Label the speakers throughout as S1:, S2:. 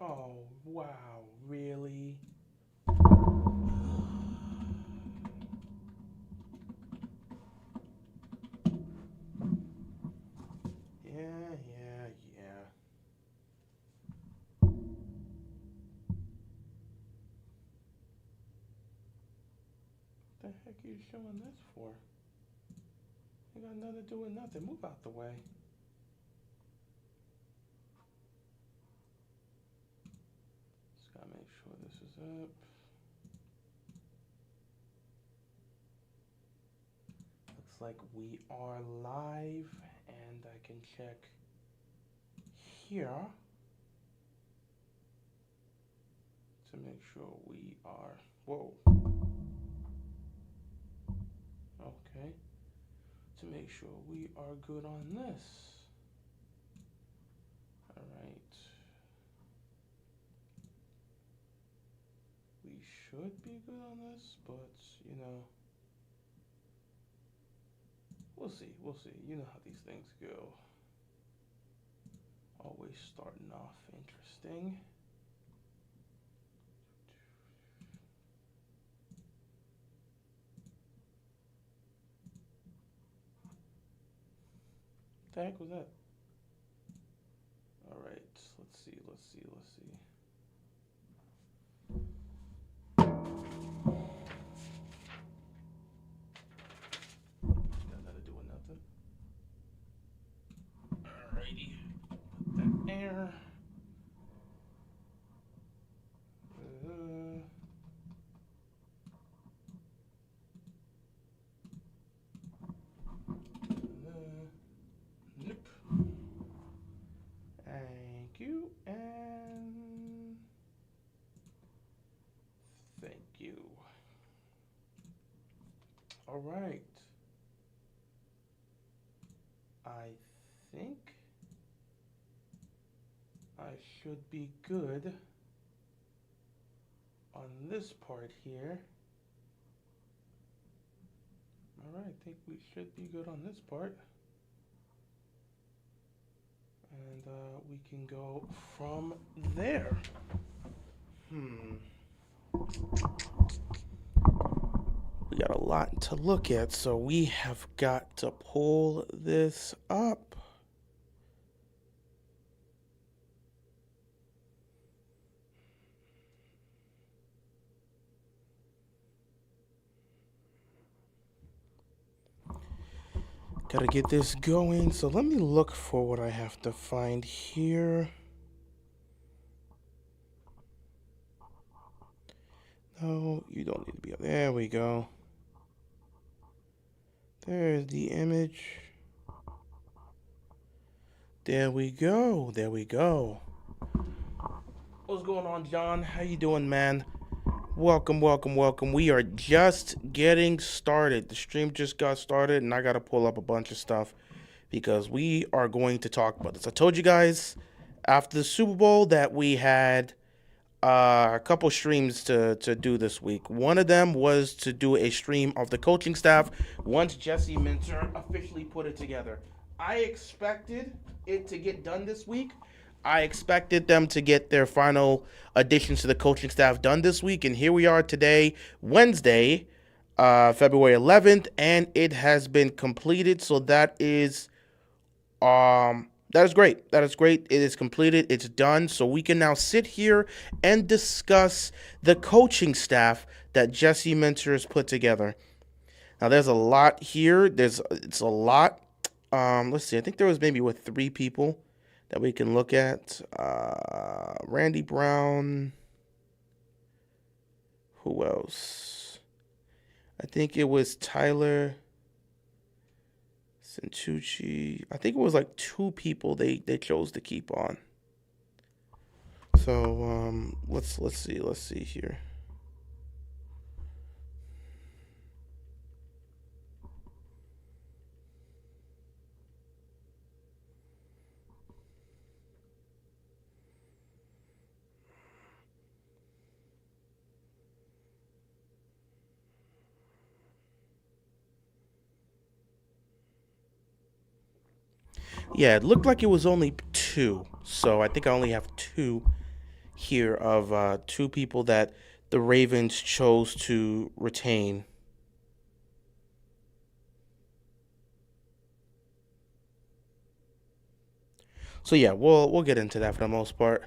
S1: Oh, wow, really? Yeah, yeah, yeah. What the heck are you showing this for? You got nothing to do with nothing. Move out the way. Just gotta make sure this is up. Looks like we are live, and I can check here to make sure we are. Whoa. Okay. To make sure we are good on this. All right. We should be good on this, but you know, we'll see. We'll see. You know how these things go. Always starting off interesting. What the heck was that? All right. Let's see. Let's see. Let's see. Got nothing to do with nothing. Alrighty. Put that there. Uh, nope. Thank you and thank you. All right. I think I should be good on this part here. All right, I think we should be good on this part. And we can go from there. We got a lot to look at, so we have got to pull this up. Gotta get this going, so let me look for what I have to find here. No, you don't need to be up. There we go. There's the image. There we go. There we go. What's going on, John? How you doing, man? Welcome, welcome, welcome. We are just getting started. The stream just got started, and I got to pull up a bunch of stuff because we are going to talk about this. I told you guys after the Super Bowl that we had a couple streams to do this week. One of them was to do a stream of the coaching staff once Jessie Mentor officially put it together. I expected it to get done this week. I expected them to get their final additions to the coaching staff done this week, and here we are today, Wednesday, February 11th, and it has been completed. So that is great. That is great. It is completed. It's done. So we can now sit here and discuss the coaching staff that Jessie Mentor has put together. Now there's a lot here. It's a lot. Let's see. I think there was maybe three people that we can look at. Randy Brown. Who else? I think it was Tyler Santucci. I think it was like two people they chose to keep on. So let's see here. Yeah, it looked like it was only two. So I think I only have two here of two people that the Ravens chose to retain. So yeah, we'll get into that for the most part.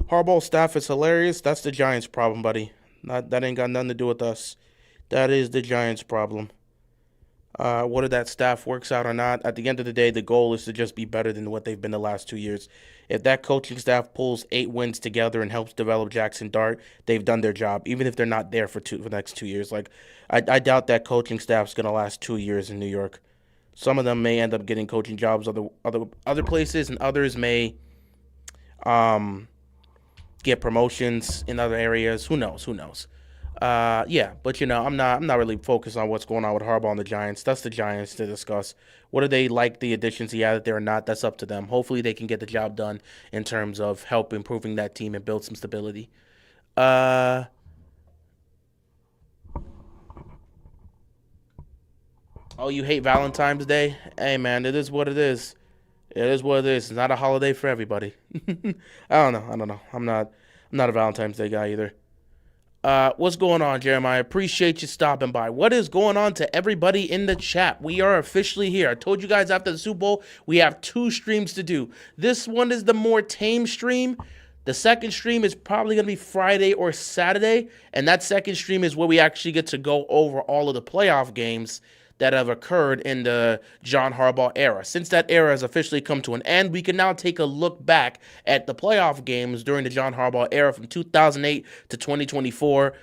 S1: Harbaugh staff is hilarious. That's the Giants' problem, buddy. That ain't got nothing to do with us. That is the Giants' problem. Whether that staff works out or not, at the end of the day, the goal is to just be better than what they've been the last 2 years. If that coaching staff pulls 8 wins together and helps develop Jackson Dart, they've done their job. Even if they're not there for the next 2 years, like I doubt that coaching staff's gonna last 2 years in New York. Some of them may end up getting coaching jobs other places, and others may um get promotions in other areas. Who knows? Who knows? Yeah, but I'm not really focused on what's going on with Harbaugh and the Giants. That's the Giants to discuss. Whether they like the additions he added there or not, that's up to them. Hopefully, they can get the job done in terms of help improving that team and build some stability. Uh, oh, you hate Valentine's Day? Hey, man, it is what it is. It is what it is. It's not a holiday for everybody. I don't know. I don't know. I'm not a Valentine's Day guy either. What's going on, Jeremiah? Appreciate you stopping by. What is going on to everybody in the chat? We are officially here. I told you guys after the Super Bowl, we have 2 streams to do. This one is the more tame stream. The second stream is probably going to be Friday or Saturday. And that second stream is where we actually get to go over all of the playoff games that have occurred in the John Harbaugh era. Since that era has officially come to an end, we can now take a look back at the playoff games during the John Harbaugh era from 2008 to 2024.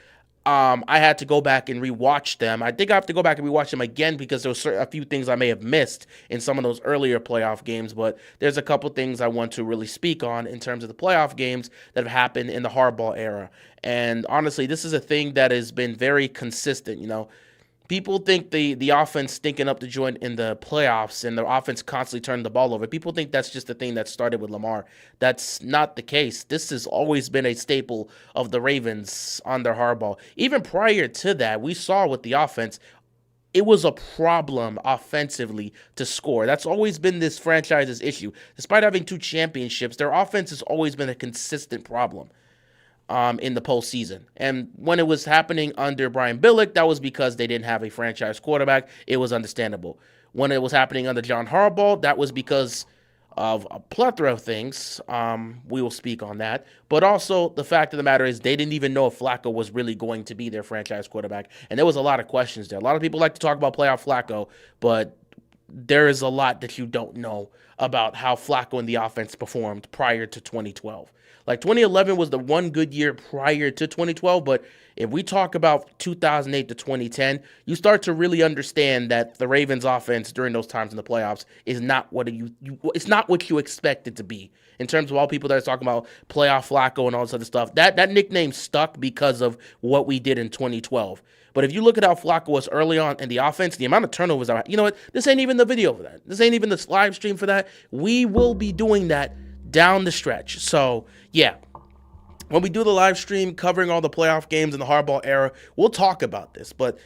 S1: I had to go back and rewatch them. I think I have to go back and rewatch them again because there were a few things I may have missed in some of those earlier playoff games, but there's a couple things I want to really speak on in terms of the playoff games that have happened in the Harbaugh era. And honestly, this is a thing that has been very consistent, People think the offense stinking up the joint in the playoffs and the offense constantly turning the ball over. People think that's just the thing that started with Lamar. That's not the case. This has always been a staple of the Ravens under Harbaugh. Even prior to that, we saw with the offense, it was a problem offensively to score. That's always been this franchise's issue. Despite having 2 championships, their offense has always been a consistent problem in the postseason. And when it was happening under Brian Billick, that was because they didn't have a franchise quarterback. It was understandable. When it was happening under John Harbaugh, that was because of a plethora of things. We will speak on that. But also, the fact of the matter is they didn't even know if Flacco was really going to be their franchise quarterback. And there was a lot of questions there. A lot of people like to talk about playoff Flacco, but there is a lot that you don't know about how Flacco and the offense performed prior to 2012. Like 2011 was the one good year prior to 2012, but if we talk about 2008 to 2010, you start to really understand that the Ravens offense during those times in the playoffs is not what it's not what you expect it to be. In terms of all people that are talking about playoff Flacco and all this other stuff, that nickname stuck because of what we did in 2012. But if you look at how Flacco was early on in the offense, the amount of turnovers, you know what? This ain't even the video for that. This ain't even the live stream for that. We will be doing that down the stretch. So, yeah. When we do the live stream covering all the playoff games in the Harbaugh era, we'll talk about this. But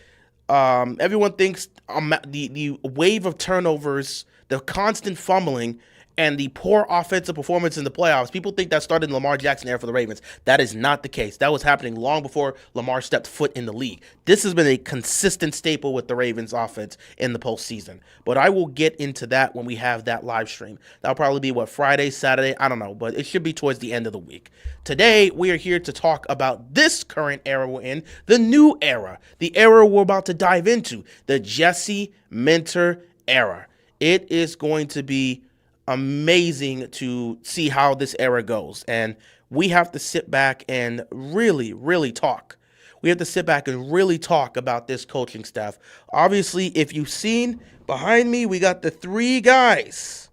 S1: everyone thinks the wave of turnovers, the constant fumbling, and the poor offensive performance in the playoffs, people think that started in Lamar Jackson era for the Ravens. That is not the case. That was happening long before Lamar stepped foot in the league. This has been a consistent staple with the Ravens offense in the postseason. But I will get into that when we have that live stream. That'll probably be, Friday, Saturday? I don't know, but it should be towards the end of the week. Today, we are here to talk about this current era we're in, the new era, the era we're about to dive into, the Jessie Mentor era. It is going to be amazing to see how this era goes. And we have to sit back and really, really talk. We have to sit back and really talk about this coaching staff. Obviously, if you've seen behind me, we got the three guys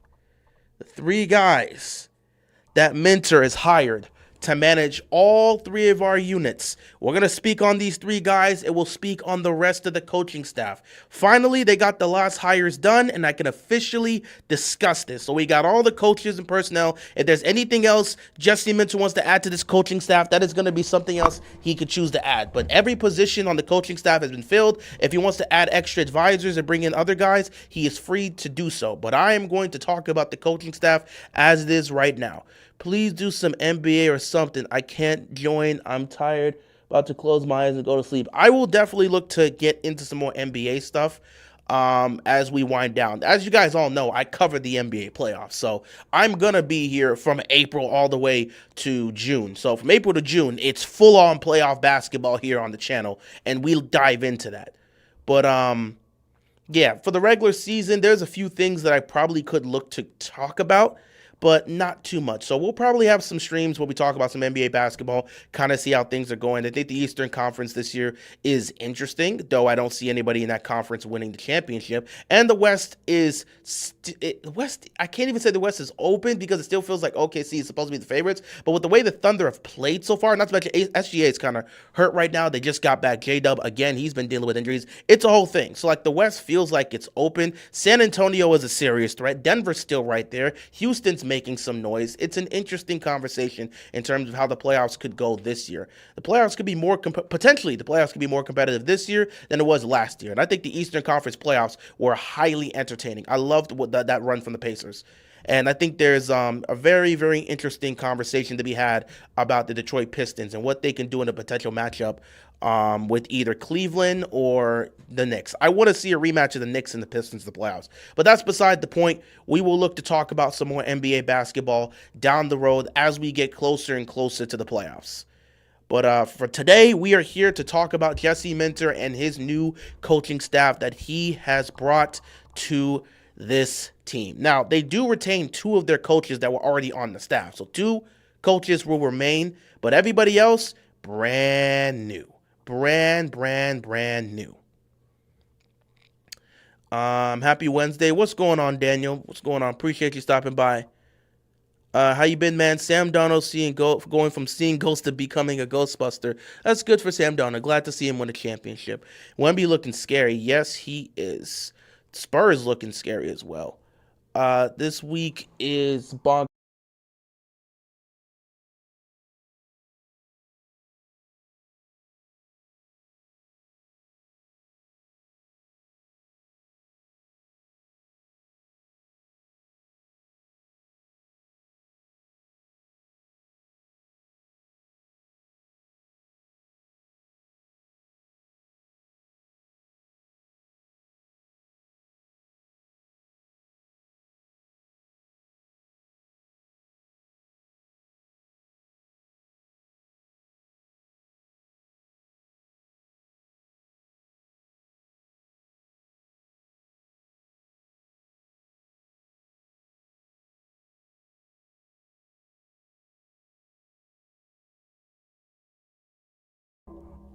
S1: that Minter has hired to manage all 3 of our units. We're going to speak on these 3 guys, and we'll speak on the rest of the coaching staff. Finally, they got the last hires done, and I can officially discuss this. So we got all the coaches and personnel. If there's anything else Jessie Mentor wants to add to this coaching staff, that is going to be something else he could choose to add. But every position on the coaching staff has been filled. If he wants to add extra advisors and bring in other guys, he is free to do so. But I am going to talk about the coaching staff as it is right now. Please do some NBA or something. I can't join. I'm tired. About to close my eyes and go to sleep. I will definitely look to get into some more NBA stuff as we wind down. As you guys all know, I cover the NBA playoffs. So I'm going to be here from April all the way to June. So from April to June, it's full on playoff basketball here on the channel. And we'll dive into that. But yeah, for the regular season, there's a few things that I probably could look to talk about, but not too much. So we'll probably have some streams where we talk about some NBA basketball, kind of see how things are going. I think the Eastern Conference this year is interesting, though I don't see anybody in that conference winning the championship. And the West is the West. I can't even say the West is open because it still feels like OKC is supposed to be the favorites. But with the way the Thunder have played so far, not to mention SGA is kind of hurt right now. They just got back J-Dub again. He's been dealing with injuries. It's a whole thing. So like the West feels like it's open. San Antonio is a serious threat. Denver's still right there. Houston's making some noise. It's an interesting conversation in terms of how the playoffs could go this year. The playoffs could be more potentially the playoffs could be more competitive this year than it was last year. And I think the Eastern Conference playoffs were highly entertaining. I loved that run from the Pacers. And I think there's a very, very interesting conversation to be had about the Detroit Pistons and what they can do in a potential matchup with either Cleveland or the Knicks. I want to see a rematch of the Knicks and the Pistons in the playoffs. But that's beside the point. We will look to talk about some more NBA basketball down the road as we get closer and closer to the playoffs. But for today, we are here to talk about Jessie Mentor and his new coaching staff that he has brought to this team. Now, they do retain two of their coaches that were already on the staff. So 2 coaches will remain, but everybody else, brand new. Brand new. Happy Wednesday. What's going on, Daniel? What's going on? Appreciate you stopping by. How you been, man? Sam Darnold going from seeing ghosts to becoming a Ghostbuster. That's good for Sam Darnold. Glad to see him win a championship. Wemby looking scary. Yes, he is. Spurs looking scary as well. This week is Bond.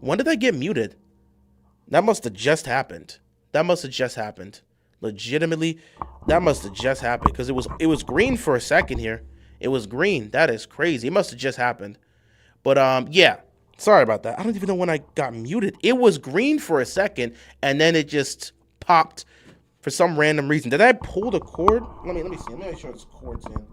S1: When did I get muted? That must have just happened. That must have just happened. Legitimately, that must have just happened because it was green for a second here. It was green. That is crazy. It must have just happened. But yeah. Sorry about that. I don't even know when I got muted. It was green for a second and then it just popped for some random reason. Did I pull the cord? Let me see. Let me make sure this cord's in.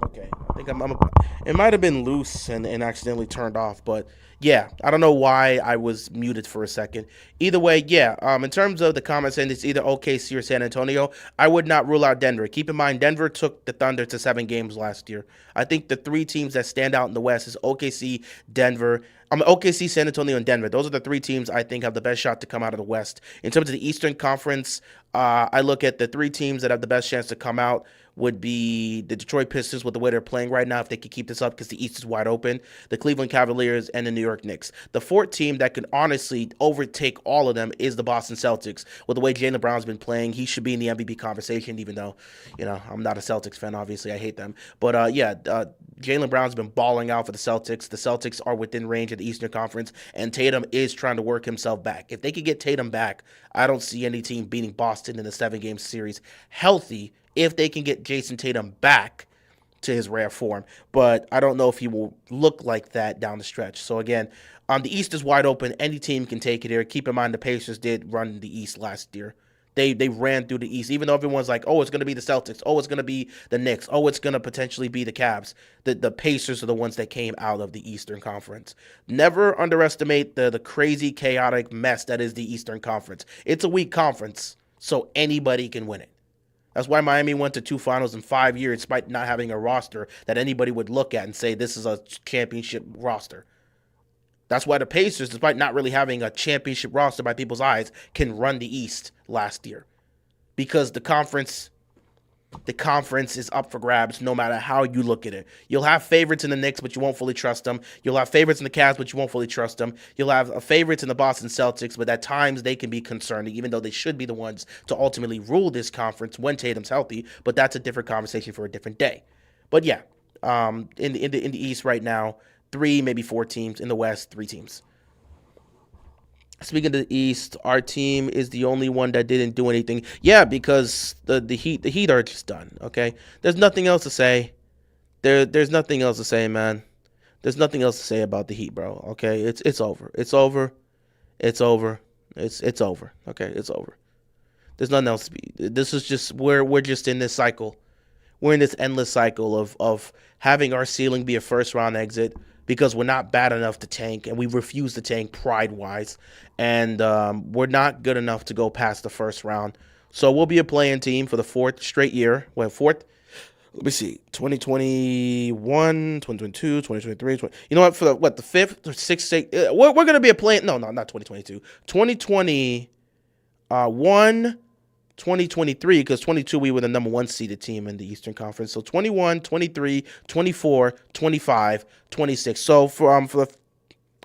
S1: Okay, I think it might have been loose and accidentally turned off, but yeah, I don't know why I was muted for a second. Either way, yeah, in terms of the comments, and it's either OKC or San Antonio, I would not rule out Denver. Keep in mind, Denver took the Thunder to 7 games last year. I think the 3 teams that stand out in the West is OKC, Denver, OKC, San Antonio, and Denver. Those are the 3 teams I think have the best shot to come out of the West. In terms of the Eastern Conference, I look at the 3 teams that have the best chance to come out would be the Detroit Pistons with the way they're playing right now, if they could keep this up because the East is wide open, the Cleveland Cavaliers, and the New York Knicks. The 4th team that could honestly overtake all of them is the Boston Celtics. With the way Jaylen Brown's been playing, he should be in the MVP conversation, even though, I'm not a Celtics fan, obviously. I hate them. But Jaylen Brown's been balling out for the Celtics. The Celtics are within range of the Eastern Conference, and Tatum is trying to work himself back. If they could get Tatum back, I don't see any team beating Boston in the 7-game series healthy if they can get Jason Tatum back to his rare form. But I don't know if he will look like that down the stretch. So again, the East is wide open. Any team can take it here. Keep in mind the Pacers did run the East last year. They ran through the East, even though everyone's like, oh, it's going to be the Celtics. Oh, it's going to be the Knicks. Oh, it's going to potentially be the Cavs. The Pacers are the ones that came out of the Eastern Conference. Never underestimate the crazy, chaotic mess that is the Eastern Conference. It's a weak conference, so anybody can win it. That's why Miami went to 2 finals in 5 years, despite not having a roster that anybody would look at and say this is a championship roster. That's why the Pacers, despite not really having a championship roster by people's eyes, can run the East last year. Because the conference is up for grabs no matter how you look at it. You'll have favorites in the Knicks, but you won't fully trust them. You'll have favorites in the Cavs, but you won't fully trust them. You'll have favorites in the Boston Celtics, but at times they can be concerning, even though they should be the ones to ultimately rule this conference when Tatum's healthy. But that's a different conversation for a different day. But yeah, in the East right now, 3, maybe 4 teams. In the West, 3 teams. Speaking of the East, our team is the only one that didn't do anything. Yeah, because the Heat are just done. Okay, there's nothing else to say. There's nothing else to say, man. There's nothing else to say about the Heat, bro. Okay, it's over. It's over. It's over. It's over. Okay, it's over. There's nothing else to be. This is just we're just in this cycle. We're in this endless cycle of having our ceiling be a first round exit because we're not bad enough to tank, and we refuse to tank pride-wise, and we're not good enough to go past the first round. So we'll be a play-in team for the 4th straight year. Let me see, 2021, 2022, 2023. You know what, for the 5th or 6th state, we're going to be a play-in. No, not 2022. 2021, 2023, because 22 we were the number 1 seeded team in the Eastern Conference. So 21, 23, 24, 25, 26. So for the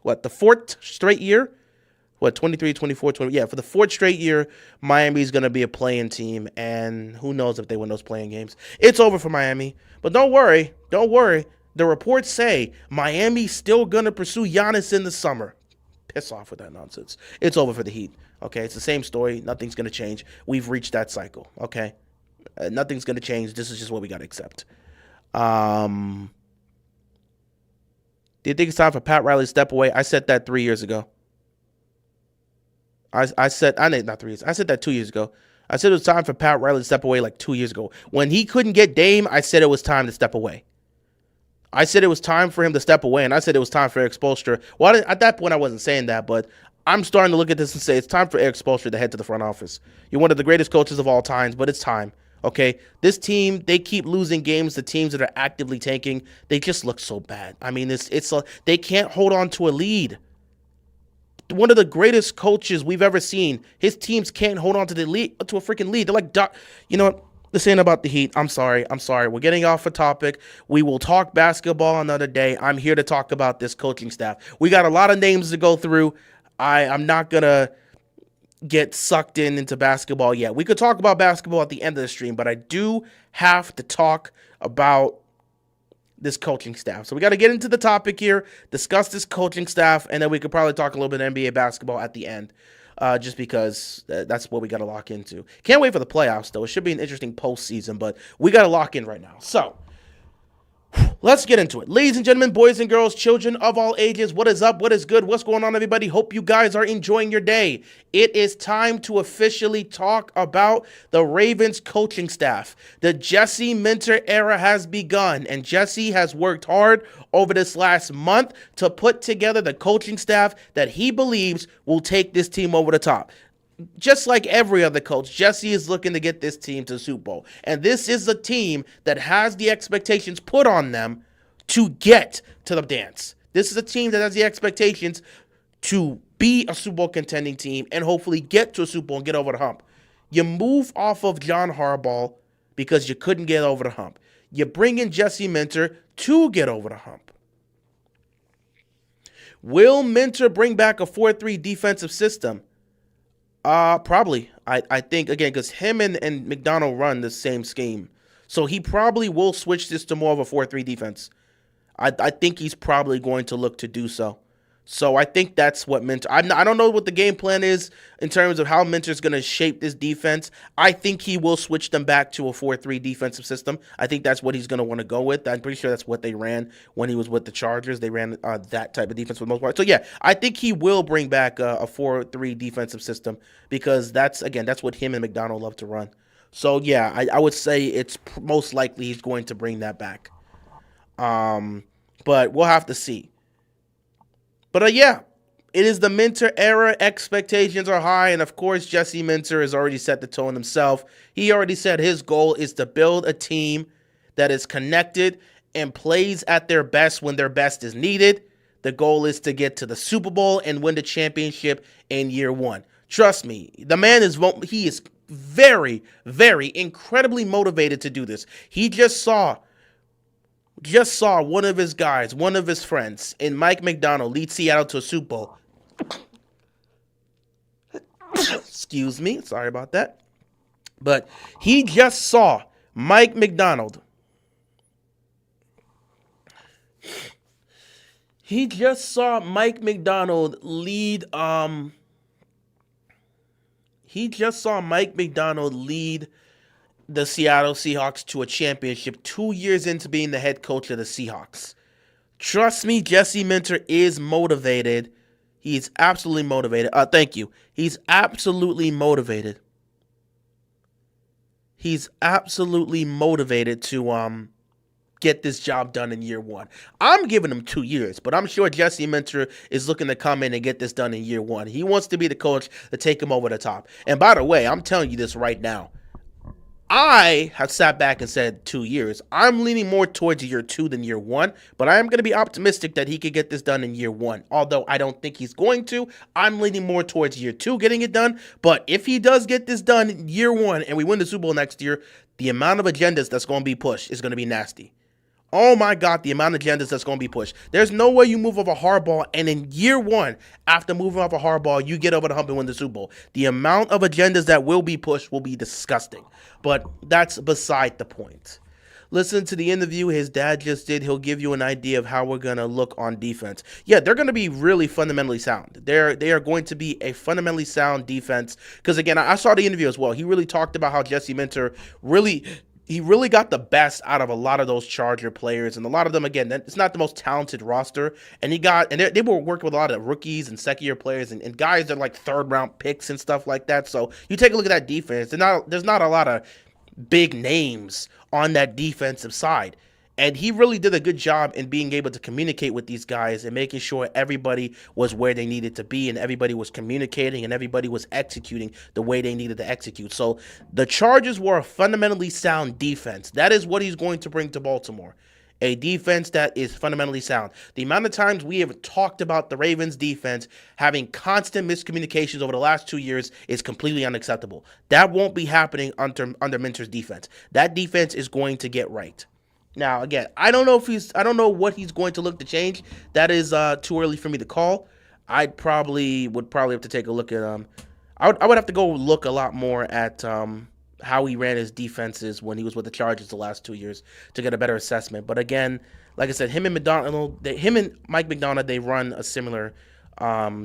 S1: 4th straight year, 23, 24, 20. Yeah, for the 4th straight year, Miami's going to be a play-in team, and who knows if they win those play-in games. It's over for Miami, but don't worry. The reports say Miami's still going to pursue Giannis in the summer. Piss off with that nonsense. It's over for the Heat. Okay, it's the same story. Nothing's going to change. We've reached that cycle. Okay, nothing's going to change. This is just what we got to accept. Do you think it's time for Pat Riley to step away? I said that 3 years ago. I said not 3 years. I said that 2 years ago. I said it was time for Pat Riley to step away like 2 years ago. When he couldn't get Dame, I said it was time to step away. I said it was time for him to step away, and I said it was time for Eric Spoelstra. Well, at that point, I wasn't saying that, but I'm starting to look at this and say it's time for Eric Spoelstra to head to the front office. You're one of the greatest coaches of all times, but it's time, okay? This team, they keep losing games. The teams that are actively tanking, they just look so bad. I mean, they can't hold on to a lead. One of the greatest coaches we've ever seen, his teams can't hold on to the lead, to a freaking lead. They're like, you know what? This ain't about the Heat. I'm sorry. We're getting off a topic. We will talk basketball another day. I'm here to talk about this coaching staff. We got a lot of names to go through. I'm not going to get sucked into basketball yet. We could talk about basketball at the end of the stream, but I do have to talk about this coaching staff. So we got to get into the topic here, discuss this coaching staff, and then we could probably talk a little bit of NBA basketball at the end. Just because that's what we got to lock into. Can't wait for the playoffs, though. It should be an interesting postseason, but we got to lock in right now. So, let's get into it. Ladies and gentlemen, boys and girls, children of all ages, what is up? What is good? What's going on, everybody? Hope you guys are enjoying your day. It is time to officially talk about the Ravens coaching staff. The Jessie Mentor era has begun, and Jessie has worked hard over this last month to put together the coaching staff that he believes will take this team over the top. Just like every other coach, Jessie is looking to get this team to the Super Bowl. And this is a team that has the expectations put on them to get to the dance. This is a team that has the expectations to be a Super Bowl contending team and hopefully get to a Super Bowl and get over the hump. You move off of John Harbaugh because you couldn't get over the hump. You bring in Jessie Mentor to get over the hump. Will Minter bring back a 4-3 defensive system? Probably. I think, again, because him and McDonald run the same scheme. So he probably will switch this to more of a 4-3 defense. I think he's probably going to look to do so. So I think that's what Minter... I don't know what the game plan is in terms of how Minter's going to shape this defense. I think he will switch them back to a 4-3 defensive system. I think that's what he's going to want to go with. I'm pretty sure that's what they ran when he was with the Chargers. They ran that type of defense for the most part. So yeah, I think he will bring back a 4-3 defensive system because that's what him and McDonald love to run. So yeah, I would say it's most likely he's going to bring that back. But we'll have to see. But yeah, It is the Minter era. Expectations are high, and of course, Jessie Mentor has already set the tone himself. He already said his goal is to build a team that is connected and plays at their best when their best is needed. The goal is to get to the Super Bowl and win the championship in year one. Trust me, the man is very, very incredibly motivated to do this. He just saw one of his guys, one of his friends, in Mike McDonald lead Seattle to a Super Bowl. Excuse me, sorry about that. But he just saw Mike McDonald. He just saw Mike McDonald lead. He just saw Mike McDonald lead the Seattle Seahawks to a championship 2 years into being the head coach of the Seahawks. Trust me, Jessie Mentor is motivated. He's absolutely motivated. Thank you. He's absolutely motivated. He's absolutely motivated to get this job done in year one. I'm giving him 2 years, but I'm sure Jessie Mentor is looking to come in and get this done in year one. He wants to be the coach to take him over the top. And by the way, I'm telling you this right now. I have sat back and said 2 years. I'm leaning more towards year two than year one, but I am going to be optimistic that he could get this done in year one. Although I don't think he's going to, I'm leaning more towards year two getting it done. But if he does get this done in year one and we win the Super Bowl next year, the amount of agendas that's going to be pushed is going to be nasty. Oh my God, the amount of agendas that's going to be pushed. There's no way you move over Harbaugh, and in year one, after moving over Harbaugh, you get over the hump and win the Super Bowl. The amount of agendas that will be pushed will be disgusting. But that's beside the point. Listen to the interview his dad just did. He'll give you an idea of how we're going to look on defense. Yeah, they're going to be really fundamentally sound. They are going to be a fundamentally sound defense. Because, again, I saw the interview as well. He really talked about how Jessie Mentor he really got the best out of a lot of those Charger players, and a lot of them, again, it's not the most talented roster, and they were working with a lot of rookies and second-year players and guys that are like third-round picks and stuff like that. So you take a look at that defense, there's not a lot of big names on that defensive side. And he really did a good job in being able to communicate with these guys and making sure everybody was where they needed to be and everybody was communicating and everybody was executing the way they needed to execute. So the Chargers were a fundamentally sound defense. That is what he's going to bring to Baltimore. A defense that is fundamentally sound. The amount of times we have talked about the Ravens defense having constant miscommunications over the last 2 years is completely unacceptable. That won't be happening under Minter's defense. That defense is going to get right. Now, again, I don't know what he's going to look to change. That is too early for me to call. I would probably have to take a look at I would have to go look a lot more at how he ran his defenses when he was with the Chargers the last 2 years to get a better assessment. But again, like I said, him and Mike McDonald, they run a similar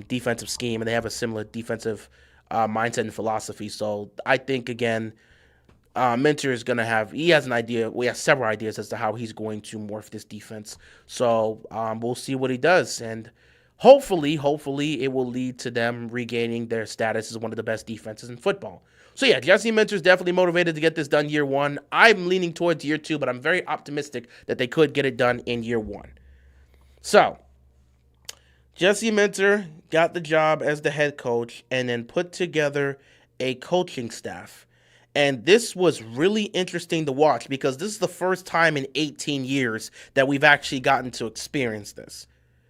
S1: defensive scheme and they have a similar defensive mindset and philosophy. So I think, again, Mentor is going to he has an idea. We have several ideas as to how he's going to morph this defense. So we'll see what he does. And hopefully it will lead to them regaining their status as one of the best defenses in football. So yeah, Jessie Mentor is definitely motivated to get this done year one. I'm leaning towards year two, but I'm very optimistic that they could get it done in year one. So Jessie Mentor got the job as the head coach and then put together a coaching staff. And this was really interesting to watch because this is the first time in 18 years that we've actually gotten to experience this.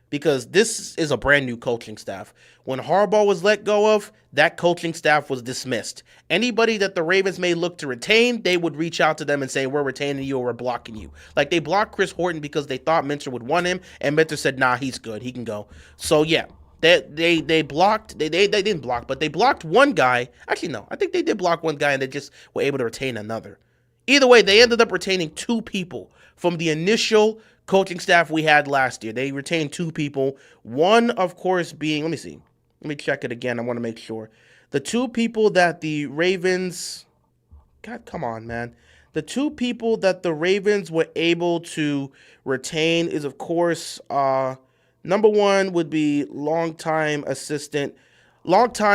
S1: Because this is a brand new coaching staff. When Harbaugh was let go of, that coaching staff was dismissed. Anybody that the Ravens may look to retain, they would reach out to them and say, we're retaining you or we're blocking you. Like they blocked Chris Horton because they thought Mentor would want him, and Mentor said, nah, he's good. He can go. So yeah. They didn't block, but they blocked one guy. Actually, no, I think they did block one guy and they just were able to retain another. Either way, they ended up retaining 2 people from the initial coaching staff we had last year. They retained 2 people. One, of course, being, let me see. Let me check it again. I want to make sure. The 2 people that the Ravens, God, come on, man. The 2 people that the Ravens were able to retain is, of course, number 1 would be longtime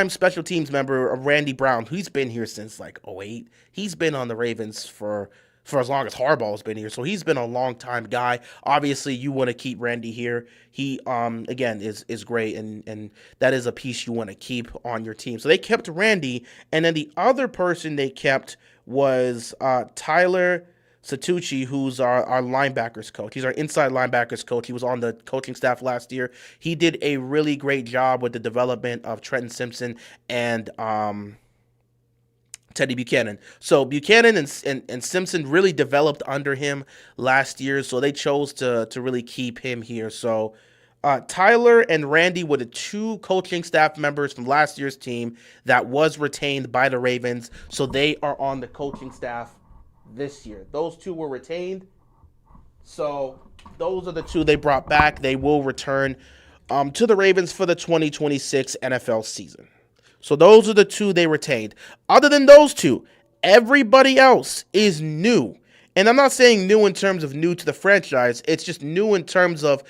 S1: special teams member of Randy Brown. He's been here since like 2008. He's been on the Ravens for for as long as Harbaugh's been here. So he's been a long time guy. Obviously, you want to keep Randy here. He again is great, and that is a piece you want to keep on your team. So they kept Randy, and then the other person they kept was Tyler Satucci, who's our linebackers coach. He's our inside linebackers coach. He was on the coaching staff last year. He did a really great job with the development of Trenton Simpson and Teddy Buchanan. So Buchanan and Simpson really developed under him last year, so they chose to really keep him here. So Tyler and Randy were the two coaching staff members from last year's team that was retained by the Ravens, so they are on the coaching staff this year. Those two were retained, so those are the two they brought back. They will return to the Ravens for the 2026 NFL season. So those are the two they retained. Other than those two, everybody else is new. And I'm not saying new in terms of new to the franchise. It's just new in terms of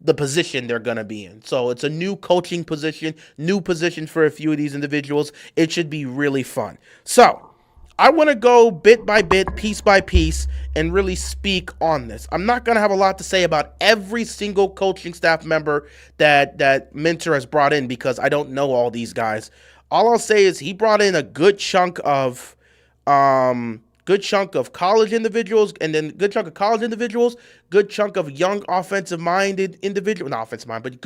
S1: the position they're going to be in. So it's a new coaching position, new position for a few of these individuals. It should be really fun. So I want to go bit by bit, piece by piece, and really speak on this. I'm not going to have a lot to say about every single coaching staff member that Minter has brought in because I don't know all these guys. All I'll say is he brought in a good chunk of college individuals, and then good chunk of young offensive-minded individuals, not offensive mind, but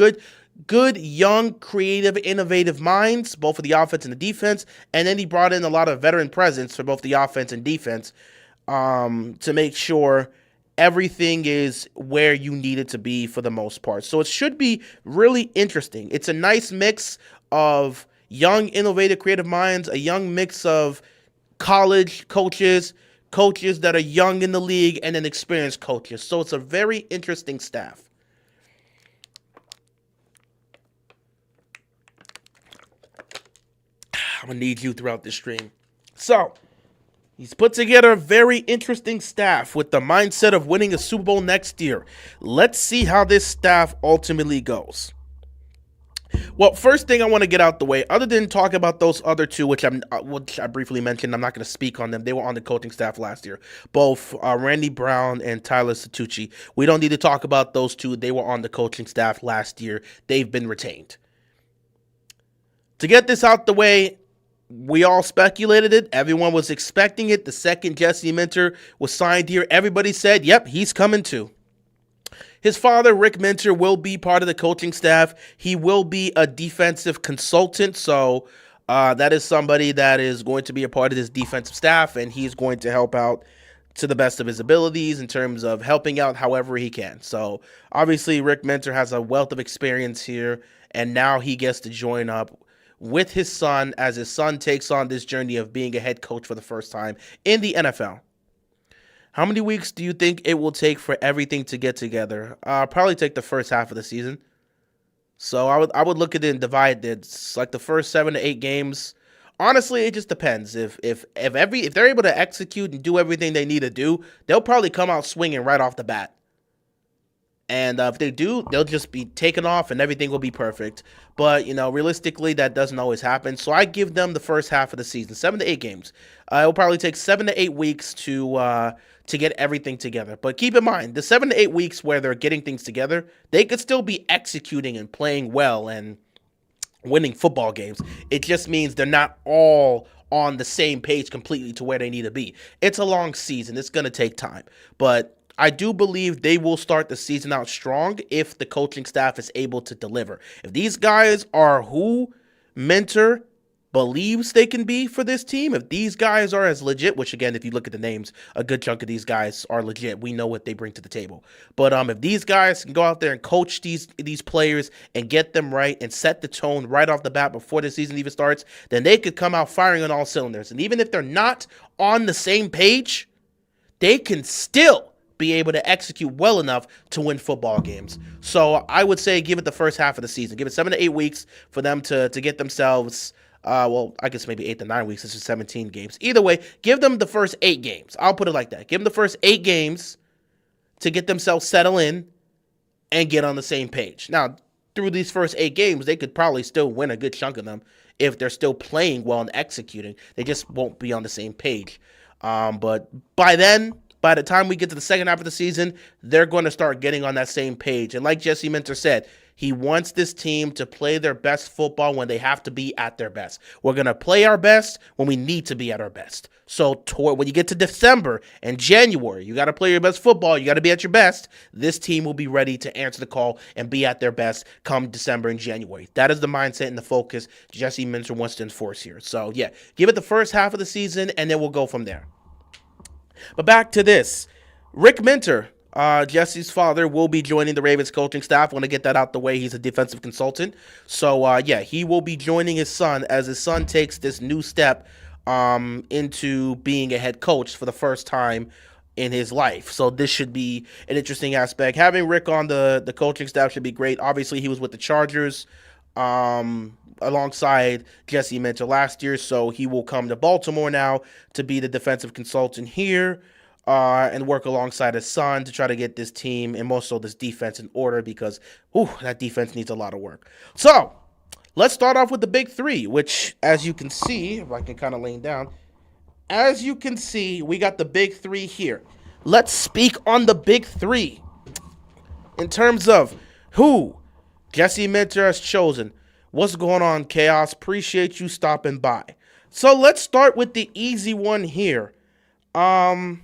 S1: good, young, creative, innovative minds, both for the offense and the defense. And then he brought in a lot of veteran presence for both the offense and defense to make sure everything is where you need it to be for the most part. So it should be really interesting. It's a nice mix of young, innovative, creative minds, a young mix of college coaches that are young in the league, and then experienced coaches. So it's a very interesting staff. I'm going to need you throughout this stream. So, he's put together a very interesting staff with the mindset of winning a Super Bowl next year. Let's see how this staff ultimately goes. Well, first thing I want to get out the way, other than talk about those other two, which I briefly mentioned, I'm not going to speak on them. They were on the coaching staff last year, both Randy Brown and Tyler Satucci. We don't need to talk about those two. They were on the coaching staff last year. They've been retained. To get this out the way, we all speculated it. Everyone was expecting it. The second Jessie Mentor was signed here, everybody said, yep, he's coming too. His father, Rick Minter, will be part of the coaching staff. He will be a defensive consultant, so that is somebody that is going to be a part of this defensive staff, and he's going to help out to the best of his abilities in terms of helping out however he can. So obviously Rick Minter has a wealth of experience here, and now he gets to join up with his son as his son takes on this journey of being a head coach for the first time in the NFL. How many weeks do you think it will take for everything to get together? Probably take the first half of the season. So I would look at it and divide it. It's like the first 7 to 8 games. Honestly, it just depends. If they're able to execute and do everything they need to do, they'll probably come out swinging right off the bat. And if they do, they'll just be taken off and everything will be perfect. But, realistically, that doesn't always happen. So I give them the first half of the season, 7 to 8 games. It will probably take 7 to 8 weeks to get everything together. But keep in mind, the 7 to 8 weeks where they're getting things together, they could still be executing and playing well and winning football games. It just means they're not all on the same page completely to where they need to be. It's a long season. It's going to take time. But I do believe they will start the season out strong if the coaching staff is able to deliver. If these guys are who Minter believes they can be for this team, if these guys are as legit, which again, if you look at the names, a good chunk of these guys are legit. We know what they bring to the table. But if these guys can go out there and coach these players and get them right and set the tone right off the bat before the season even starts, then they could come out firing on all cylinders. And even if they're not on the same page, they can still be able to execute well enough to win football games. So I would say give it the first half of the season. Give it 7 to 8 weeks for them to get themselves, I guess maybe 8 to 9 weeks. This is 17 games. Either way, give them the first 8 games. I'll put it like that. Give them the first 8 games to get themselves settled in and get on the same page. Now, through these first 8 games, they could probably still win a good chunk of them if they're still playing well and executing. They just won't be on the same page. But by then, by the time we get to the second half of the season, they're going to start getting on that same page. And like Jessie Mentor said, he wants this team to play their best football when they have to be at their best. We're going to play our best when we need to be at our best. So when you get to December and January, you got to play your best football. You got to be at your best. This team will be ready to answer the call and be at their best come December and January. That is the mindset and the focus Jessie Mentor wants to enforce here. So, yeah, give it the first half of the season, and then we'll go from there. But back to this. Rick Minter, Jessie's father, will be joining the Ravens coaching staff. I want to get that out the way. He's a defensive consultant. So, yeah, he will be joining his son as his son takes this new step into being a head coach for the first time in his life. So this should be an interesting aspect. Having Rick on the coaching staff should be great. Obviously, he was with the Chargers alongside Jessie Mentor last year, so he will come to Baltimore now to be the defensive consultant here and work alongside his son to try to get this team and most of this defense in order because that defense needs a lot of work. So let's start off with the big three, which, as you can see, if I can kind of lay down, as you can see, we got the big three here. Let's speak on the big three in terms of who Jessie Mentor has chosen. What's going on, Chaos? Appreciate you stopping by. So let's start with the easy one here. I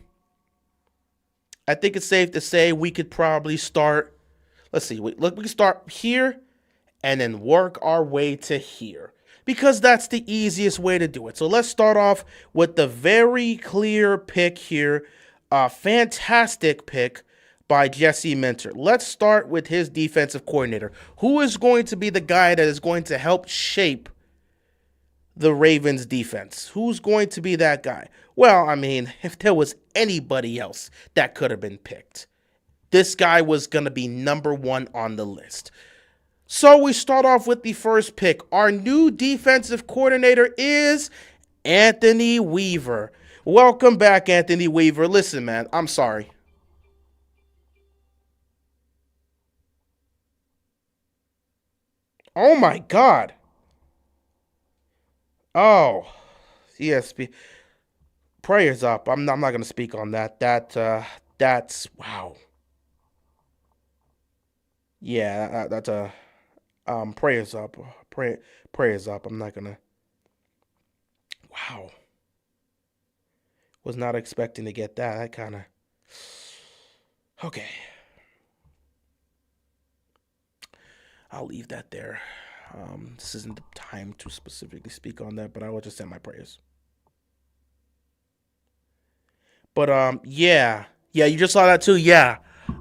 S1: think it's safe to say we could probably start. Let's see. We can start here and then work our way to here because that's the easiest way to do it. So let's start off with the very clear pick here. A fantastic pick by Jessie Mentor. Let's start with his defensive coordinator. Who is going to be the guy that is going to help shape the Ravens defense? Who's going to be that guy? Well, I mean, if there was anybody else that could have been picked, this guy was going to be number one on the list. So we start off with the first pick. Our new defensive coordinator is Anthony Weaver. Welcome back, Anthony Weaver. Listen, man, I'm sorry. Oh, my God. Oh, ESP. Prayers up. I'm not going to speak on that. That's, wow. Yeah, that's a... prayers up. Prayers up. I'm not gonna. Wow. Was not expecting to get that. I kind of. Okay. I'll leave that there. This isn't the time to specifically speak on that, but I will just send my prayers. But yeah, you just saw that too. Yeah.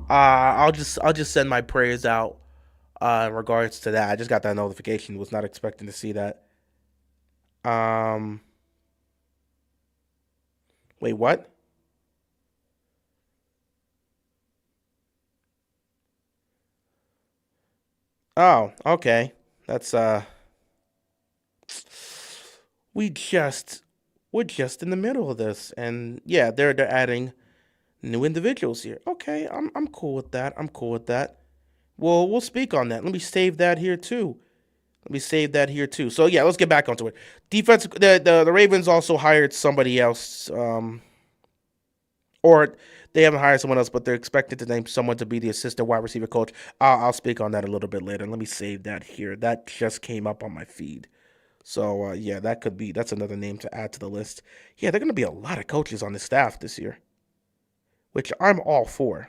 S1: I'll just send my prayers out. In regards to that, I just got that notification. Was not expecting to see that. Wait, what? Oh, okay. That's we just we're just in the middle of this, and yeah, they're adding new individuals here. Okay, I'm cool with that. I'm cool with that. Well, we'll speak on that. Let me save that here too. So yeah, let's get back onto it. Defense. The Ravens also hired somebody else, or they haven't hired someone else, but they're expected to name someone to be the assistant wide receiver coach. I'll speak on that a little bit later. Let me save that here. That just came up on my feed. So yeah, that's another name to add to the list. Yeah, there are going to be a lot of coaches on the staff this year, which I'm all for.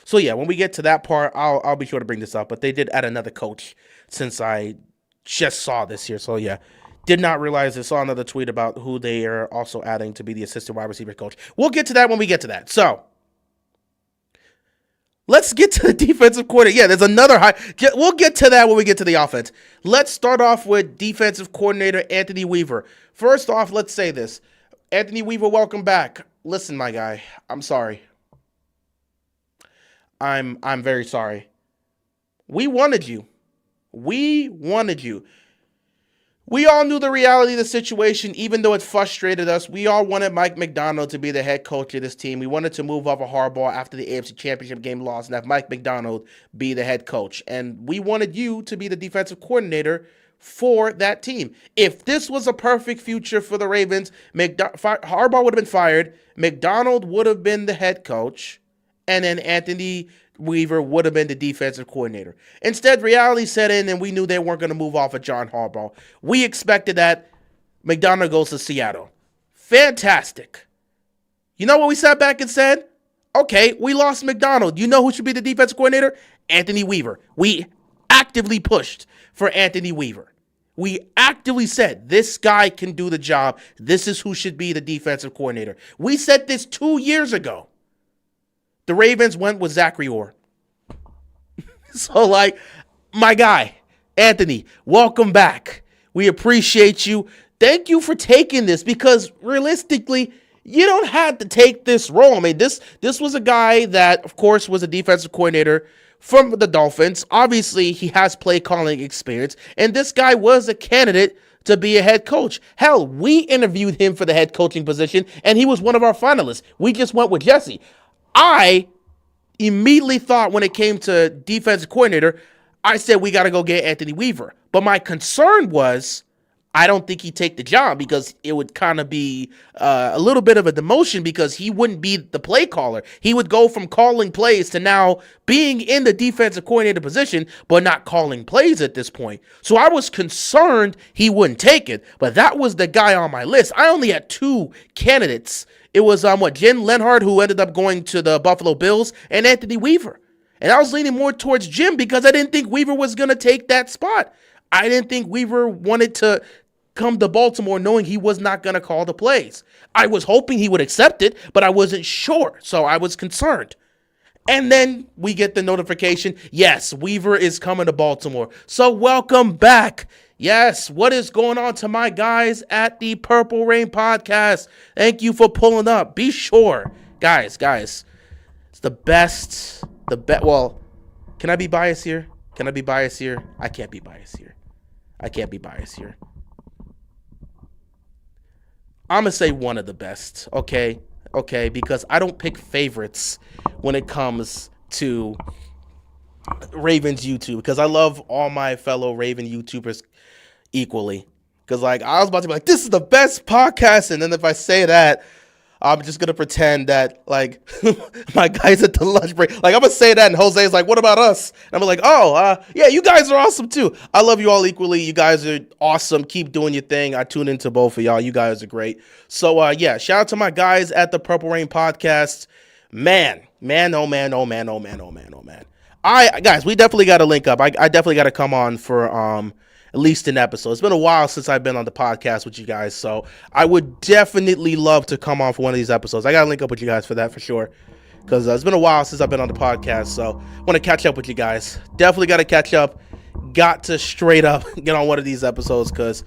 S1: So yeah, when we get to that part, I'll be sure to bring this up. But they did add another coach since I just saw this here. So yeah, did not realize I saw another tweet about who they are also adding to be the assistant wide receiver coach. We'll get to that when we get to that. So let's get to the defensive coordinator. Yeah, there's another high. We'll get to that when we get to the offense. Let's start off with defensive coordinator Anthony Weaver. First off, let's say this. Anthony Weaver, welcome back. Listen, my guy, I'm sorry. I'm very sorry. We wanted you. We wanted you. We all knew the reality of the situation, even though it frustrated us. We all wanted Mike Macdonald to be the head coach of this team. We wanted to move off of Harbaugh after the AFC Championship game loss and have Mike Macdonald be the head coach. And we wanted you to be the defensive coordinator for that team. If this was a perfect future for the Ravens, Harbaugh would have been fired, McDonald would have been the head coach, and then Anthony Weaver would have been the defensive coordinator. Instead, reality set in, and we knew they weren't going to move off of John Harbaugh. We expected that. McDonald goes to Seattle. Fantastic. You know what we sat back and said? Okay, we lost McDonald. You know who should be the defensive coordinator? Anthony Weaver. We actively pushed for Anthony Weaver. We actively said, this guy can do the job. This is who should be the defensive coordinator. We said this 2 years ago. The Ravens went with Zachary Orr. So, my guy, Anthony, welcome back. We appreciate you. Thank you for taking this, because realistically, you don't have to take this role. I mean, this was a guy that, of course, was a defensive coordinator from the Dolphins. Obviously, he has play calling experience, and this guy was a candidate to be a head coach. Hell, we interviewed him for the head coaching position, and he was one of our finalists. We just went with Jessie. I immediately thought when it came to defensive coordinator, I said we got to go get Anthony Weaver. But my concern was, I don't think he'd take the job, because it would kind of be a little bit of a demotion, because he wouldn't be the play caller. He would go from calling plays to now being in the defensive coordinator position, but not calling plays at this point. So I was concerned he wouldn't take it, but that was the guy on my list. I only had two candidates. It was Jen Lenhart, who ended up going to the Buffalo Bills, and Anthony Weaver. And I was leaning more towards Jim, because I didn't think Weaver was going to take that spot. I didn't think Weaver wanted to come to Baltimore knowing he was not going to call the plays. I was hoping he would accept it, but I wasn't sure, so I was concerned. And then we get the notification, yes, Weaver is coming to Baltimore. So welcome back. Yes, what is going on to my guys at the Purple Rain Podcast? Thank you for pulling up. Be sure, guys, it's the best, well, can I be biased here? I can't be biased here. I'm going to say one of the best, okay, because I don't pick favorites when it comes to Ravens YouTube, because I love all my fellow Raven YouTubers equally. Because, I was about to be like, this is the best podcast, and then if I say that, I'm just going to pretend that, my guys at the lunch break. I'm going to say that, and Jose's like, what about us? And I'm like, yeah, you guys are awesome, too. I love you all equally. You guys are awesome. Keep doing your thing. I tune into both of y'all. You guys are great. So, yeah, shout out to my guys at the Purple Rain Podcast. Man. Guys, we definitely got to link up. I definitely got to come on for at least an episode. It's been a while since I've been on the podcast with you guys, so I would definitely love to come on for one of these episodes. I got to link up with you guys for that for sure, because it's been a while since I've been on the podcast, so I want to catch up with you guys. Definitely got to catch up. Got to straight up get on one of these episodes, because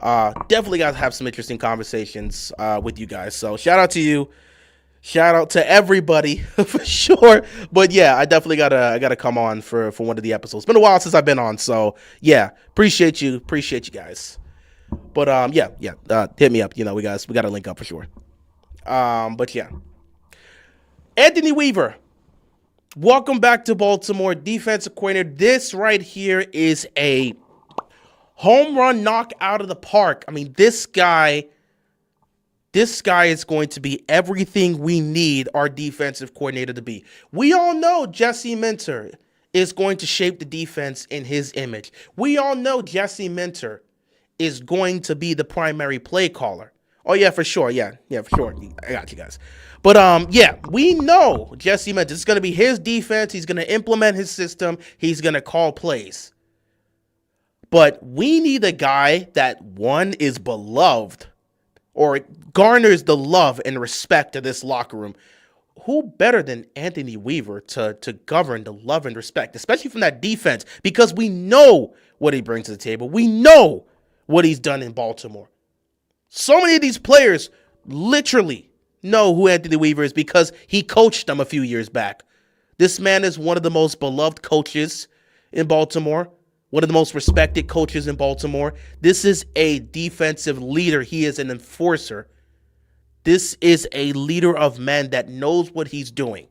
S1: definitely got to have some interesting conversations with you guys. So shout out to you. Shout out to everybody for sure. But yeah, I definitely gotta come on for one of the episodes. It's been a while since I've been on, so yeah, appreciate you guys. But hit me up. We gotta link up for sure. But yeah, Anthony Weaver, welcome back to Baltimore, defensive coordinator. This right here is a home run knock out of the park. I mean, this guy is going to be everything we need our defensive coordinator to be. We all know Jessie Mentor is going to shape the defense in his image. We all know Jessie Mentor is going to be the primary play caller. Oh, yeah, for sure. Yeah, for sure. I got you guys. But, yeah, we know Jessie Mentor. It's going to be his defense. He's going to implement his system. He's going to call plays. But we need a guy that, one, is beloved, or garners the love and respect of this locker room. Who better than Anthony Weaver to govern the love and respect, especially from that defense, because we know what he brings to the table. We know what he's done in Baltimore. So many of these players literally know who Anthony Weaver is because he coached them a few years back. This man is one of the most beloved coaches in Baltimore. One of the most respected coaches in Baltimore. This is a defensive leader. He is an enforcer. This is a leader of men that knows what he's doing.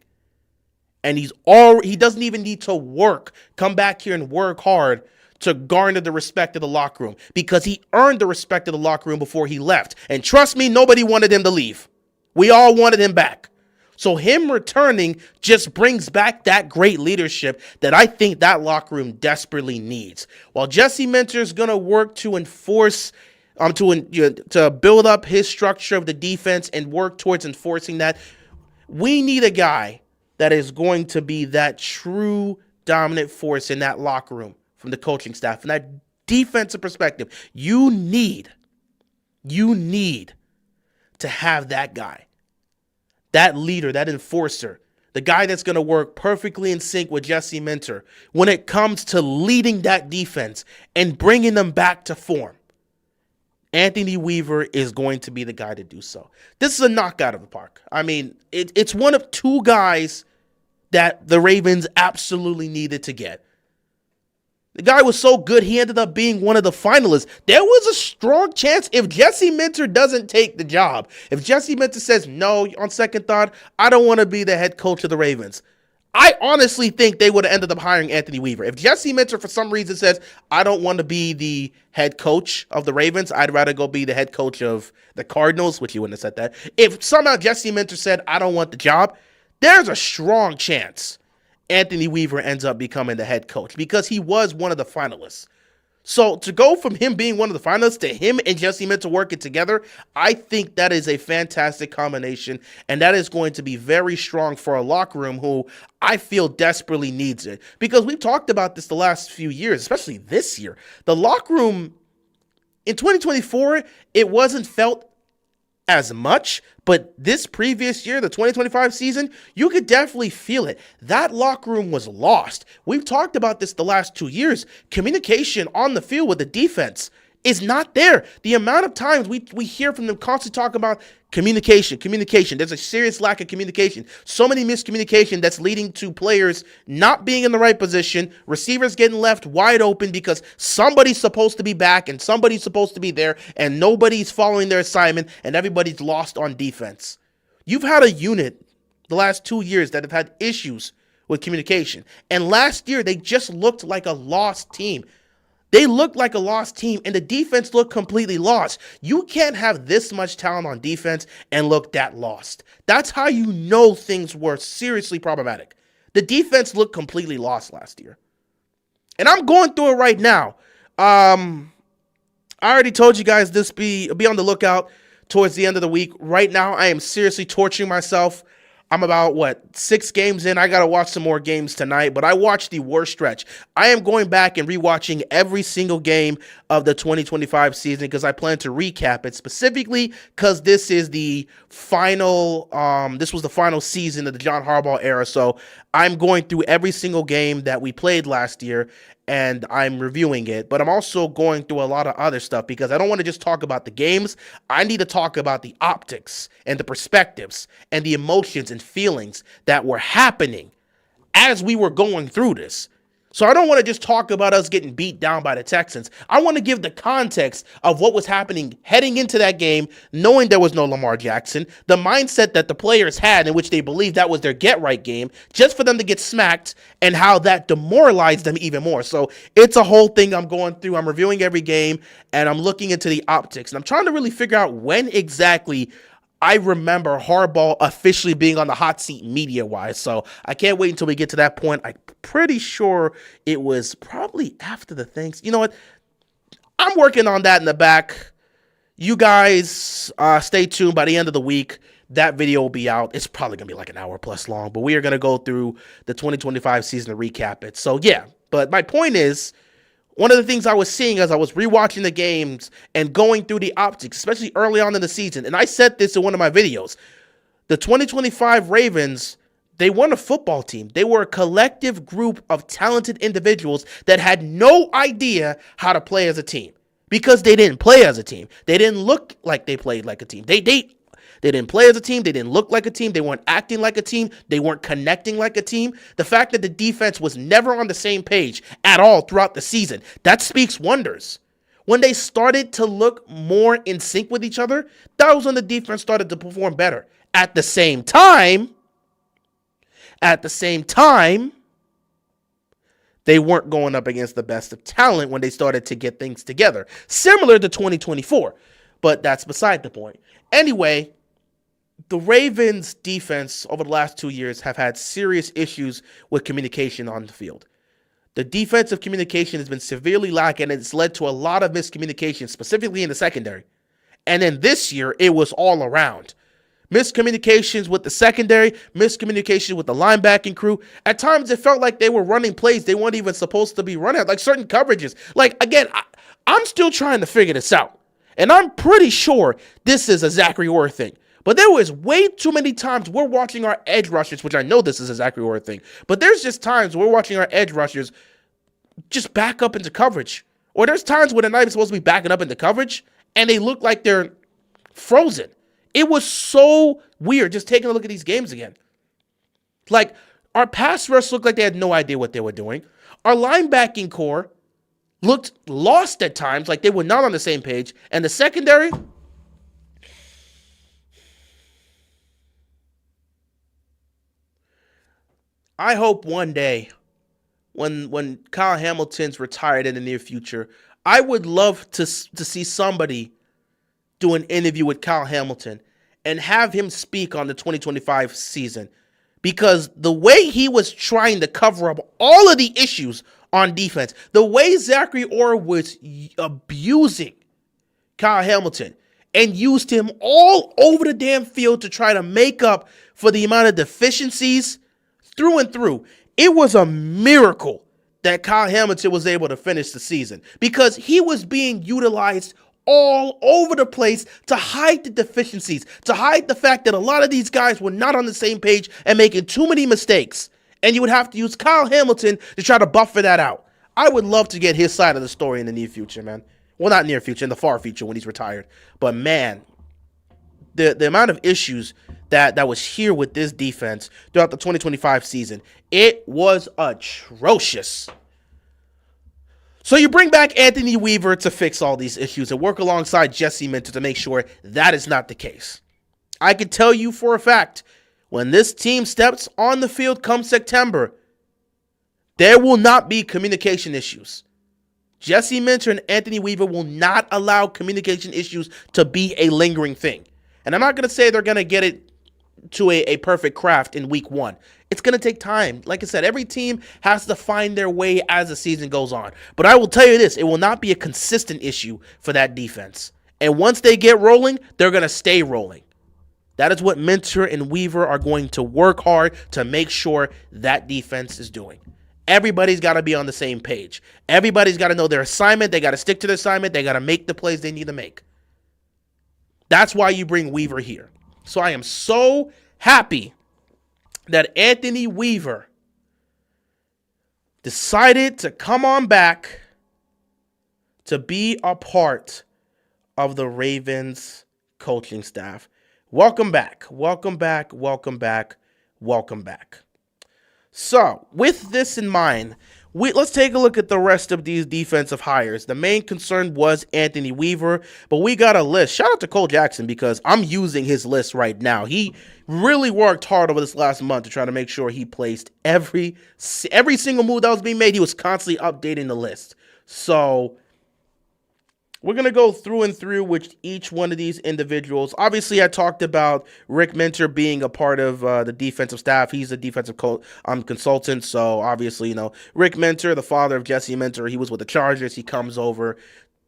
S1: And he doesn't even need to come back here and work hard to garner the respect of the locker room because he earned the respect of the locker room before he left. And trust me, nobody wanted him to leave. We all wanted him back. So him returning just brings back that great leadership that I think that locker room desperately needs. While Jessie Mentor is going to work to enforce, to build up his structure of the defense and work towards enforcing that, we need a guy that is going to be that true dominant force in that locker room from the coaching staff. From that defensive perspective, you need to have that guy, that leader, that enforcer, the guy that's going to work perfectly in sync with Jessie Mentor when it comes to leading that defense and bringing them back to form. Anthony Weaver is going to be the guy to do so. This is a knockout of the park. I mean, it's one of two guys that the Ravens absolutely needed to get. The guy was so good, he ended up being one of the finalists. There was a strong chance if Jessie Mentor doesn't take the job, if Jessie Mentor says, no, on second thought, I don't want to be the head coach of the Ravens, I honestly think they would have ended up hiring Anthony Weaver. If Jessie Mentor for some reason says, I don't want to be the head coach of the Ravens, I'd rather go be the head coach of the Cardinals, which he wouldn't have said that. If somehow Jessie Mentor said, I don't want the job, there's a strong chance Anthony Weaver ends up becoming the head coach because he was one of the finalists. So to go from him being one of the finalists to him and Jessie Mentor working together, I think that is a fantastic combination, and that is going to be very strong for a locker room who I feel desperately needs it. Because we've talked about this the last few years, especially this year. The locker room in 2024, it wasn't felt as much, but this previous year, the 2025 season, you could definitely feel it. That locker room was lost. We've talked about this the last 2 years. Communication on the field with the defense is not there. The amount of times we hear from them constantly talk about communication. There's a serious lack of communication. So many miscommunication that's leading to players not being in the right position, receivers getting left wide open because somebody's supposed to be back and somebody's supposed to be there and nobody's following their assignment and everybody's lost on defense. You've had a unit the last 2 years that have had issues with communication. And last year, they just looked like a lost team. They looked like a lost team, and the defense looked completely lost. You can't have this much talent on defense and look that lost. That's how you know things were seriously problematic. The defense looked completely lost last year. And I'm going through it right now. I already told you guys this, be on the lookout towards the end of the week. Right now, I am seriously torturing myself. I'm about, 6 games in. I got to watch some more games tonight, but I watched the worst stretch. I am going back and rewatching every single game of the 2025 season because I plan to recap it specifically because this is the final, this was the final season of the John Harbaugh era. So I'm going through every single game that we played last year and I'm reviewing it, but I'm also going through a lot of other stuff because I don't want to just talk about the games. I need to talk about the optics and the perspectives and the emotions and feelings that were happening as we were going through this. So I don't want to just talk about us getting beat down by the Texans. I want to give the context of what was happening heading into that game, knowing there was no Lamar Jackson, the mindset that the players had in which they believed that was their get-right game, just for them to get smacked, and how that demoralized them even more. So it's a whole thing I'm going through. I'm reviewing every game, and I'm looking into the optics. And I'm trying to really figure out when exactly I remember Harbaugh officially being on the hot seat media-wise, so I can't wait until we get to that point. I'm pretty sure it was probably after the things. You know what? I'm working on that in the back. You guys stay tuned. By the end of the week, that video will be out. It's probably going to be like an hour plus long, but we are going to go through the 2025 season to recap it. So, yeah, but my point is, one of the things I was seeing as I was rewatching the games and going through the optics, especially early on in the season, and I said this in one of my videos, the 2025 Ravens, they weren't a football team. They were a collective group of talented individuals that had no idea how to play as a team because they didn't play as a team. They didn't look like they played like a team. They didn't play as a team. They didn't look like a team. They weren't acting like a team. They weren't connecting like a team. The fact that the defense was never on the same page at all throughout the season, that speaks wonders. When they started to look more in sync with each other, that was when the defense started to perform better. At the same time, They weren't going up against the best of talent when they started to get things together. Similar to 2024, but that's beside the point. Anyway, the Ravens defense over the last 2 years have had serious issues with communication on the field. The defensive communication has been severely lacking, and it's led to a lot of miscommunication, specifically in the secondary. And then this year, it was all around. Miscommunications with the secondary, miscommunication with the linebacking crew. At times, it felt like they were running plays they weren't even supposed to be running, like certain coverages. Like, again, I'm still trying to figure this out. And I'm pretty sure this is a Zachary Orr thing. But there was way too many times we're watching our edge rushers, which I know this is a Zachary Orr thing, but there's just times we're watching our edge rushers just back up into coverage. Or there's times where they're not even supposed to be backing up into coverage, and they look like they're frozen. It was so weird just taking a look at these games again. Like, our pass rush looked like they had no idea what they were doing. Our linebacking core looked lost at times, like they were not on the same page. And the secondary, I hope one day when Kyle Hamilton's retired in the near future, I would love to see somebody do an interview with Kyle Hamilton and have him speak on the 2025 season, because the way he was trying to cover up all of the issues on defense, the way Zachary Orr was abusing Kyle Hamilton and used him all over the damn field to try to make up for the amount of deficiencies through and through. It was a miracle that Kyle Hamilton was able to finish the season, because he was being utilized all over the place to hide the deficiencies, to hide the fact that a lot of these guys were not on the same page and making too many mistakes. And you would have to use Kyle Hamilton to try to buffer that out. I would love to get his side of the story in the near future, man. Well, not near future, in the far future when he's retired. But man, the amount of issues that was here with this defense throughout the 2025 season, it was atrocious. So you bring back Anthony Weaver to fix all these issues and work alongside Jessie Mentor to make sure that is not the case. I can tell you for a fact, when this team steps on the field come September, there will not be communication issues. Jessie Mentor and Anthony Weaver will not allow communication issues to be a lingering thing. And I'm not going to say they're going to get it to a perfect craft in week one. It's going to take time. Like I said, every team has to find their way as the season goes on. But I will tell you this, it will not be a consistent issue for that defense. And once they get rolling, they're going to stay rolling. That is what Mentor and Weaver are going to work hard to make sure that defense is doing. Everybody's got to be on the same page. Everybody's got to know their assignment. They got to stick to their assignment. They got to make the plays they need to make. That's why you bring Weaver here. So I am so happy that Anthony Weaver decided to come on back to be a part of the Ravens coaching staff. Welcome back. Welcome back. Welcome back. Welcome back. So, with this in mind, let's take a look at the rest of these defensive hires. The main concern was Anthony Weaver, but we got a list. Shout out to Cole Jackson, because I'm using his list right now. He really worked hard over this last month to try to make sure he placed every single move that was being made. He was constantly updating the list. So we're going to go through and through with each one of these individuals. Obviously, I talked about Rick Minter being a part of the defensive staff. He's a defensive consultant. So obviously, Rick Minter, the father of Jessie Mentor, he was with the Chargers. He comes over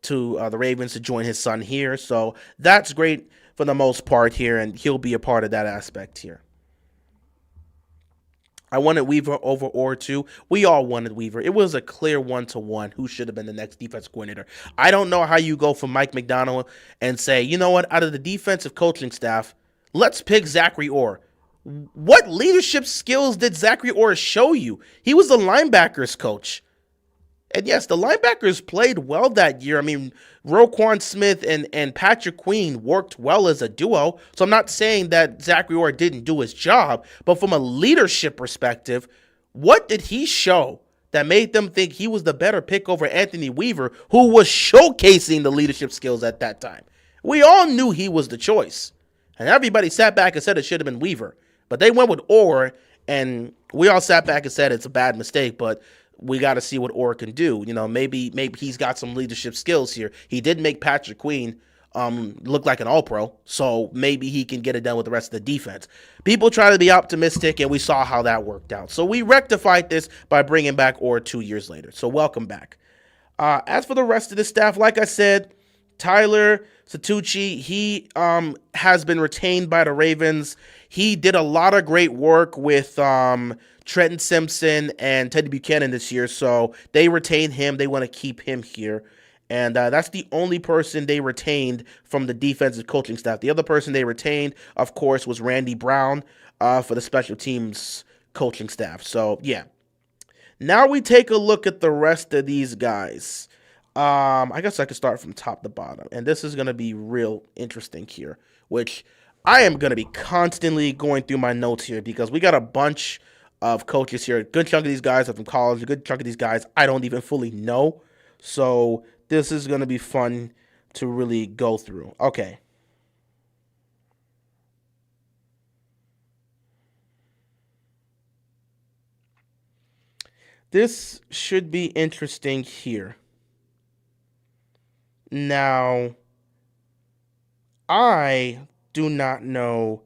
S1: to the Ravens to join his son here. So that's great for the most part here, and he'll be a part of that aspect here. I wanted Weaver over Orr too. We all wanted Weaver. It was a clear 1-to-1 who should have been the next defense coordinator. I don't know how you go from Mike McDonald and say, you know what, out of the defensive coaching staff, let's pick Zachary Orr. What leadership skills did Zachary Orr show you? He was the linebackers coach. And yes, the linebackers played well that year. I mean, Roquan Smith and Patrick Queen worked well as a duo. So I'm not saying that Zachary Orr didn't do his job. But from a leadership perspective, what did he show that made them think he was the better pick over Anthony Weaver, who was showcasing the leadership skills at that time? We all knew he was the choice. And everybody sat back and said it should have been Weaver. But they went with Orr, and we all sat back and said it's a bad mistake. But we got to see what Orr can do. Maybe he's got some leadership skills here. He did make Patrick Queen look like an all-pro, so maybe he can get it done with the rest of the defense. People try to be optimistic, and we saw how that worked out. So we rectified this by bringing back Orr 2 years later. So welcome back. As for the rest of the staff, like I said, Tyler Satucci, he has been retained by the Ravens. He did a lot of great work with Trenton Simpson and Teddy Buchanan this year, so they retained him. They want to keep him here. And that's the only person they retained from the defensive coaching staff. The other person they retained, of course, was Randy Brown for the special teams coaching staff. So, yeah. Now we take a look at the rest of these guys. I guess I could start from top to bottom. And this is going to be real interesting here, which I am going to be constantly going through my notes here because we got a bunch of coaches here. A good chunk of these guys are from college. A good chunk of these guys I don't even fully know. So this is going to be fun to really go through. Okay. This should be interesting here. Now, I do not know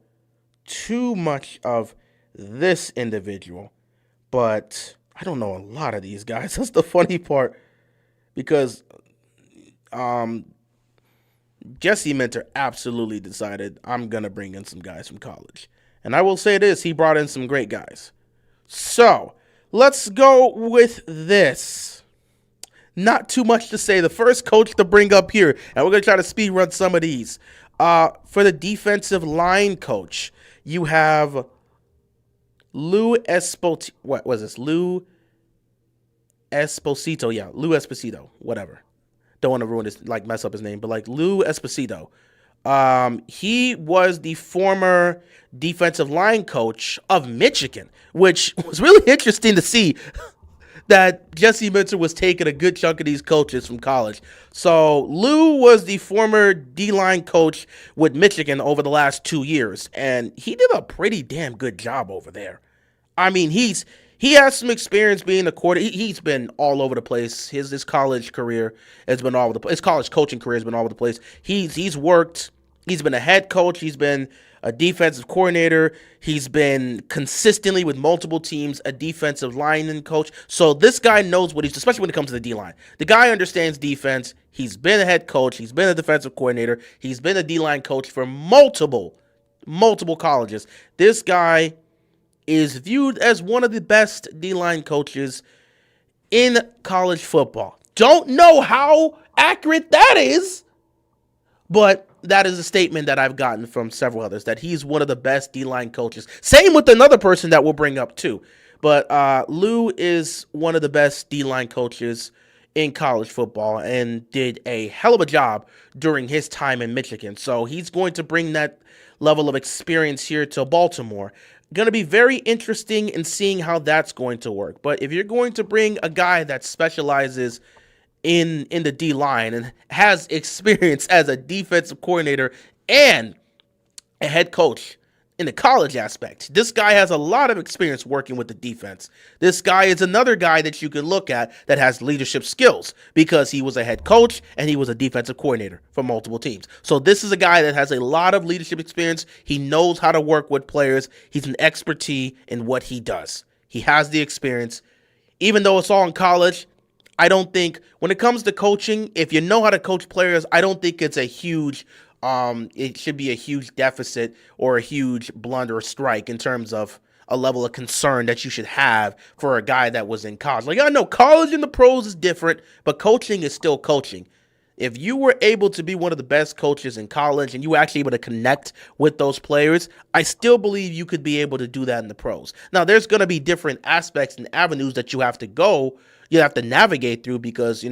S1: too much of this individual, but I don't know a lot of these guys. That's the funny part because Jessie Mentor absolutely decided I'm going to bring in some guys from college. And I will say this, he brought in some great guys. So, let's go with this. Not too much to say. The first coach to bring up here, and we're going to try to speed run some of these. For the defensive line coach, you have Lou Esposito. What was this? Lou Esposito. Yeah, Lou Esposito. Whatever. Don't want to ruin his, mess up his name, but Lou Esposito. He was the former defensive line coach of Michigan, which was really interesting to see that Jessie Mentor was taking a good chunk of these coaches from college. So Lou was the former D-line coach with Michigan over the last 2 years, and he did a pretty damn good job over there. I mean, he has some experience being a quarterback. He's been all over the place. His college career has been all over the place. His college coaching career has been all over the place. He's worked. He's been a head coach. He's been a defensive coordinator. He's been consistently with multiple teams, a defensive lineman coach. So this guy knows what he's, especially when it comes to the D-line. The guy understands defense. He's been a head coach. He's been a defensive coordinator. He's been a D-line coach for multiple colleges. This guy is viewed as one of the best D-line coaches in college football. Don't know how accurate that is, but that is a statement that I've gotten from several others, that he's one of the best D-line coaches. Same with another person that we'll bring up too. But Lou is one of the best D-line coaches in college football and did a hell of a job during his time in Michigan. So he's going to bring that level of experience here to Baltimore. Going to be very interesting in seeing how that's going to work. But if you're going to bring a guy that specializes in the D-line and has experience as a defensive coordinator and a head coach in the college aspect, this guy has a lot of experience working with the defense. This guy is another guy that you can look at that has leadership skills because he was a head coach and he was a defensive coordinator for multiple teams. So this is a guy that has a lot of leadership experience. He knows how to work with players. He's an expertise in what he does. He has the experience. Even though it's all in college, I don't think when it comes to coaching, if you know how to coach players, I don't think it's a huge it should be a huge deficit or a huge blunder or strike in terms of a level of concern that you should have for a guy that was in college. I know college and the pros is different, but coaching is still coaching. If you were able to be one of the best coaches in college and you were actually able to connect with those players, I still believe you could be able to do that in the pros. Now, there's going to be different aspects and avenues that you have to navigate through because,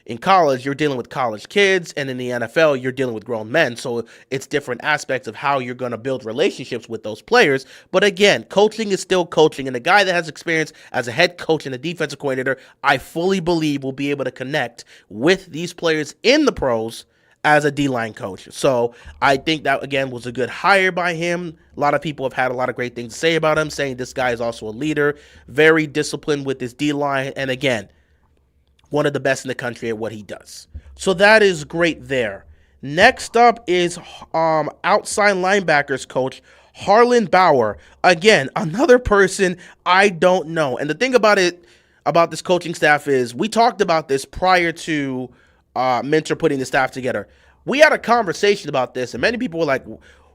S1: in college, you're dealing with college kids, and in the NFL, you're dealing with grown men. So it's different aspects of how you're going to build relationships with those players. But again, coaching is still coaching, and the guy that has experience as a head coach and a defensive coordinator, I fully believe will be able to connect with these players in the pros as a D-line coach. So I think that, again, was a good hire by him. A lot of people have had a lot of great things to say about him, saying this guy is also a leader, very disciplined with his D-line, and again, one of the best in the country at what he does. So that is great there. Next up is outside linebackers coach Harlan Bauer. Again, another person I don't know. And the thing about this coaching staff is we talked about this prior to Minter putting the staff together. We had a conversation about this, and many people were like,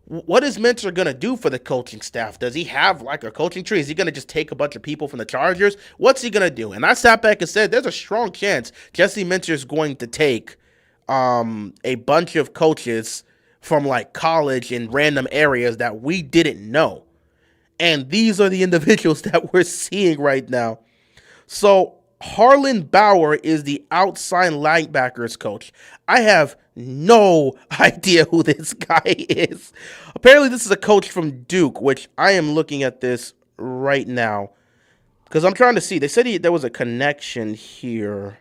S1: what is Minter going to do for the coaching staff? Does he have like a coaching tree? Is he going to just take a bunch of people from the Chargers? What's he going to do? And I sat back and said, there's a strong chance Jessie Mentor is going to take a bunch of coaches from like college in random areas that we didn't know. And these are the individuals that we're seeing right now. So Harlan Bauer is the outside linebackers coach. I have no idea who this guy is. Apparently this is a coach from Duke, which I am looking at this right now because I'm trying to see. They said there was a connection here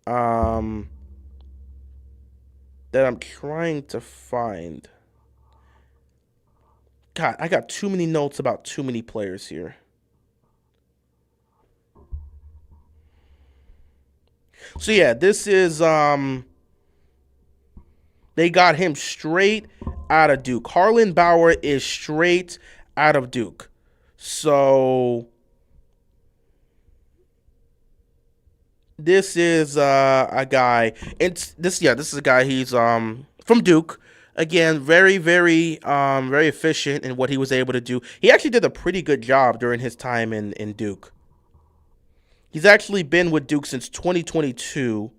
S1: that I'm trying to find. God, I got too many notes about too many players here. So yeah, this is they got him straight out of Duke. Harlan Bauer is straight out of Duke. So this is a guy. This is a guy. He's from Duke. Again, very, very, very efficient in what he was able to do. He actually did a pretty good job during his time in Duke. He's actually been with Duke since 2022,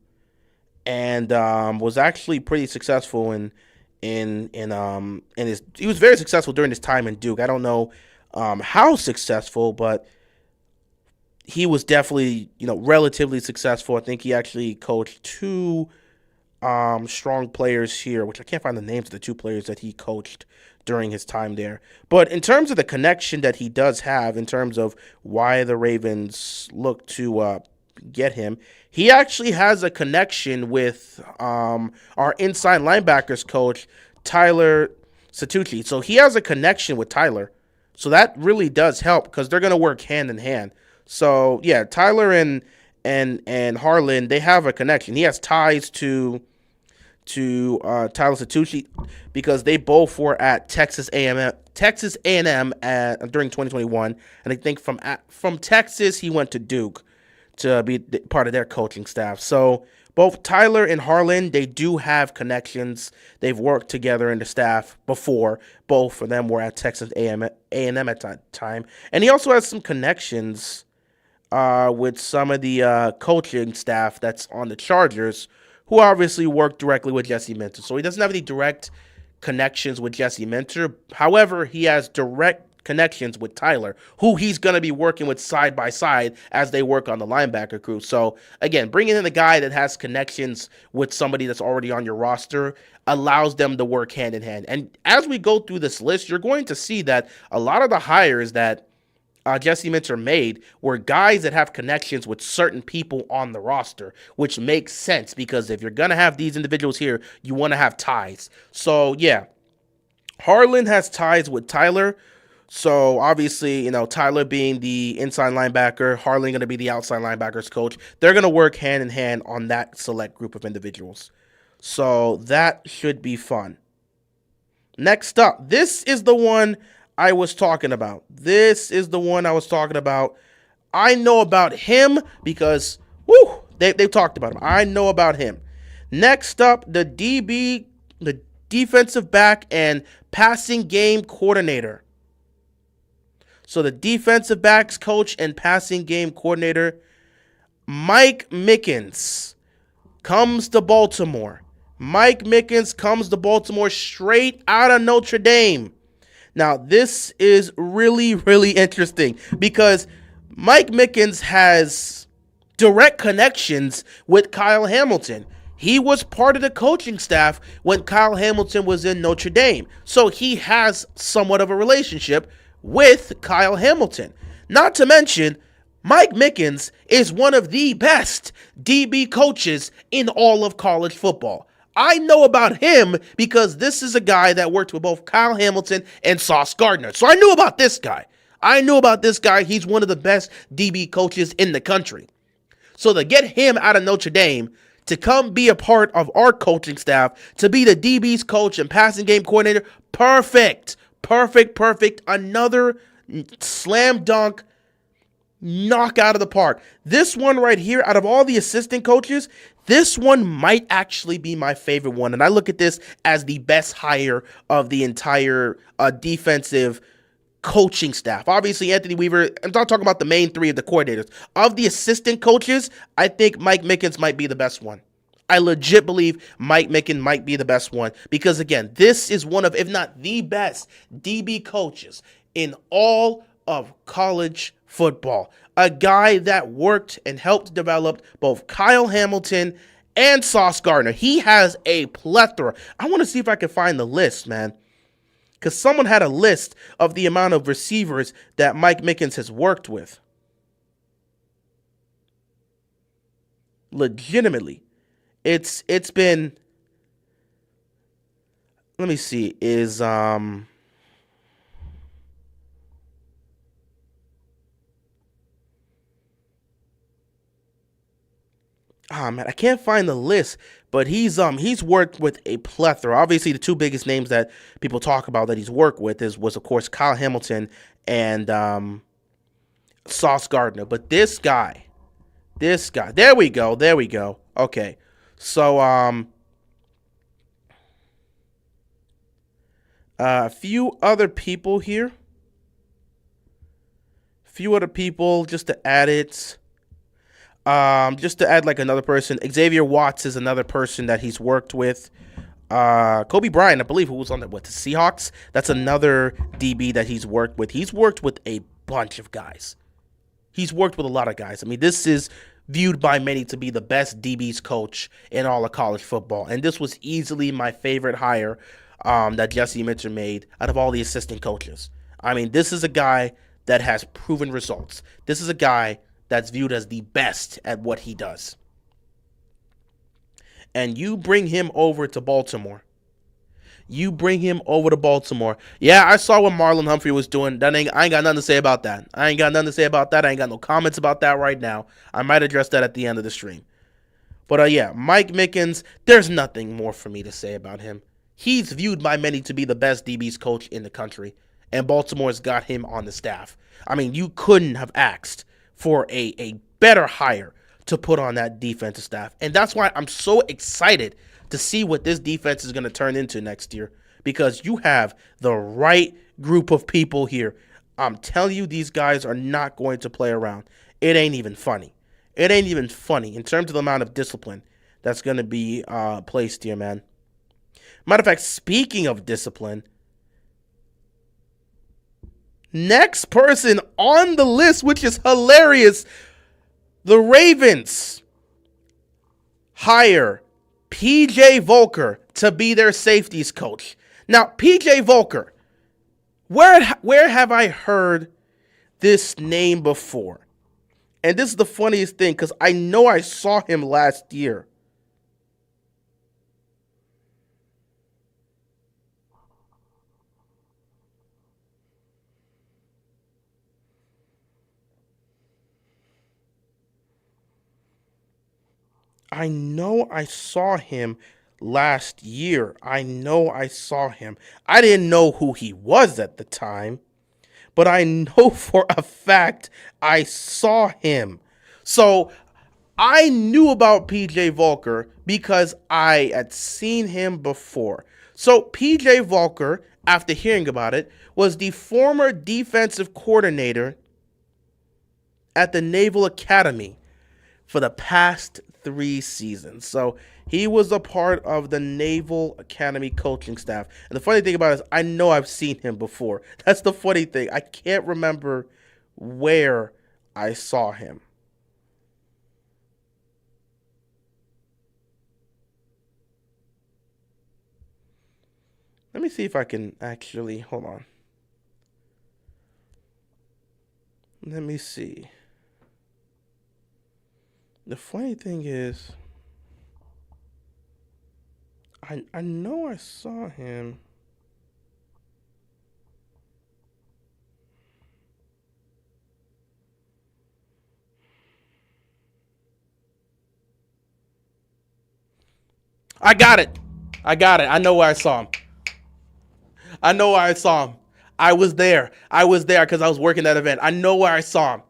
S1: and was actually pretty successful in his. He was very successful during his time in Duke. I don't know how successful, but he was definitely relatively successful. I think he actually coached two strong players here, which I can't find the names of the two players that he coached during his time there. But in terms of the connection that he does have, in terms of why the Ravens look to get him, he actually has a connection with our inside linebackers coach, Tyler Satucci. So he has a connection with Tyler. So that really does help because they're going to work hand in hand. So yeah, Tyler and Harlan, they have a connection. He has ties to Tyler Satucci because they both were at Texas A&M during 2021, and I think from Texas he went to Duke to be part of their coaching staff. So both Tyler and Harlan, they do have connections. They've worked together in the staff before. Both of them were at Texas A&M at that time, and he also has some connections with some of the coaching staff that's on the Chargers, who obviously work directly with Jessie Mentor. So he doesn't have any direct connections with Jessie Mentor. However, he has direct connections with Tyler, who he's going to be working with side by side as they work on the linebacker crew. So again, bringing in a guy that has connections with somebody that's already on your roster allows them to work hand in hand. And as we go through this list, you're going to see that a lot of the hires that Jessie Mentor made were guys that have connections with certain people on the roster, which makes sense because if you're going to have these individuals here, you want to have ties. So, yeah, Harlan has ties with Tyler. So, obviously, Tyler being the inside linebacker, Harlan going to be the outside linebackers coach. They're going to work hand in hand on that select group of individuals. So, that should be fun. Next up, this is the one I was talking about. I know about him because, they've talked about him. I know about him. Next up, the defensive back and passing game coordinator. So the defensive backs coach and passing game coordinator, Mike Mickens, comes to Baltimore. Mike Mickens comes to Baltimore straight out of Notre Dame. Now, this is really, really interesting because Mike Mickens has direct connections with Kyle Hamilton. He was part of the coaching staff when Kyle Hamilton was in Notre Dame. So he has somewhat of a relationship with Kyle Hamilton. Not to mention, Mike Mickens is one of the best DB coaches in all of college football. I know about him because this is a guy that worked with both Kyle Hamilton and Sauce Gardner. So I knew about this guy. He's one of the best DB coaches in the country. So to get him out of Notre Dame to come be a part of our coaching staff, to be the DB's coach and passing game coordinator, perfect. Perfect, perfect. Another slam dunk knock out of the park. This one right here, out of all the assistant coaches, this one might actually be my favorite one. And I look at this as the best hire of the entire defensive coaching staff. Obviously, Anthony Weaver, I'm not talking about the main three of the coordinators. Of the assistant coaches, I think Mike Mickens might be the best one. I legit believe Mike Mickens might be the best one because, again, this is one of, if not the best, DB coaches in all of college football. A guy that worked and helped develop both Kyle Hamilton and Sauce Gardner. He has a plethora. I want to see if I can find the list, man. Because someone had a list of the amount of receivers that Mike Mickens has worked with. Legitimately. It's been, let me see, man, I can't find the list, but he's worked with a plethora. Obviously, the two biggest names that people talk about that he's worked with was of course Kyle Hamilton and Sauce Gardner. But this guy, there we go. Okay, so a few other people here, just to add it. Just to add like another person, Xavier Watts is another person that he's worked with. Kobe Bryant, I believe, who was on the Seahawks. That's another DB that he's worked with. He's worked with a bunch of guys. He's worked with a lot of guys. I mean, this is viewed by many to be the best DB's coach in all of college football. And this was easily my favorite hire that Jessie Mentor made out of all the assistant coaches. I mean, this is a guy that has proven results. This is a guy that's viewed as the best at what he does. And you bring him over to Baltimore. Yeah, I saw what Marlon Humphrey was doing. I ain't got nothing to say about that. I ain't got no comments about that right now. I might address that at the end of the stream. But yeah, Mike Mickens, there's nothing more for me to say about him. He's viewed by many to be the best DB's coach in the country. And Baltimore's got him on the staff. I mean, you couldn't have asked for a better hire to put on that defensive staff. And that's why I'm so excited to see what this defense is going to turn into next year, because you have the right group of people here. I'm telling you, these guys are not going to play around. It ain't even funny. In terms of the amount of discipline that's going to be placed here, man. Matter of fact, speaking of discipline, next person on the list, which is hilarious, the Ravens hire P.J. Volker to be their safeties coach. Now, P.J. Volker, where have I heard this name before? And this is the funniest thing, because I know I saw him last year. I know I saw him last year. I didn't know who he was at the time, but I know for a fact I saw him. So I knew about PJ Volker because I had seen him before. So PJ Volker, after hearing about it, was the former defensive coordinator at the Naval Academy for the past 3 seasons. So he was a part of the Naval Academy coaching staff. And the funny thing about it is I know I've seen him before. That's the funny thing. I can't remember where I saw him. Let me see if I can actually, hold on. Let me see. The funny thing is, I know I saw him. I got it. I got it. I know where I saw him. I know where I saw him. I was there. I was there because I was working that event. I know where I saw him.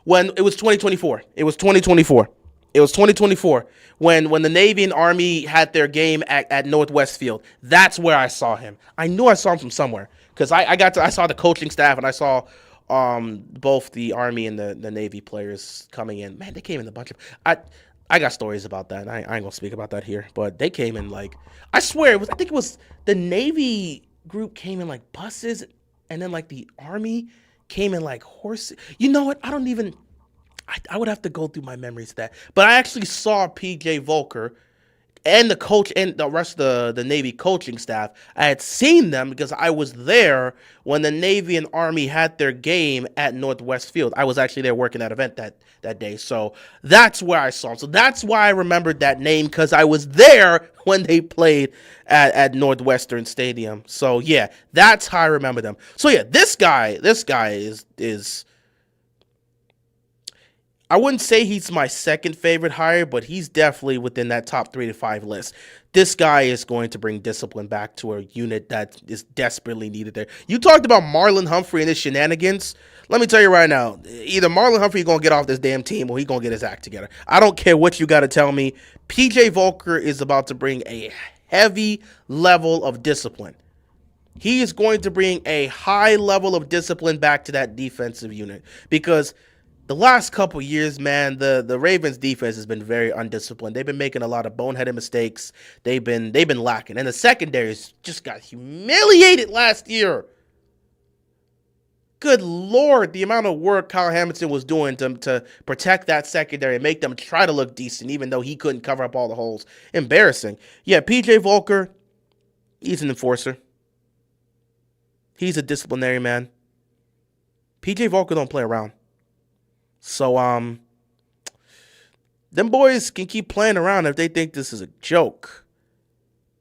S1: When it was 2024. It was 2024. It was 2024 when the Navy and Army had their game at Northwest Field. That's where I saw him. I knew I saw him from somewhere because I saw the coaching staff and I saw both the Army and the Navy players coming in. Man, they came in a bunch of I got stories about that. I ain't gonna speak about that here, but they came in like I swear it was. I think it was the Navy group came in like buses, and then like the Army came in like horses. You know what? I don't even. I would have to go through my memories of that. But I actually saw PJ Volker and the coach and the rest of the Navy coaching staff. I had seen them because I was there when the Navy and Army had their game at Northwest Field. I was actually there working that event that day. So that's where I saw them. So that's why I remembered that name because I was there when they played at Northwestern Stadium. So yeah, that's how I remember them. So yeah, this guy is I wouldn't say he's my second favorite hire, but he's definitely within that top 3 to 5 list. This guy is going to bring discipline back to a unit that is desperately needed there. You talked about Marlon Humphrey and his shenanigans. Let me tell you right now, either Marlon Humphrey is going to get off this damn team or he's going to get his act together. I don't care what you got to tell me. PJ Volker is about to bring a heavy level of discipline. He is going to bring a high level of discipline back to that defensive unit because the last couple years, man, the Ravens defense has been very undisciplined. They've been making a lot of boneheaded mistakes. They've been lacking. And the secondaries just got humiliated last year. Good Lord, the amount of work Kyle Hamilton was doing to protect that secondary and make them try to look decent, even though he couldn't cover up all the holes. Embarrassing. Yeah, PJ Volker, he's an enforcer. He's a disciplinary man. PJ Volker don't play around. So, them boys can keep playing around if they think this is a joke.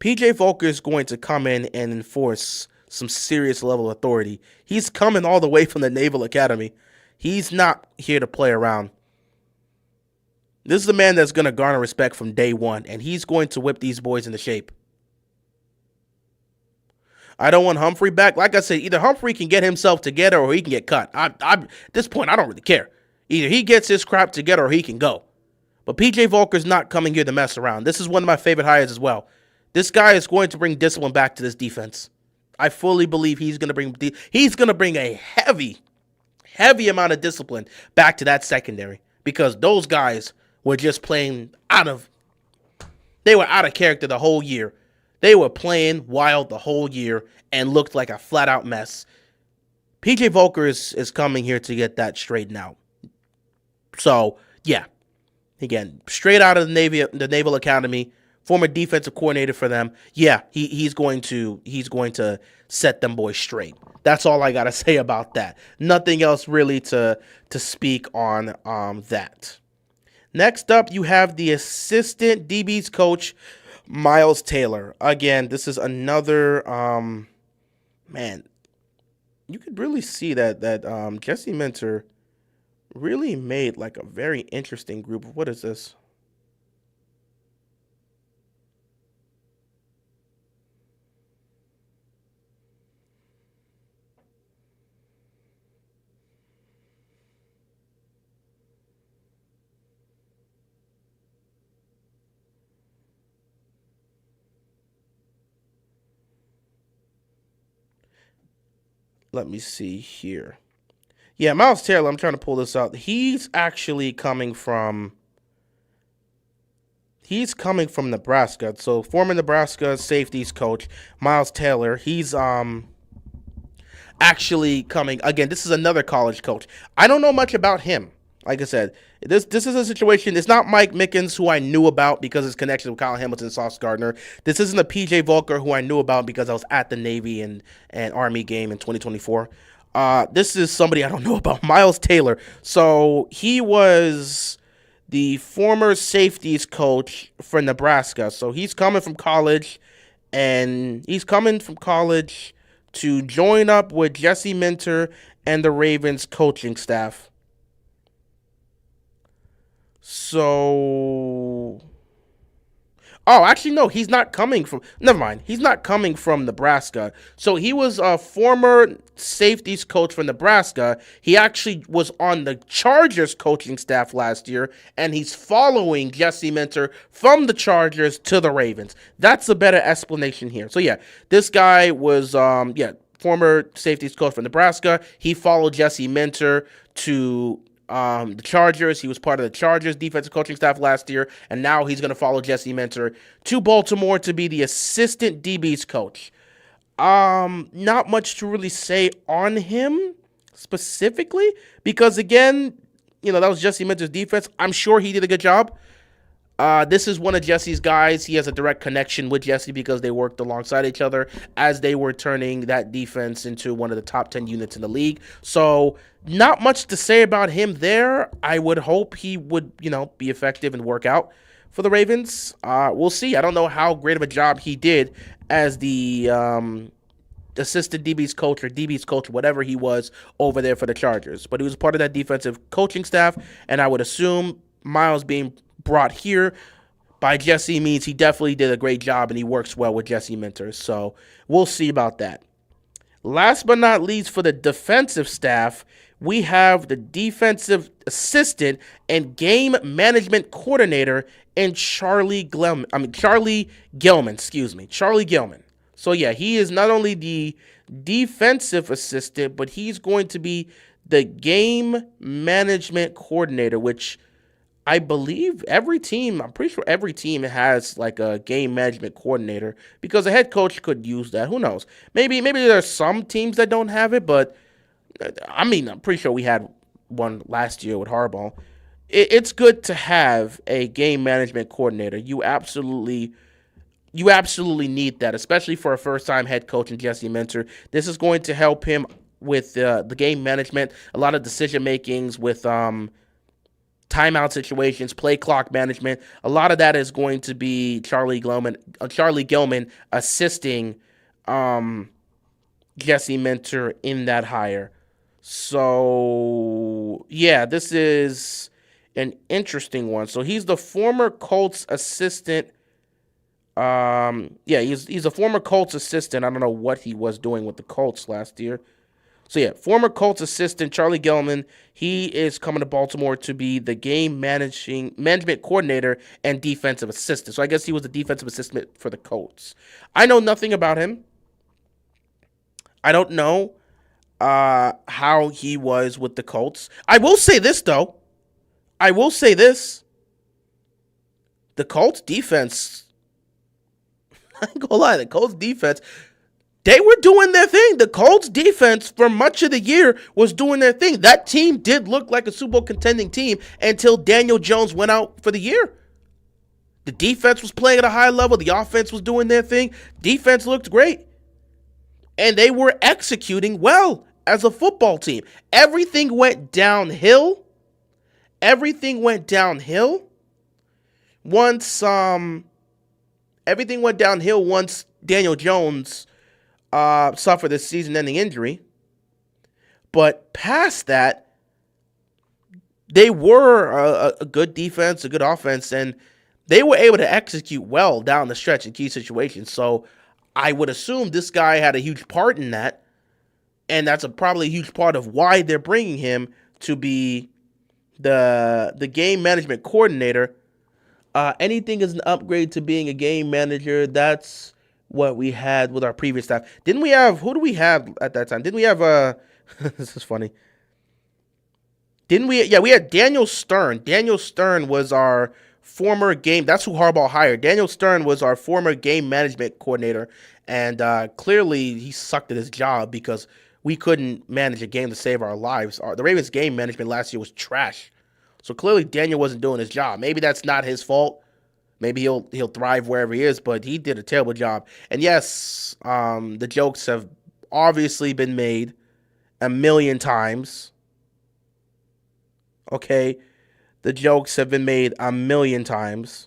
S1: PJ Volker is going to come in and enforce some serious level of authority. He's coming all the way from the Naval Academy. He's not here to play around. This is a man that's going to garner respect from day one, and he's going to whip these boys into shape. I don't want Humphrey back. Like I said, either Humphrey can get himself together or he can get cut. At this point, I don't really care. Either he gets his crap together or he can go. But PJ Volker's not coming here to mess around. This is one of my favorite hires as well. This guy is going to bring discipline back to this defense. I fully believe he's going to bring a heavy amount of discipline back to that secondary because those guys were just playing they were out of character the whole year. They were playing wild the whole year and looked like a flat out mess. PJ Volker is coming here to get that straightened out. So, yeah. Again, straight out of the Naval Academy, former defensive coordinator for them. Yeah, he's going to set them boys straight. That's all I got to say about that. Nothing else really to speak on that. Next up, you have the assistant DB's coach, Miles Taylor. Again, this is another man. You could really see that Jessie Mentor really made like a very interesting group. What is this? Let me see here. Yeah, Miles Taylor, I'm trying to pull this out. He's coming from Nebraska. So former Nebraska safeties coach, Miles Taylor, he's actually coming again. This is another college coach. I don't know much about him. Like I said, this is a situation. It's not Mike Mickens, who I knew about because of his connection with Kyle Hamilton and Sauce Gardner. This isn't a PJ Volker, who I knew about because I was at the Navy and Army game in 2024. This is somebody I don't know about, Miles Taylor. So he was the former safeties coach for Nebraska. So he's coming from college, and he's coming from college to join up with Jessie Mentor and the Ravens coaching staff. So, oh, actually, no, he's not coming from. Never mind. He's not coming from Nebraska. So he was a former safeties coach for Nebraska. He actually was on the Chargers coaching staff last year, and he's following Jessie Mentor from the Chargers to the Ravens. That's a better explanation here. So yeah, this guy was former safeties coach for Nebraska. He followed Jessie Mentor to the Chargers. He was part of the Chargers defensive coaching staff last year, and now he's going to follow Jessie Mentor to Baltimore to be the assistant DB's coach. Not much to really say on him specifically, because again, that was Jessie Mentor's defense. I'm sure he did a good job. This is one of Jesse's guys. He has a direct connection with Jessie because they worked alongside each other as they were turning that defense into one of the top 10 units in the league. So not much to say about him there. I would hope he would, be effective and work out for the Ravens. We'll see. I don't know how great of a job he did as the assistant DB's coach or DB's coach, whatever he was over there for the Chargers. But he was part of that defensive coaching staff, and I would assume Miles being brought here by Jessie means he definitely did a great job and he works well with Jessie Mentor. So we'll see about that. Last but not least, for the defensive staff, we have the defensive assistant and game management coordinator in Charlie Gilman. So yeah, he is not only the defensive assistant, but he's going to be the game management coordinator, which I believe I'm pretty sure every team has like a game management coordinator because a head coach could use that. Who knows? Maybe there are some teams that don't have it, but I'm pretty sure we had one last year with Harbaugh. It's good to have a game management coordinator. You absolutely need that, especially for a first-time head coach in Jessie Mentor. This is going to help him with the game management, a lot of decision makings with timeout situations, play clock management. A lot of that is going to be Charlie Gilman assisting Jessie Mentor in that hire. So yeah, this is an interesting one. So he's the former Colts assistant. He's a former Colts assistant. I don't know what he was doing with the Colts last year. So yeah, former Colts assistant Charlie Gilman, he is coming to Baltimore to be the game management coordinator and defensive assistant. So I guess he was the defensive assistant for the Colts. I know nothing about him. I don't know how he was with the Colts. I will say this, though. The Colts defense, I ain't gonna lie, the Colts defense, they were doing their thing. The Colts defense for much of the year was doing their thing. That team did look like a Super Bowl contending team until Daniel Jones went out for the year. The defense was playing at a high level. The offense was doing their thing. Defense looked great. And they were executing well as a football team. Everything went downhill once Daniel Jones suffered a season-ending injury. But past that, they were a good defense, a good offense, and they were able to execute well down the stretch in key situations. So I would assume this guy had a huge part in that, and that's probably a huge part of why they're bringing him to be the game management coordinator. Anything is an upgrade to being a game manager. That's what we had with our previous staff. Who do we have at that time? Didn't we have, this is funny. We had Daniel Stern. Daniel Stern was our former that's who Harbaugh hired. Daniel Stern was our former game management coordinator, and clearly he sucked at his job because we couldn't manage a game to save our lives. The Ravens game management last year was trash. So clearly Daniel wasn't doing his job. Maybe that's not his fault. Maybe he'll thrive wherever he is, but he did a terrible job. And yes, the jokes have obviously been made a million times. Okay, the jokes have been made a million times.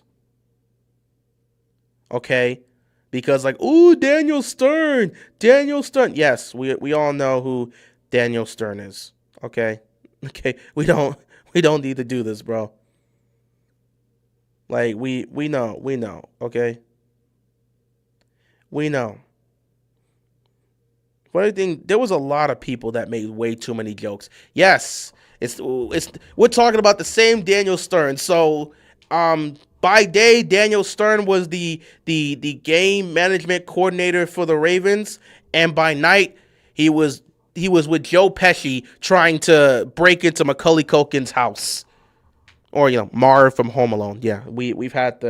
S1: Okay? Because like, ooh, Daniel Stern. Daniel Stern. Yes, we all know who Daniel Stern is. Okay? Okay. We don't need to do this, bro. Like we know, okay? We know. But I think there was a lot of people that made way too many jokes. Yes, it's we're talking about the same Daniel Stern. So, by day, Daniel Stern was the game management coordinator for the Ravens, and by night, he was he was with Joe Pesci trying to break into Macaulay Culkin's house, or Marv from Home Alone. Yeah, we've had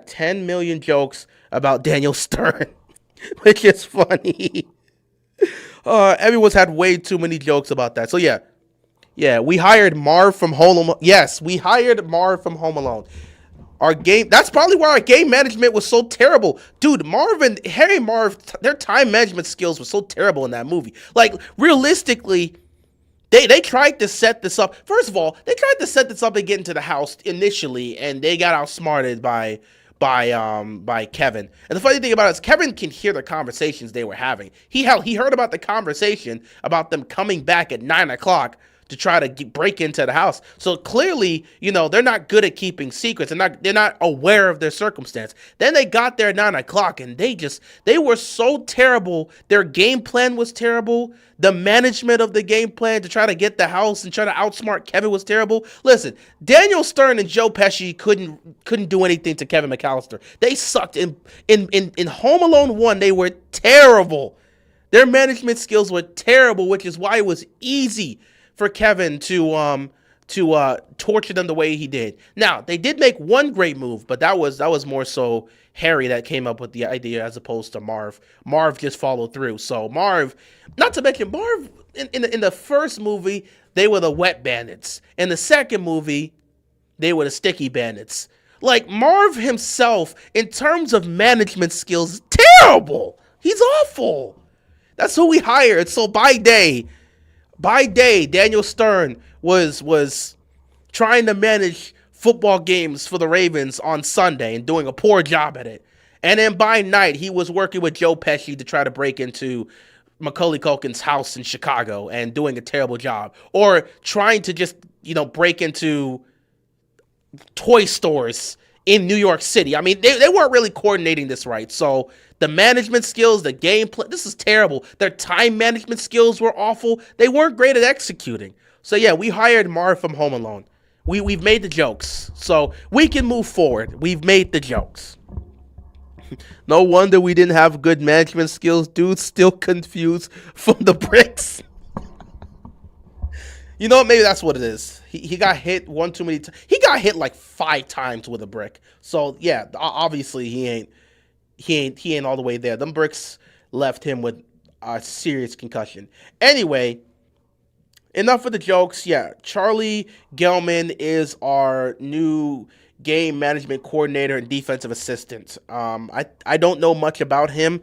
S1: 10 million jokes about Daniel Stern, which is funny. Everyone's had way too many jokes about that. So yeah, we hired Marv from Home Alone. Yes, we hired Marv from Home Alone. That's probably why our game management was so terrible. Dude, Marv, their time management skills were so terrible in that movie. Like, realistically, they tried to set this up. First of all, they tried to set this up and get into the house initially, and they got outsmarted by Kevin. And the funny thing about it is Kevin can hear the conversations they were having. He heard about the conversation about them coming back at 9 o'clock to try to break into the house. So clearly, they're not good at keeping secrets, and they're not aware of their circumstance. Then they got there at 9 o'clock, and they were so terrible. Their game plan was terrible. The management of the game plan to try to get the house and try to outsmart Kevin was terrible. Listen, Daniel Stern and Joe Pesci couldn't do anything to Kevin McAllister. They sucked. In Home Alone 1, they were terrible. Their management skills were terrible, which is why it was easy for Kevin to torture them the way he did. Now, they did make one great move, but that was more so Harry that came up with the idea as opposed to Marv. Marv just followed through. So not to mention Marv in the first movie, they were the wet bandits. In the second movie, they were the sticky bandits. Like, Marv himself, in terms of management skills, is terrible. He's awful. That's who we hired. So by day, Daniel Stern was trying to manage football games for the Ravens on Sunday and doing a poor job at it. And then by night, he was working with Joe Pesci to try to break into Macaulay Culkin's house in Chicago and doing a terrible job. Or trying to just, break into toy stores in New York City. I mean, they weren't really coordinating this right. So the management skills, the gameplay, this is terrible. Their time management skills were awful. They weren't great at executing. So yeah, we hired Marv from Home Alone. We've made the jokes. So we can move forward. We've made the jokes. No wonder we didn't have good management skills. Dude's still confused from the bricks. You know what? Maybe that's what it is. He got hit one too many times. He got hit like 5 times with a brick. So yeah, obviously he ain't all the way there. Them bricks left him with a serious concussion. Anyway, enough of the jokes. Yeah, Charlie Gelman is our new game management coordinator and defensive assistant. I don't know much about him,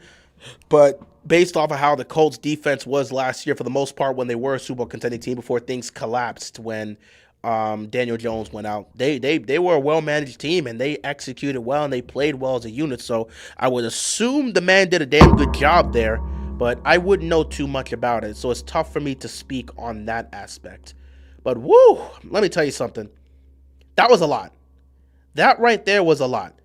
S1: but based off of how the Colts defense was last year, for the most part, when they were a Super Bowl contending team before things collapsed when Daniel Jones went out, they were a well-managed team, and they executed well, and they played well as a unit. So I would assume the man did a damn good job there, but I wouldn't know too much about it. So it's tough for me to speak on that aspect. But woo, let me tell you something. That was a lot. That right there was a lot.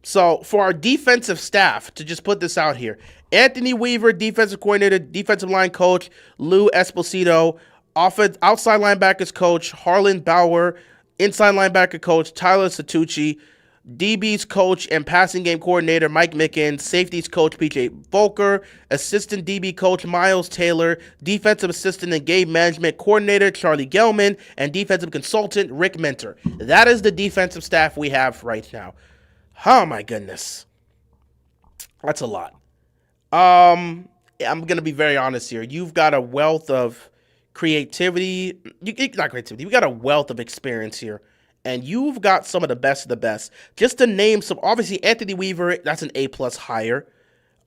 S1: So for our defensive staff, to just put this out here, Anthony Weaver, defensive coordinator, defensive line coach, Lou Esposito, outside linebackers coach, Harlan Bauer, inside linebacker coach, Tyler Satucci, DB's coach and passing game coordinator, Mike Mickens, safeties coach, PJ Volker, assistant DB coach, Miles Taylor, defensive assistant and game management coordinator, Charlie Gelman, and defensive consultant, Rick Minter. That is the defensive staff we have right now. Oh my goodness. That's a lot. I'm going to be very honest here. You've got a wealth of creativity. Not creativity. You've got a wealth of experience here. And you've got some of the best of the best. Just to name some, obviously Anthony Weaver, that's an A+ hire.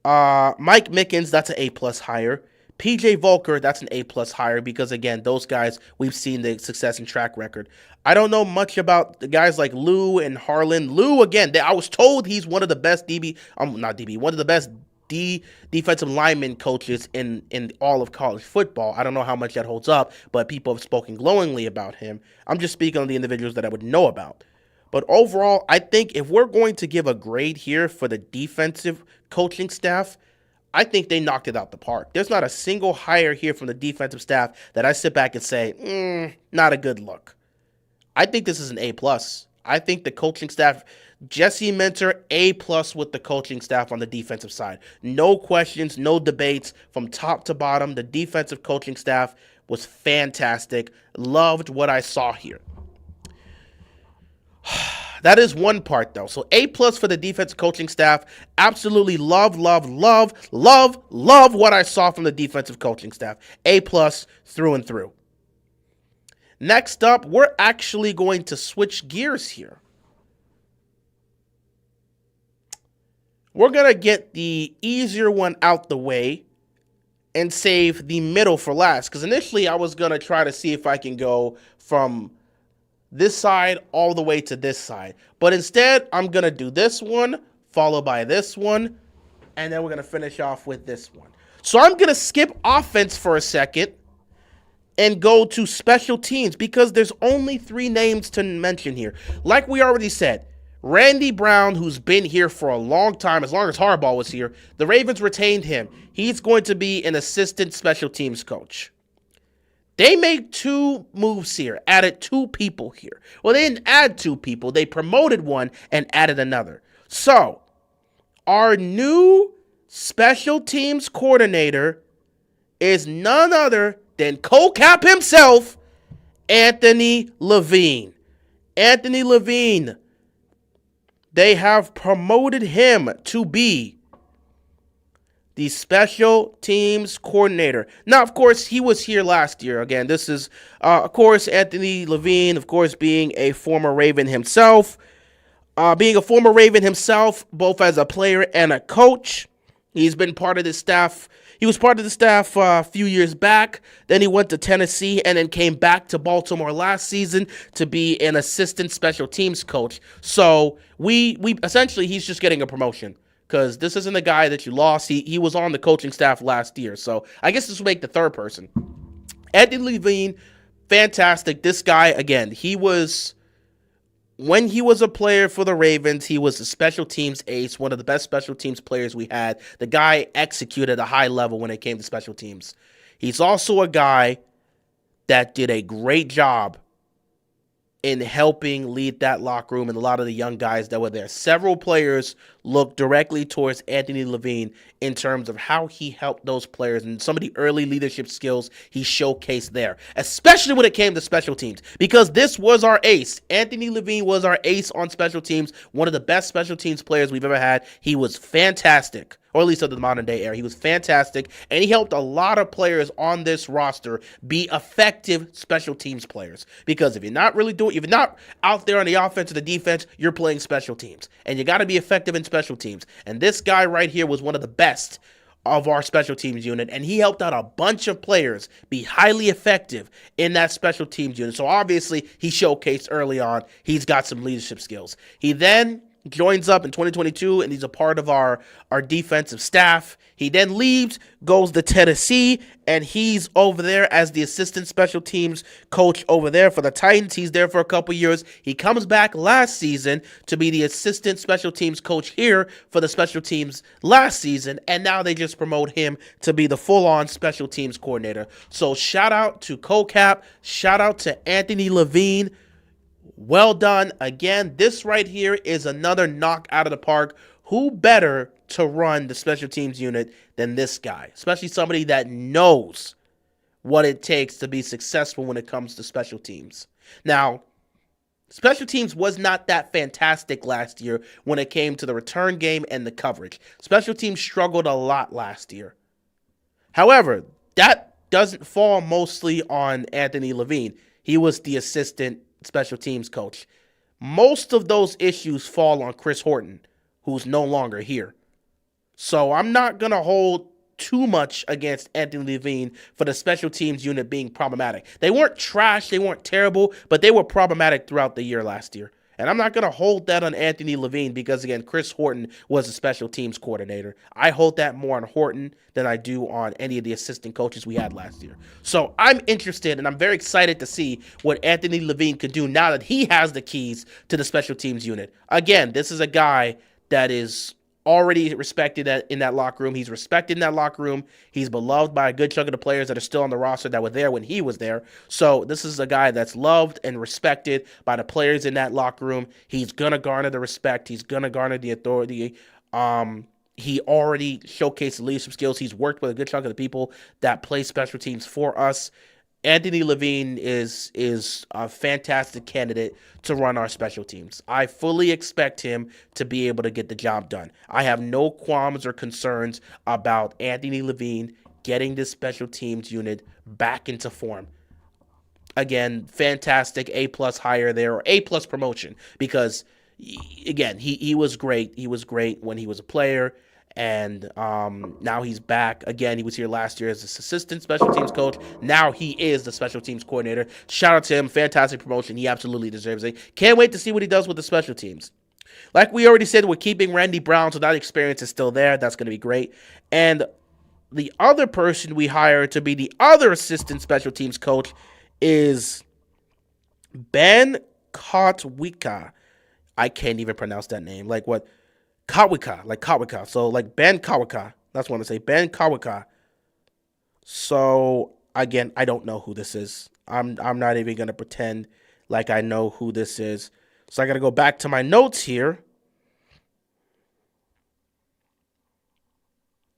S1: Mike Mickens, that's an A+ hire. PJ Volker, that's an A-plus hire because, again, those guys, we've seen the success and track record. I don't know much about the guys like Lou and Harlan. Lou, again, I was told he's one of the best one of the best defensive lineman coaches in all of college football. I don't know how much that holds up, but people have spoken glowingly about him. I'm just speaking on the individuals that I would know about. But overall, I think if we're going to give a grade here for the defensive coaching staff, I think they knocked it out the park. There's not a single hire here from the defensive staff that I sit back and say, not a good look. I think this is an A+. I think the coaching staff, Jessie Mentor, A+ with the coaching staff on the defensive side. No questions, no debates from top to bottom. The defensive coaching staff was fantastic. Loved what I saw here. That is one part, though. So A+ for the defensive coaching staff. Absolutely love what I saw from the defensive coaching staff. A+ through and through. Next up, we're actually going to switch gears here. We're going to get the easier one out the way and save the middle for last. Because initially, I was going to try to see if I can go from this side all the way to this side. But instead, I'm going to do this one, followed by this one, and then we're going to finish off with this one. So I'm going to skip offense for a second and go to special teams because there's only 3 names to mention here. Like we already said, Randy Brown, who's been here for a long time, as long as Harbaugh was here, the Ravens retained him. He's going to be an assistant special teams coach. They made 2 moves here, added 2 people here. Well, they didn't add 2 people. They promoted one and added another. So, our new special teams coordinator is none other than co-cap himself, Anthony Levine. Anthony Levine, they have promoted him to be the special teams coordinator. Now, of course, he was here last year. Again, this is, of course, Anthony Levine, of course, being a former Raven himself. Both as a player and a coach. He's been part of the staff. He was part of the staff a few years back. Then he went to Tennessee and then came back to Baltimore last season to be an assistant special teams coach. So we essentially, he's just getting a promotion. Because this isn't a guy that you lost. He was on the coaching staff last year. So I guess this will make the third person. Anthony Levine, fantastic. This guy, again, when he was a player for the Ravens, he was a special teams ace, one of the best special teams players we had. The guy executed at a high level when it came to special teams. He's also a guy that did a great job in helping lead that locker room and a lot of the young guys that were there. Several players looked directly towards Anthony Levine in terms of how he helped those players and some of the early leadership skills he showcased there, especially when it came to special teams, because this was our ace. Anthony Levine was our ace on special teams, one of the best special teams players we've ever had. He was fantastic. Or at least of the modern day era. He was fantastic, and he helped a lot of players on this roster be effective special teams players. Because if you're not out there on the offense or the defense, you're playing special teams. And you got to be effective in special teams. And this guy right here was one of the best of our special teams unit, and he helped out a bunch of players be highly effective in that special teams unit. So obviously, he showcased early on he's got some leadership skills. He then joins up in 2022, and he's a part of our defensive staff. He then leaves, goes to Tennessee, and he's over there as the assistant special teams coach over there for the Titans. He's there for a couple years. He comes back last season to be the assistant special teams coach here for the special teams last season, and now they just promote him to be the full-on special teams coordinator. So shout out to CoCap, shout out to Anthony Levine. Well done. Again, this right here is another knock out of the park. Who better to run the special teams unit than this guy? Especially somebody that knows what it takes to be successful when it comes to special teams. Now, special teams was not that fantastic last year when it came to the return game and the coverage. Special teams struggled a lot last year. However, that doesn't fall mostly on Anthony Levine. He was the assistant special teams coach. Most of those issues fall on Chris Horton, who's no longer here. So I'm not going to hold too much against Anthony Levine for the special teams unit being problematic. They weren't trash, they weren't terrible, but they were problematic throughout the year last year. And I'm not going to hold that on Anthony Levine because, again, Chris Horton was a special teams coordinator. I hold that more on Horton than I do on any of the assistant coaches we had last year. So I'm interested and I'm very excited to see what Anthony Levine could do now that he has the keys to the special teams unit. Again, this is a guy that is already respected in that locker room. He's respected in that locker room. He's beloved by a good chunk of the players that are still on the roster that were there when he was there. So this is a guy that's loved and respected by the players in that locker room. He's going to garner the respect. He's going to garner the authority. He already showcased the leadership skills. He's worked with a good chunk of the people that play special teams for us. Anthony Levine is a fantastic candidate to run our special teams. I fully expect him to be able to get the job done. I have no qualms or concerns about Anthony Levine getting this special teams unit back into form. Again, fantastic A+ hire there, or A+ promotion, because, again, he was great. He was great when he was a player. And now he's back. Again, he was here last year as assistant special teams coach. Now he is the special teams coordinator. Shout out to him. Fantastic promotion. He absolutely deserves it. Can't wait to see what he does with the special teams. Like we already said, we're keeping Randy Brown, so that experience is still there. That's going to be great. And the other person we hired to be the other assistant special teams coach is Ben Kotwika. I can't even pronounce that name. Like what? Kawika. So like Ben Kawika. That's what I want to say. Ben Kawika. So again, I don't know who this is. I'm not even gonna pretend like I know who this is. So I gotta go back to my notes here.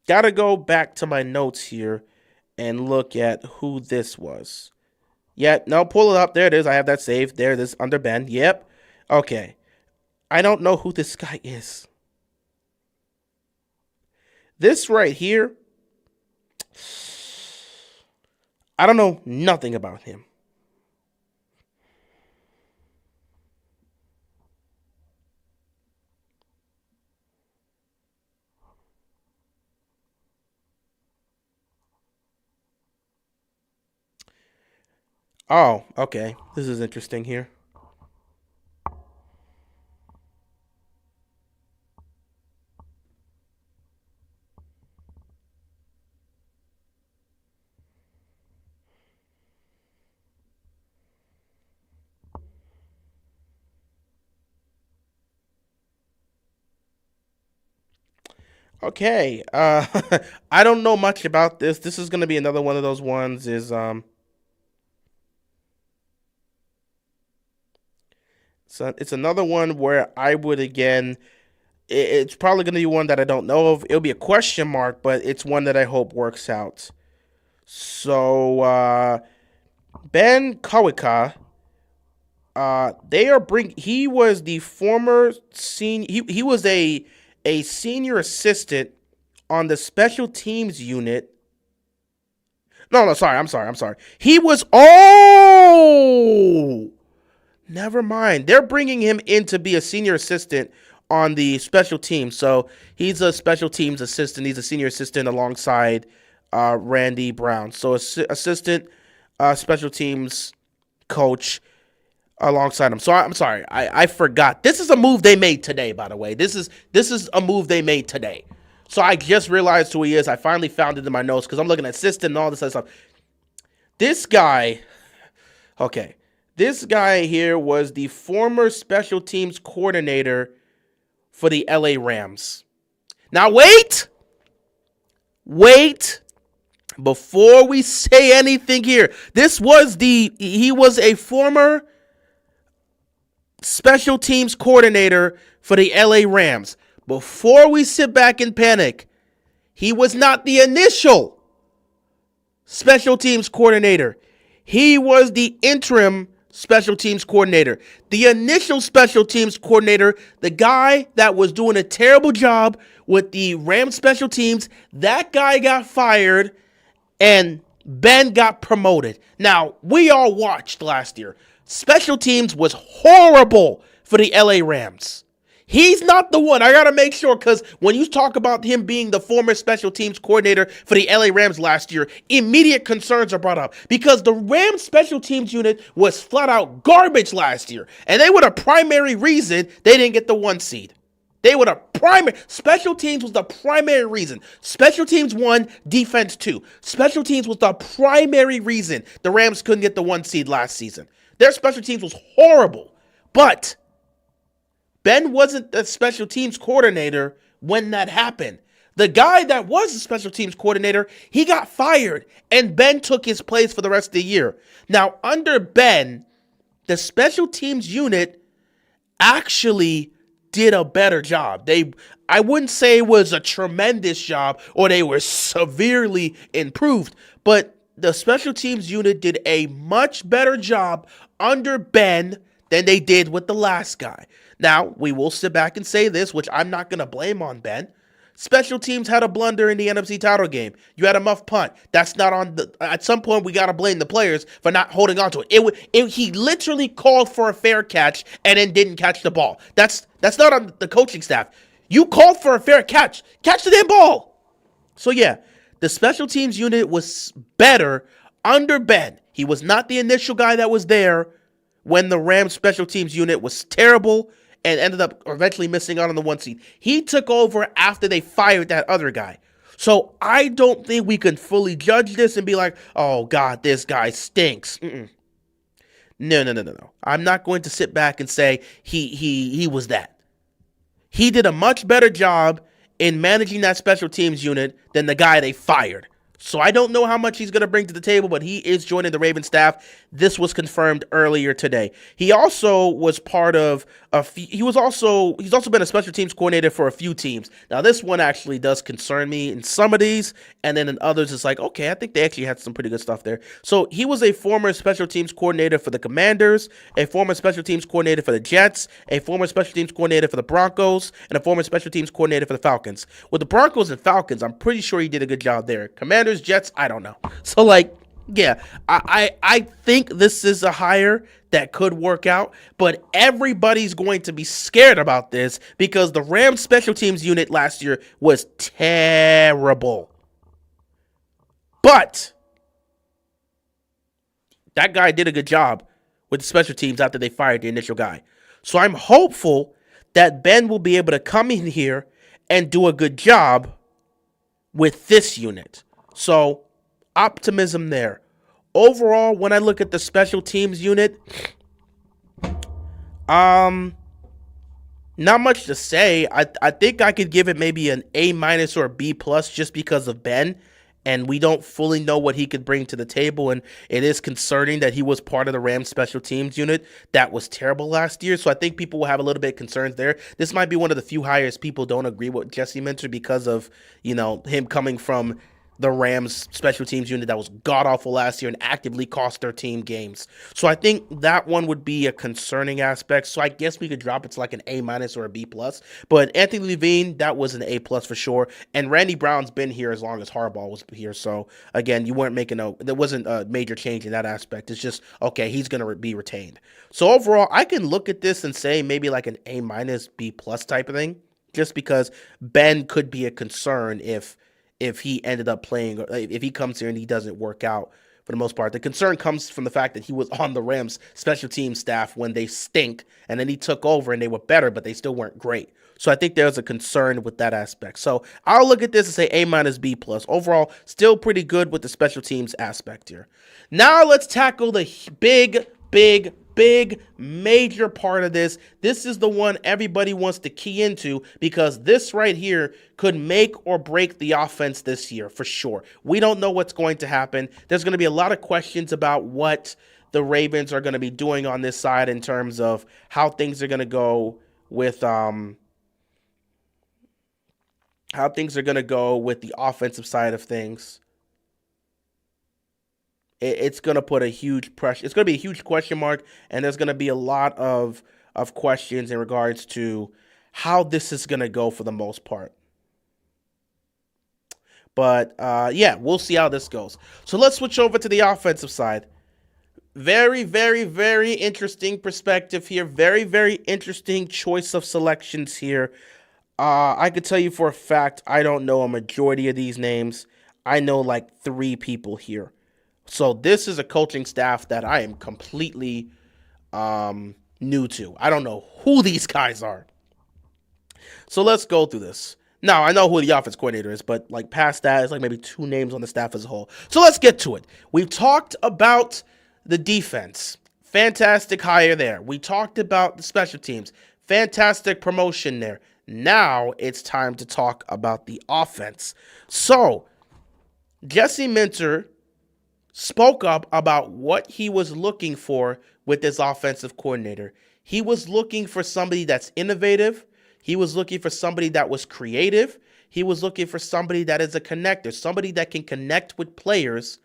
S1: Gotta go back to my notes here and look at who this was. Yeah, no, pull it up. There it is. I have that saved. There it is under Ben. Yep. Okay. I don't know who this guy is. This right here, I don't know nothing about him. Oh, okay. This is interesting here. Okay. I don't know much about this. This is gonna be another one of those ones. So it's another one where I would again. It's probably gonna be one that I don't know of. It'll be a question mark, but it's one that I hope works out. So Ben Kawika. He was the former senior. He was a senior assistant on the special teams unit. No, sorry. I'm sorry. He was, never mind. They're bringing him in to be a senior assistant on the special teams. So he's a special teams assistant. He's a senior assistant alongside Randy Brown. So assistant special teams coach alongside him. So I'm sorry, I forgot. This is a move they made today, by the way. This is a move they made today. So I just realized who he is. I finally found it in my notes because I'm looking at assistant and all this other stuff. This guy here was the former special teams coordinator for the LA Rams. Now wait. Before we say anything here, he was a former special teams coordinator for the LA Rams. Before we sit back and panic, he was not the initial special teams coordinator. He was the interim special teams coordinator. The initial special teams coordinator, the guy that was doing a terrible job with the Rams special teams, that guy got fired and Ben got promoted. Now, we all watched last year. Special teams was horrible for the LA Rams. He's not the one. I got to make sure, because when you talk about him being the former special teams coordinator for the LA Rams last year, immediate concerns are brought up because the Rams special teams unit was flat out garbage last year. And they were the primary reason they didn't get the 1 seed. They were the primary. Special teams was the primary reason. Special teams 1, defense 2. Special teams was the primary reason the Rams couldn't get the 1 seed last season. Their special teams was horrible. But Ben wasn't the special teams coordinator when that happened. The guy that was the special teams coordinator, he got fired, and Ben took his place for the rest of the year. Now, under Ben, the special teams unit actually did a better job. I wouldn't say it was a tremendous job or they were severely improved, but the special teams unit did a much better job under Ben than they did with the last guy. Now, we will sit back and say this, which I'm not going to blame on Ben. Special teams had a blunder in the NFC title game. You had a muff punt. That's not on the. At some point, we got to blame the players for not holding on to it. He literally called for a fair catch and then didn't catch the ball. That's not on the coaching staff. You called for a fair catch. Catch the damn ball. So yeah, the special teams unit was better under Ben. He was not the initial guy that was there when the Rams special teams unit was terrible and ended up eventually missing out on the 1 seed. He took over after they fired that other guy. So I don't think we can fully judge this and be like, oh, God, this guy stinks. No. I'm not going to sit back and say he was that. He did a much better job in managing that special teams unit than the guy they fired. So I don't know how much he's going to bring to the table, but he is joining the Ravens staff. This was confirmed earlier today. He also was part of he's also been a special teams coordinator for a few teams. Now this one actually does concern me in some of these, and then in others it's like, okay, I think they actually had some pretty good stuff there. So he was a former special teams coordinator for the Commanders, a former special teams coordinator for the Jets, a former special teams coordinator for the Broncos, and a former special teams coordinator for the Falcons. With the Broncos and Falcons, I'm pretty sure he did a good job there. Commanders, Jets, I don't know. So like, yeah, I think this is a hire that could work out, but everybody's going to be scared about this because the Rams special teams unit last year was terrible. But that guy did a good job with the special teams after they fired the initial guy. So I'm hopeful that Ben will be able to come in here and do a good job with this unit. So optimism there. Overall, when I look at the special teams unit, not much to say. I think I could give it maybe an A- or a B+ just because of Ben, and we don't fully know what he could bring to the table, and it is concerning that he was part of the Rams special teams unit that was terrible last year, so I think people will have a little bit of concerns there. This might be one of the few hires people don't agree with Jessie Mentor because of, him coming from the Rams special teams unit that was god-awful last year and actively cost their team games. So I think that one would be a concerning aspect. So I guess we could drop it to like an A- or a B+. But Anthony Levine, that was an A+ for sure. And Randy Brown's been here as long as Harbaugh was here. So again, there wasn't a major change in that aspect. It's just, okay, he's going to be retained. So overall, I can look at this and say maybe like an A-, B+ type of thing, just because Ben could be a concern if he ended up playing, if he comes here and he doesn't work out for the most part. The concern comes from the fact that he was on the Rams special team staff when they stink, and then he took over and they were better, but they still weren't great. So I think there's a concern with that aspect. So I'll look at this and say A-, B+. Overall, still pretty good with the special teams aspect here. Now let's tackle the big major part of this. This is the one everybody wants to key into because this right here could make or break the offense this year for sure. We don't know what's going to happen. There's going to be a lot of questions about what the Ravens are going to be doing on this side in terms of how things are going to go with the offensive side of things. It's going to put a huge pressure. It's going to be a huge question mark, and there's going to be a lot of questions in regards to how this is going to go for the most part. But, yeah, we'll see how this goes. So let's switch over to the offensive side. Very, very, very interesting perspective here. Very, very interesting choice of selections here. I could tell you for a fact, I don't know a majority of these names. I know like three people here. So this is a coaching staff that I am completely new to. I don't know who these guys are. So let's go through this. Now, I know who the offense coordinator is, but like past that, it's like maybe two names on the staff as a whole. So let's get to it. We've talked about the defense. Fantastic hire there. We talked about the special teams. Fantastic promotion there. Now it's time to talk about the offense. So, Jessie Mentor spoke up about what he was looking for with this offensive coordinator. He was looking for somebody that's innovative. He was looking for somebody that was creative. He was looking for somebody that is a connector, somebody that can connect with players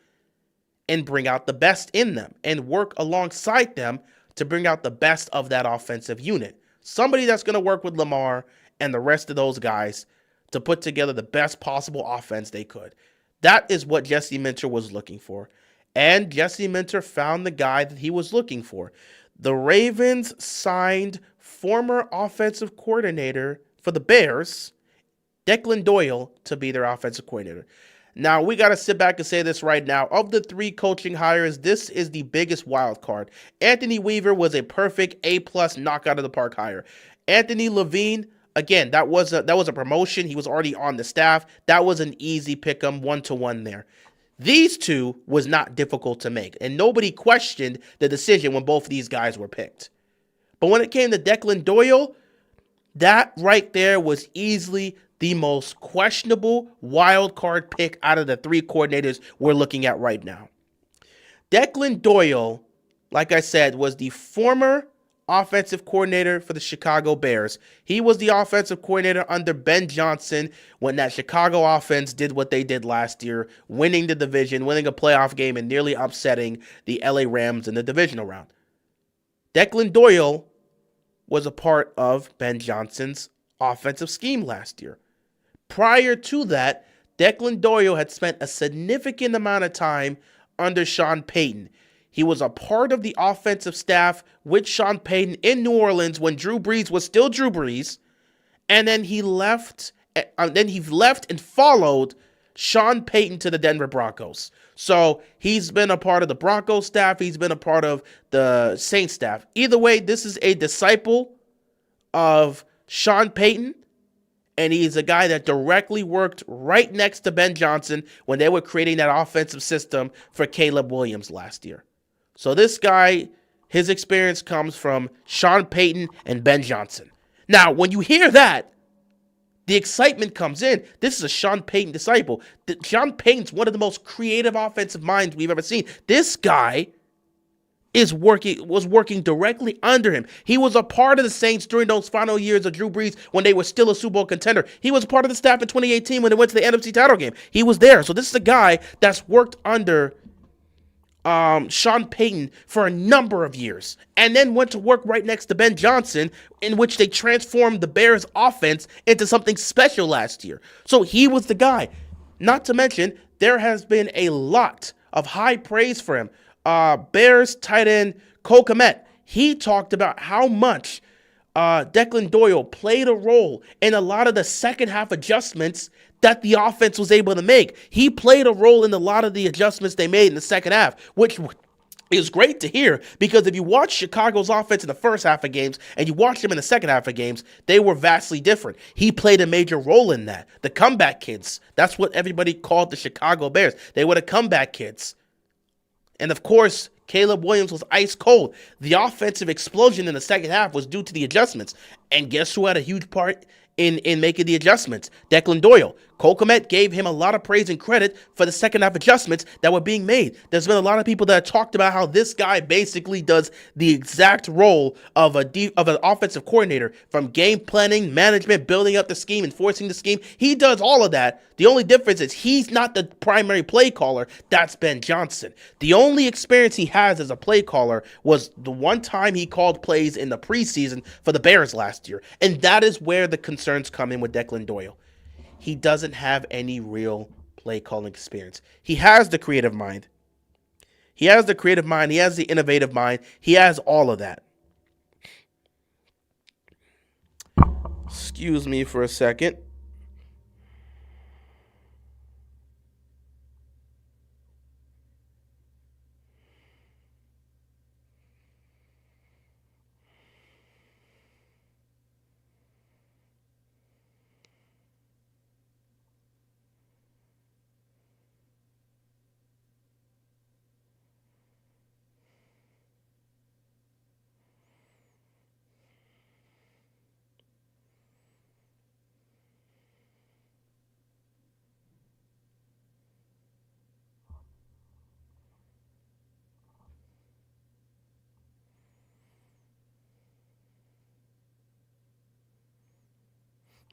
S1: and bring out the best in them and work alongside them to bring out the best of that offensive unit. Somebody that's going to work with Lamar and the rest of those guys to put together the best possible offense they could. That is what Jessie Mentor was looking for. And Jessie Mentor found the guy that he was looking for. The Ravens signed former offensive coordinator for the Bears, Declan Doyle, to be their offensive coordinator. Now, we got to sit back and say this right now. Of the three coaching hires, this is the biggest wild card. Anthony Weaver was a perfect A-plus knockout of the park hire. Anthony Levine, again, that was a promotion. He was already on the staff. That was an easy pick 'em, one-to-one there. These two was not difficult to make, and nobody questioned the decision when both of these guys were picked. But when it came to Declan Doyle, that right there was easily the most questionable wild card pick out of the three coordinators we're looking at right now. Declan Doyle, like I said, was the former offensive coordinator for the Chicago Bears. He was the offensive coordinator under Ben Johnson when that Chicago offense did what they did last year, winning the division, winning a playoff game, and nearly upsetting the LA Rams in the divisional round. Declan Doyle was a part of Ben Johnson's offensive scheme last year. Prior to that, Declan Doyle had spent a significant amount of time under Sean Payton. He was a part of the offensive staff with Sean Payton in New Orleans when Drew Brees was still Drew Brees, and then he left. And followed Sean Payton to the Denver Broncos. So he's been a part of the Broncos staff. He's been a part of the Saints staff. Either way, this is a disciple of Sean Payton, and he's a guy that directly worked right next to Ben Johnson when they were creating that offensive system for Caleb Williams last year. So this guy, his experience comes from Sean Payton and Ben Johnson. Now, when you hear that, the excitement comes in. This is a Sean Payton disciple. Sean Payton's one of the most creative offensive minds we've ever seen. This guy was working directly under him. He was a part of the Saints during those final years of Drew Brees when they were still a Super Bowl contender. He was part of the staff in 2018 when they went to the NFC title game. He was there. So this is a guy that's worked under Sean Payton for a number of years, and then went to work right next to Ben Johnson, in which they transformed the Bears offense into something special last year. So he was the guy. Not to mention, there has been a lot of high praise for him. Bears tight end Cole Kmet, he talked about how much Declan Doyle played a role in a lot of the second half adjustments that the offense was able to make. He played a role in a lot of the adjustments they made in the second half, which is great to hear, because if you watch Chicago's offense in the first half of games and you watch them in the second half of games, they were vastly different. He played a major role in that. The comeback kids, that's what everybody called the Chicago Bears. They were the comeback kids. And of course, Caleb Williams was ice cold. The offensive explosion in the second half was due to the adjustments. And guess who had a huge part in making the adjustments? Declan Doyle. Cole Kmet gave him a lot of praise and credit for the second half adjustments that were being made. There's been a lot of people that have talked about how this guy basically does the exact role of an offensive coordinator, from game planning, management, building up the scheme, enforcing the scheme. He does all of that. The only difference is he's not the primary play caller. That's Ben Johnson. The only experience he has as a play caller was the one time he called plays in the preseason for the Bears last year. And that is where the concerns come in with Declan Doyle. He doesn't have any real play calling experience. He has the creative mind. He has the creative mind. He has the innovative mind. He has all of that. Excuse me for a second.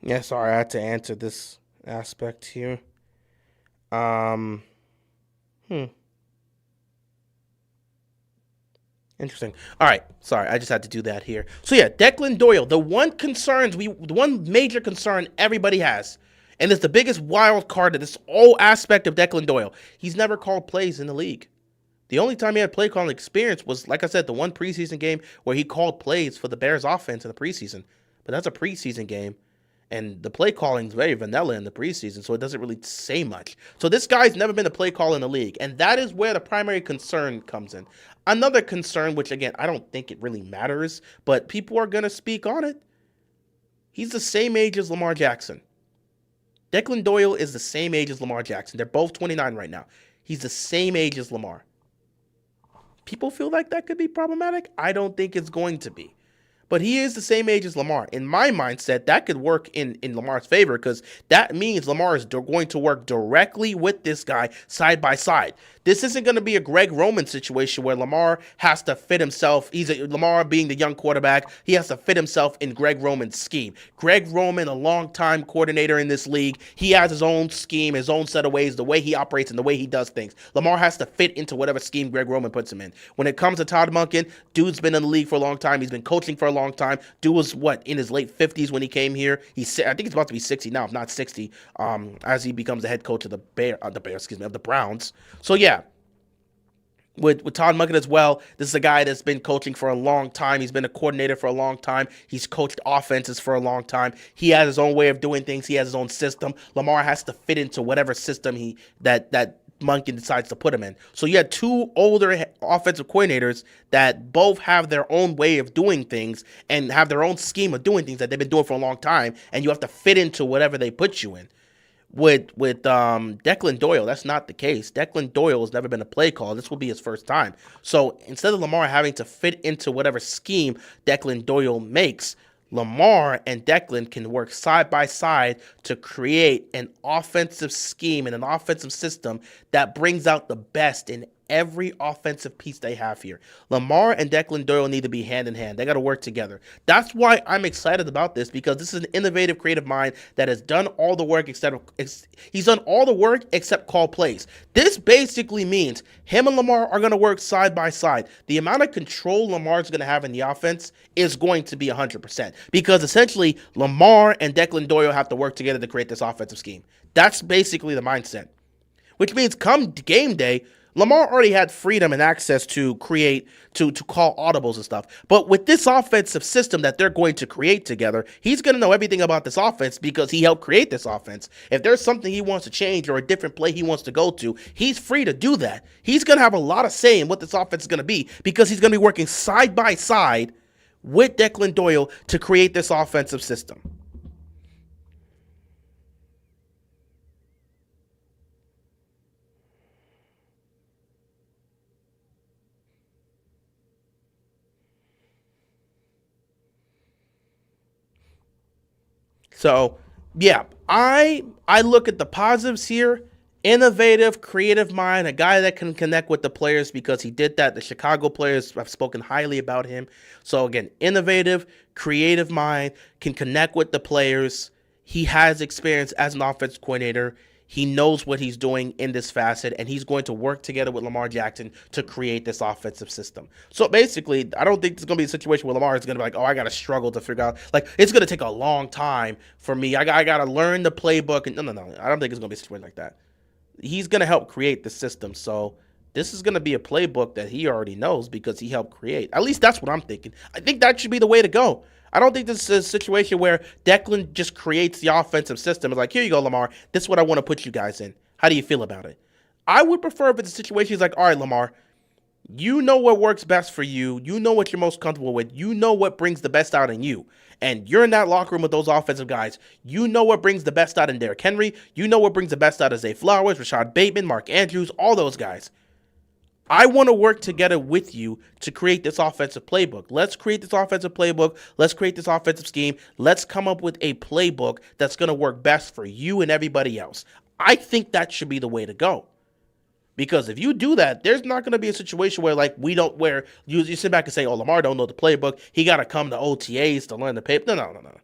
S1: Yeah, sorry, I had to answer this aspect here. Um, hmm. Interesting. All right, sorry, I just had to do that here. So yeah, Declan Doyle. The one major concern everybody has, and it's the biggest wild card of this whole aspect of Declan Doyle. He's never called plays in the league. The only time he had play calling experience was, like I said, the one preseason game where he called plays for the Bears offense in the preseason. But that's a preseason game. And the play calling is very vanilla in the preseason, so it doesn't really say much. So this guy's never been a play call in the league, and that is where the primary concern comes in. Another concern, which again, I don't think it really matters, but people are going to speak on it. He's the same age as Lamar Jackson. Declan Doyle is the same age as Lamar Jackson. They're both 29 right now. He's the same age as Lamar. People feel like that could be problematic. I don't think it's going to be. But he is the same age as Lamar. In my mindset, that could work in Lamar's favor because that means Lamar is going to work directly with this guy side by side. This isn't going to be a Greg Roman situation where Lamar has to fit himself. Lamar being the young quarterback, he has to fit himself in Greg Roman's scheme. Greg Roman, a longtime coordinator in this league, he has his own scheme, his own set of ways, the way he operates and the way he does things. Lamar has to fit into whatever scheme Greg Roman puts him in. When it comes to Todd Monken, dude's been in the league for a long time. He's been coaching for a long time. Dude was in his late 50s when he came here. I think he's about to be 60 now, if not 60, as he becomes the head coach of the Browns. So yeah, with Todd Monken as well, this is a guy that's been coaching for a long time. He's been a coordinator for a long time. He's coached offenses for a long time. He has his own way of doing things. He has his own system. Lamar has to fit into whatever system that Monken decides to put him in. So you had two older offensive coordinators that both have their own way of doing things and have their own scheme of doing things that they've been doing for a long time, and you have to fit into whatever they put you in. With Declan Doyle, that's not the case. Declan Doyle has never been a play call. This will be his first time. So instead of Lamar having to fit into whatever scheme Declan Doyle makes, Lamar and Declan can work side by side to create an offensive scheme and an offensive system that brings out the best in every offensive piece they have here. Lamar and Declan Doyle need to be hand in hand. They got to work together. That's why I'm excited about this, because this is an innovative, creative mind that has done all the work he's done all the work except call plays. This basically means him and Lamar are going to work side by side. The amount of control Lamar's going to have in the offense is going to be 100%, because essentially Lamar and Declan Doyle have to work together to create this offensive scheme. That's basically the mindset, which means come game day, Lamar already had freedom and access to create, to call audibles and stuff. But with this offensive system that they're going to create together, he's going to know everything about this offense because he helped create this offense. If there's something he wants to change or a different play he wants to go to, he's free to do that. He's going to have a lot of say in what this offense is going to be because he's going to be working side by side with Declan Doyle to create this offensive system. So, yeah, I look at the positives here. Innovative, creative mind, a guy that can connect with the players because he did that. The Chicago players have spoken highly about him. So again, innovative, creative mind, can connect with the players. He has experience as an offensive coordinator. He knows what he's doing in this facet, and he's going to work together with Lamar Jackson to create this offensive system. So basically, I don't think it's going to be a situation where Lamar is going to be like, oh, I got to struggle to figure out. Like, it's going to take a long time for me. I got to learn the playbook. And no. I don't think it's going to be a situation like that. He's going to help create the system. So This is going to be a playbook that he already knows because he helped create. At least that's what I'm thinking. I think that should be the way to go. I don't think this is a situation where Declan just creates the offensive system. It's like, here you go, Lamar. This is what I want to put you guys in. How do you feel about it? I would prefer if it's a situation he's like, all right, Lamar, you know what works best for you. You know what you're most comfortable with. You know what brings the best out in you. And you're in that locker room with those offensive guys. You know what brings the best out in Derrick Henry. You know what brings the best out of Zay Flowers, Rashad Bateman, Mark Andrews, all those guys. I want to work together with you to create this offensive playbook. Let's create this offensive playbook. Let's create this offensive scheme. Let's come up with a playbook that's going to work best for you and everybody else. I think that should be the way to go. Because if you do that, there's not going to be a situation where where you sit back and say, oh, Lamar don't know the playbook. He got to come to OTAs to learn the paper. No.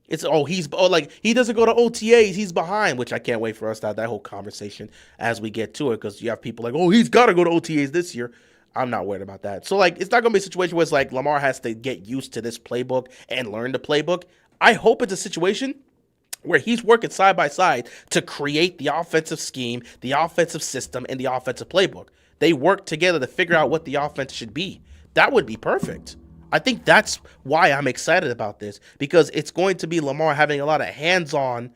S1: It's, he doesn't go to OTAs. He's behind, which I can't wait for us to have that whole conversation as we get to it. Because you have people like, oh, he's got to go to OTAs this year. I'm not worried about that. So, it's not going to be a situation where it's like Lamar has to get used to this playbook and learn the playbook. I hope it's a situation where he's working side by side to create the offensive scheme, the offensive system, and the offensive playbook. They work together to figure out what the offense should be. That would be perfect. I think that's why I'm excited about this, because it's going to be Lamar having a lot of hands-on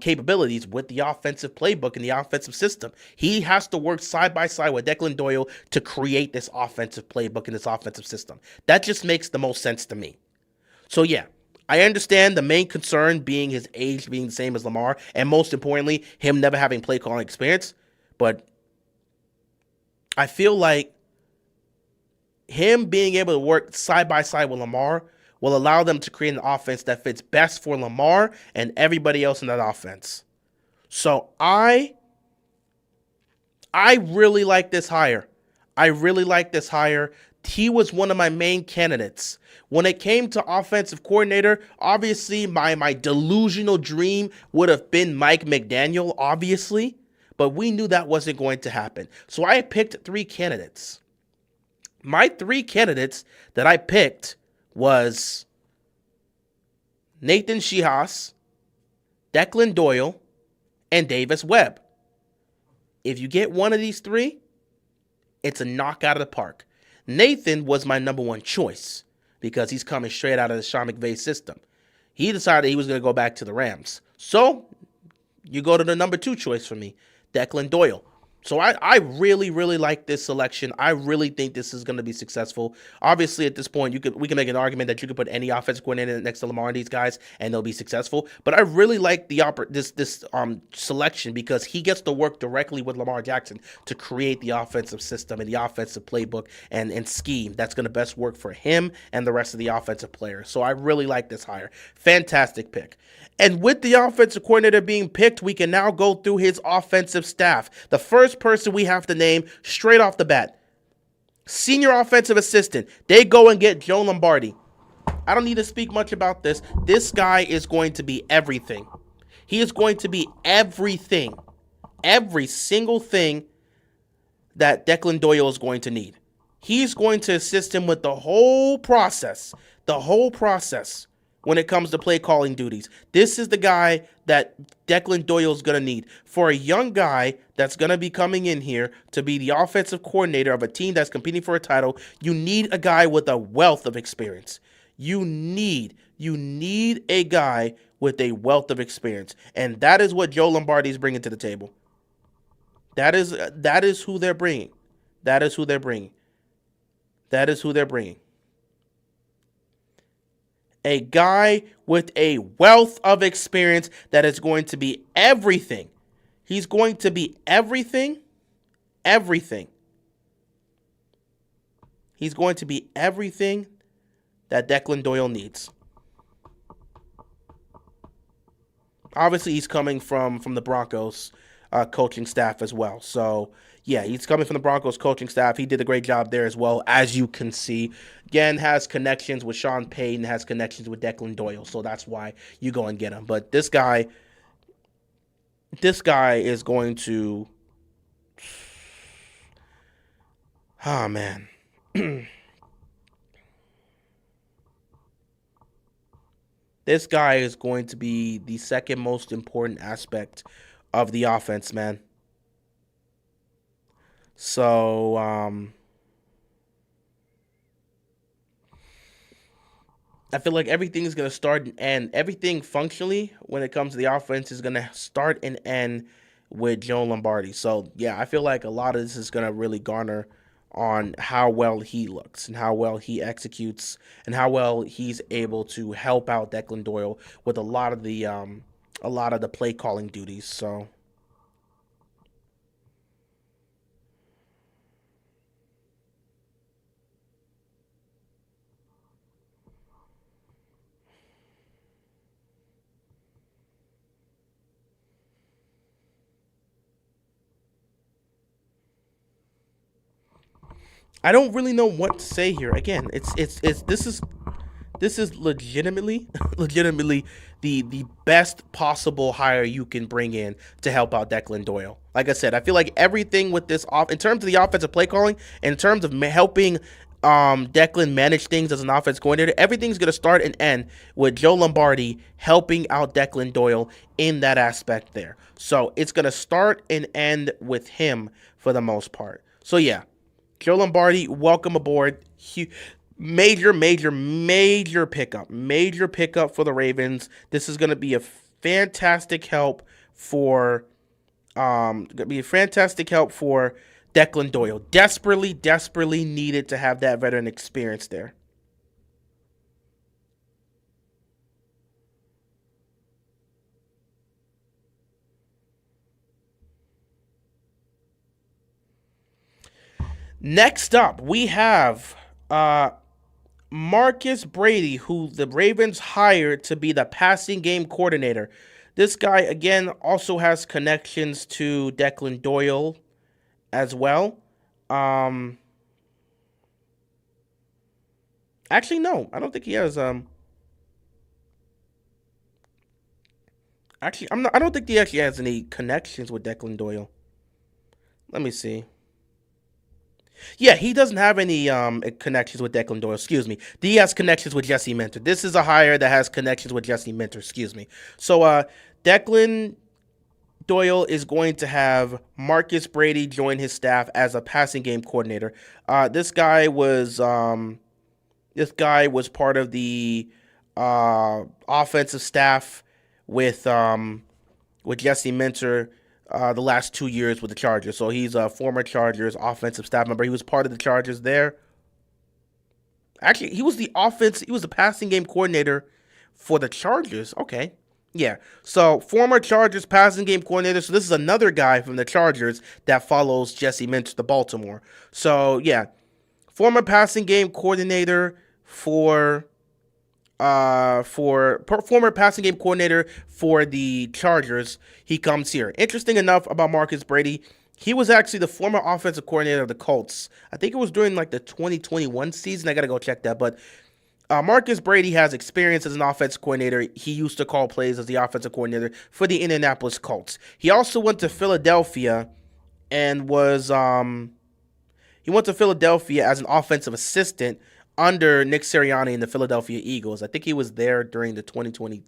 S1: capabilities with the offensive playbook and the offensive system. He has to work side by side with Declan Doyle to create this offensive playbook and this offensive system. That just makes the most sense to me. So yeah, I understand the main concern being his age being the same as Lamar, and most importantly, him never having play calling experience. But I feel like him being able to work side by side with Lamar will allow them to create an offense that fits best for Lamar and everybody else in that offense. So I really like this hire. I really like this hire. He was one of my main candidates. When it came to offensive coordinator, obviously my delusional dream would have been Mike McDaniel, obviously, but we knew that wasn't going to happen. So I picked 3 candidates. My 3 candidates that I picked was Nathan Shihas, Declan Doyle, and Davis Webb. If you get one of these 3, it's a knockout of the park. Nathan was my number 1 choice because he's coming straight out of the Sean McVay system. He decided he was going to go back to the Rams. So you go to the number 2 choice for me, Declan Doyle. So I really, really like this selection. I really think this is going to be successful. Obviously, at this point, we can make an argument that you could put any offensive coordinator next to Lamar and these guys, and they'll be successful. But I really like this selection because he gets to work directly with Lamar Jackson to create the offensive system and the offensive playbook and scheme that's going to best work for him and the rest of the offensive players. So I really like this hire. Fantastic pick. And with the offensive coordinator being picked, we can now go through his offensive staff. The first person we have to name straight off the bat, senior offensive assistant. They go and get Joe Lombardi. I don't need to speak much about this. This guy is going to be everything. He is going to be everything. Every single thing that Declan Doyle is going to need. He's going to assist him with the whole process. When it comes to play calling duties. This is the guy that Declan Doyle is going to need. For a young guy that's going to be coming in here to be the offensive coordinator of a team that's competing for a title, you need a guy with a wealth of experience. You need a guy with a wealth of experience. And that is what Joe Lombardi is bringing to the table. That is who they're bringing. That is who they're bringing. A guy with a wealth of experience that is going to be everything. He's going to be everything. He's going to be everything that Declan Doyle needs. Obviously, he's coming from the Broncos coaching staff as well. So, yeah, he's coming from the Broncos coaching staff. He did a great job there as well, as you can see. Again, has connections with Sean Payton, has connections with Declan Doyle. So that's why you go and get him. But this guy is going to... Oh, man. This guy is going to be the second most important aspect of the offense, man. So I feel like everything is going to start and end. Everything functionally when it comes to the offense is going to start and end with Joe Lombardi. So, yeah, I feel like a lot of this is going to really garner on how well he looks and how well he executes and how well he's able to help out Declan Doyle with a lot of the play calling duties. So, I don't really know what to say here. Again, it's this is legitimately legitimately the best possible hire you can bring in to help out Declan Doyle. Like I said, I feel like everything with this off in terms of the offensive play calling, in terms of helping Declan manage things as an offense coordinator, everything's going to start and end with Joe Lombardi helping out Declan Doyle in that aspect there. So it's going to start and end with him for the most part. So yeah, Joe Lombardi, welcome aboard. Major, major, major pickup for the Ravens. This is going to be a fantastic help for gonna be a fantastic help for Declan Doyle. Desperately, desperately needed to have that veteran experience there. Next up, we have Marcus Brady, who the Ravens hired to be the passing game coordinator. This guy, again, also has connections to Declan Doyle as well. Um, Actually, no, I don't think he has. Actually, I'm not. I don't think he actually has any connections with Declan Doyle. Let me see. Yeah, he doesn't have any connections with Declan Doyle. Excuse me. He has connections with Jessie Mentor. This is a hire that has connections with Jessie Mentor. Excuse me. So, Declan Doyle is going to have Marcus Brady join his staff as a passing game coordinator. This guy was part of the offensive staff with Jessie Mentor the last 2 years with the Chargers. So he's a former Chargers offensive staff member. He was part of the Chargers there. Actually, he was the passing game coordinator for the Chargers. Okay. Yeah. So former Chargers passing game coordinator. So this is another guy from the Chargers that follows Jessie Mentor to Baltimore. So yeah, former passing game coordinator former passing game coordinator for the Chargers. He comes here. Interesting enough about Marcus Brady, he was actually the former offensive coordinator of the Colts. I think it was during like the 2021 season. I gotta go check that, but Marcus Brady has experience as an offensive coordinator. He used to call plays as the offensive coordinator for the Indianapolis Colts. He also went to Philadelphia and he went to Philadelphia as an offensive assistant under Nick Sirianni and the Philadelphia Eagles. I think he was there during the 2020.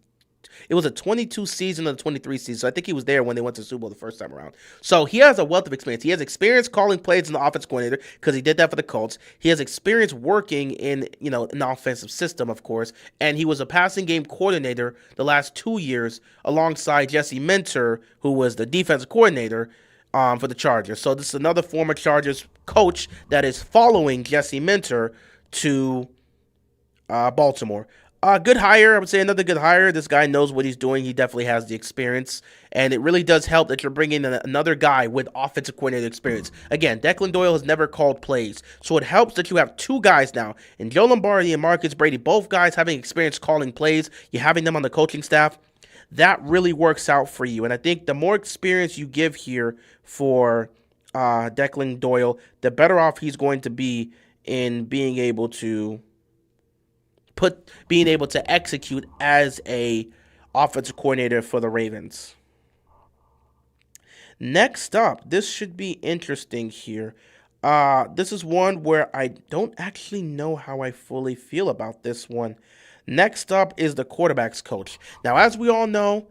S1: It was a 22 season or the 23 season. So I think he was there when they went to the Super Bowl the first time around. So he has a wealth of experience. He has experience calling plays in the offense coordinator because he did that for the Colts. He has experience working in, an offensive system, of course. And he was a passing game coordinator the last 2 years alongside Jessie Mentor, who was the defensive coordinator for the Chargers. So this is another former Chargers coach that is following Jessie Mentor to Baltimore. Good hire. I would say another good hire. This guy knows what he's doing. He definitely has the experience. And it really does help that you're bringing in another guy with offensive coordinator experience. Again, Declan Doyle has never called plays. So it helps that you have two guys now, in Joe Lombardi and Marcus Brady, both guys having experience calling plays. You're having them on the coaching staff. That really works out for you. And I think the more experience you give here for Declan Doyle, the better off he's going to be in being able to execute as a offensive coordinator for the Ravens. Next up, this should be interesting here. This is one where I don't actually know how I fully feel about this one. Next up is the quarterback's coach. Now, as we all know,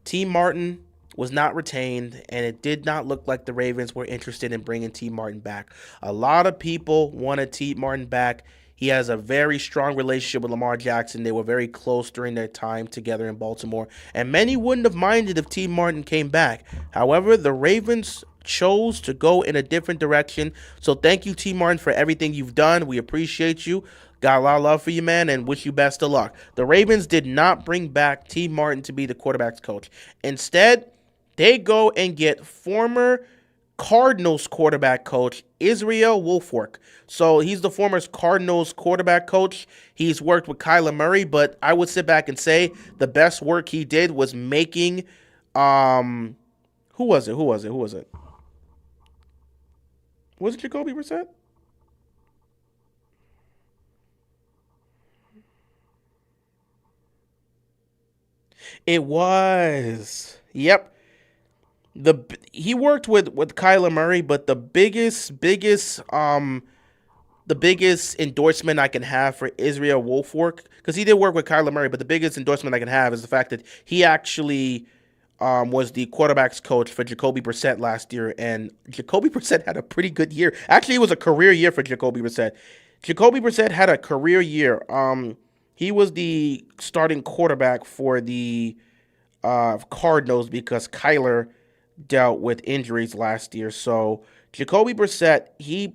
S1: T. Martin was not retained, and it did not look like the Ravens were interested in bringing T. Martin back. A lot of people wanted T. Martin back. He has a very strong relationship with Lamar Jackson. They were very close during their time together in Baltimore, and many wouldn't have minded if T. Martin came back. However, the Ravens chose to go in a different direction. So thank you, T. Martin, for everything you've done. We appreciate you. Got a lot of love for you, man, and wish you best of luck. The Ravens did not bring back T. Martin to be the quarterback's coach. Instead, they go and get former Cardinals quarterback coach Israel Wolfork. So he's the former Cardinals quarterback coach. He's worked with Kyler Murray, but I would sit back and say the best work he did was making who was it? Was it Jacoby Brissett? It was. Yep. He worked with Kyler Murray, but the biggest endorsement I can have for Israel Wolfork, because he did work with Kyler Murray, but the biggest endorsement I can have is the fact that he actually was the quarterback's coach for Jacoby Brissett last year, and Jacoby Brissett had a pretty good year. Actually, it was a career year for Jacoby Brissett. Jacoby Brissett had a career year. He was the starting quarterback for the Cardinals because Kyler dealt with injuries last year. So Jacoby Brissett, he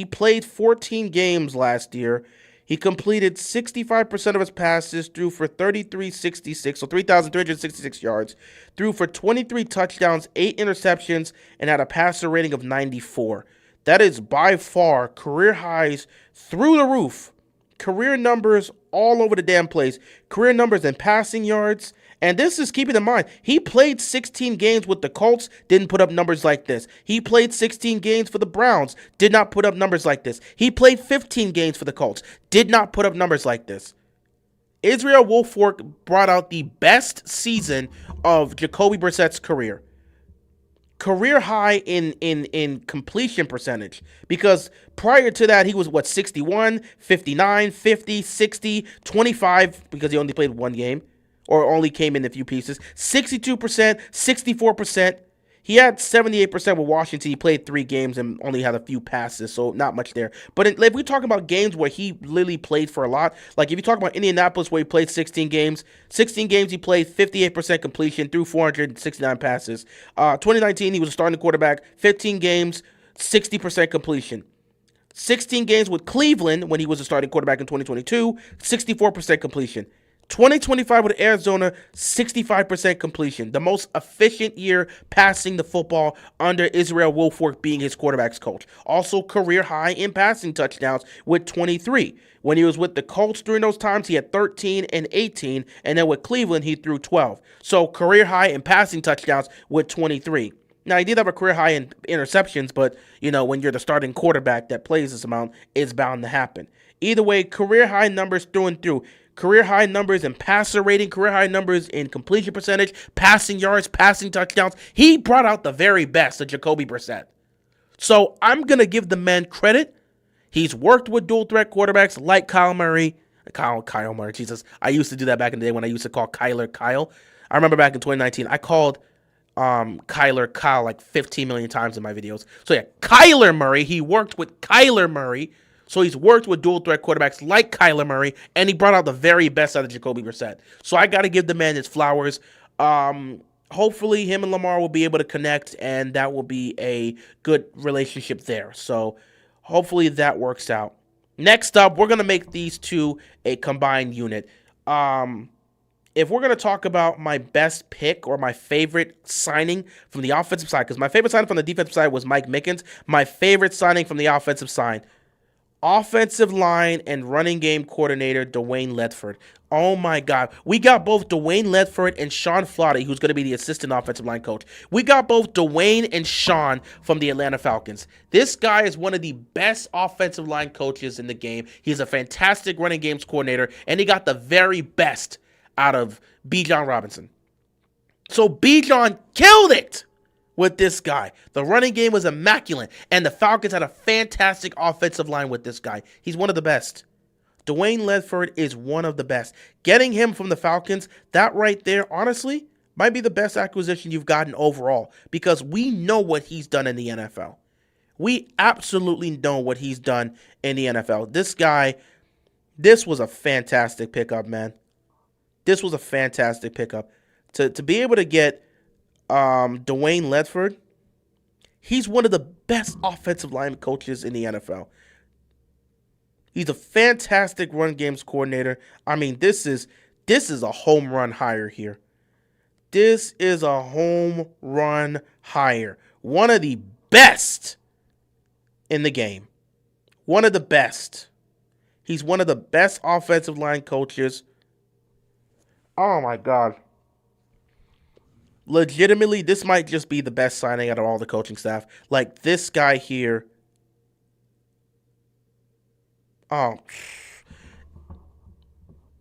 S1: played 14 games last year. He completed 65% of his passes, threw for 3,366, so 3,366 yards, threw for 23 touchdowns, 8 interceptions, and had a passer rating of 94. That is by far career highs through the roof. Career numbers all over the damn place. Career numbers in passing yards. And this is keeping in mind, he played 16 games with the Colts, didn't put up numbers like this. He played 16 games for the Browns, did not put up numbers like this. He played 15 games for the Colts, did not put up numbers like this. Israel Wolfork brought out the best season of Jacoby Brissett's career. Career high in completion percentage, because prior to that he was 61, 59, 50, 60, 25 because he only played one game or only came in a few pieces, 62%, 64%. He had 78% with Washington. He played 3 games and only had a few passes, so not much there. But if we talk about games where he literally played for a lot, like if you talk about Indianapolis where he played 16 games he played 58% completion through 469 passes. 2019, he was a starting quarterback, 15 games, 60% completion. 16 games with Cleveland when he was a starting quarterback in 2022, 64% completion. 2025 with Arizona, 65% completion. The most efficient year passing the football under Israel Wolfork being his quarterback's coach. Also career high in passing touchdowns with 23. When he was with the Colts during those times, he had 13 and 18. And then with Cleveland, he threw 12. So career high in passing touchdowns with 23. Now, he did have a career high in interceptions, but, when you're the starting quarterback that plays this amount, it's bound to happen. Either way, career high numbers through and through. Career high numbers in passer rating, career high numbers in completion percentage, passing yards, passing touchdowns. He brought out the very best of Jacoby Brissett. So I'm going to give the man credit. He's worked with dual threat quarterbacks like Kyle Murray. Kyle Murray, Jesus. I used to do that back in the day when I used to call Kyler Kyle. I remember back in 2019, I called Kyler Kyle like 15 million times in my videos. So yeah, Kyler Murray. He worked with Kyler Murray. So he's worked with dual threat quarterbacks like Kyler Murray, and he brought out the very best out of Jacoby Brissett. So I got to give the man his flowers. Hopefully him and Lamar will be able to connect, and that will be a good relationship there. So hopefully that works out. Next up, we're going to make these two a combined unit. If we're going to talk about my best pick or my favorite signing from the offensive side, because my favorite signing from the defensive side was Mike Mickens, my favorite signing from the offensive side, offensive line and running game coordinator Dwayne Ledford. Oh my God. We got both Dwayne Ledford and Sean Flaherty, who's going to be the assistant offensive line coach. We got both Dwayne and Sean from the Atlanta Falcons. This guy is one of the best offensive line coaches in the game. He's a fantastic running games coordinator, and he got the very best out of Bijan Robinson. So Bijan killed it with this guy. The running game was immaculate, and the Falcons had a fantastic offensive line with this guy. He's one of the best. Dwayne Ledford is one of the best. Getting him from the Falcons, that right there, honestly, Might be the best acquisition you've gotten overall because we know what he's done in the NFL. We absolutely know what he's done in the NFL. This guy, this was a fantastic pickup, man. This was a fantastic pickup. To be able to get Dwayne Ledford, he's one of the best offensive line coaches in the NFL. He's a fantastic run games coordinator. I mean, this is a home run hire here. This is a home run hire. One of the best in the game. One of the best. He's one of the best offensive line coaches. Oh my God. Legitimately, this might just be the best signing out of all the coaching staff. Like this guy here. Oh,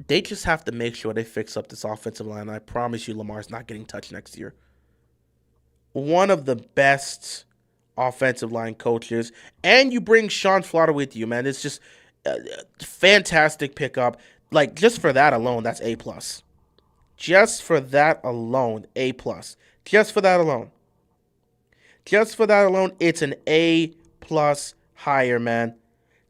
S1: they just have to make sure they fix up this offensive line. I promise you, Lamar's not getting touched next year. One of the best offensive line coaches, and you bring Sean Slaughter with you, man. It's just fantastic pickup. Like just for that alone, that's A plus. Just for that alone, A plus. Just for that alone. Just for that alone, it's an A plus hire, man.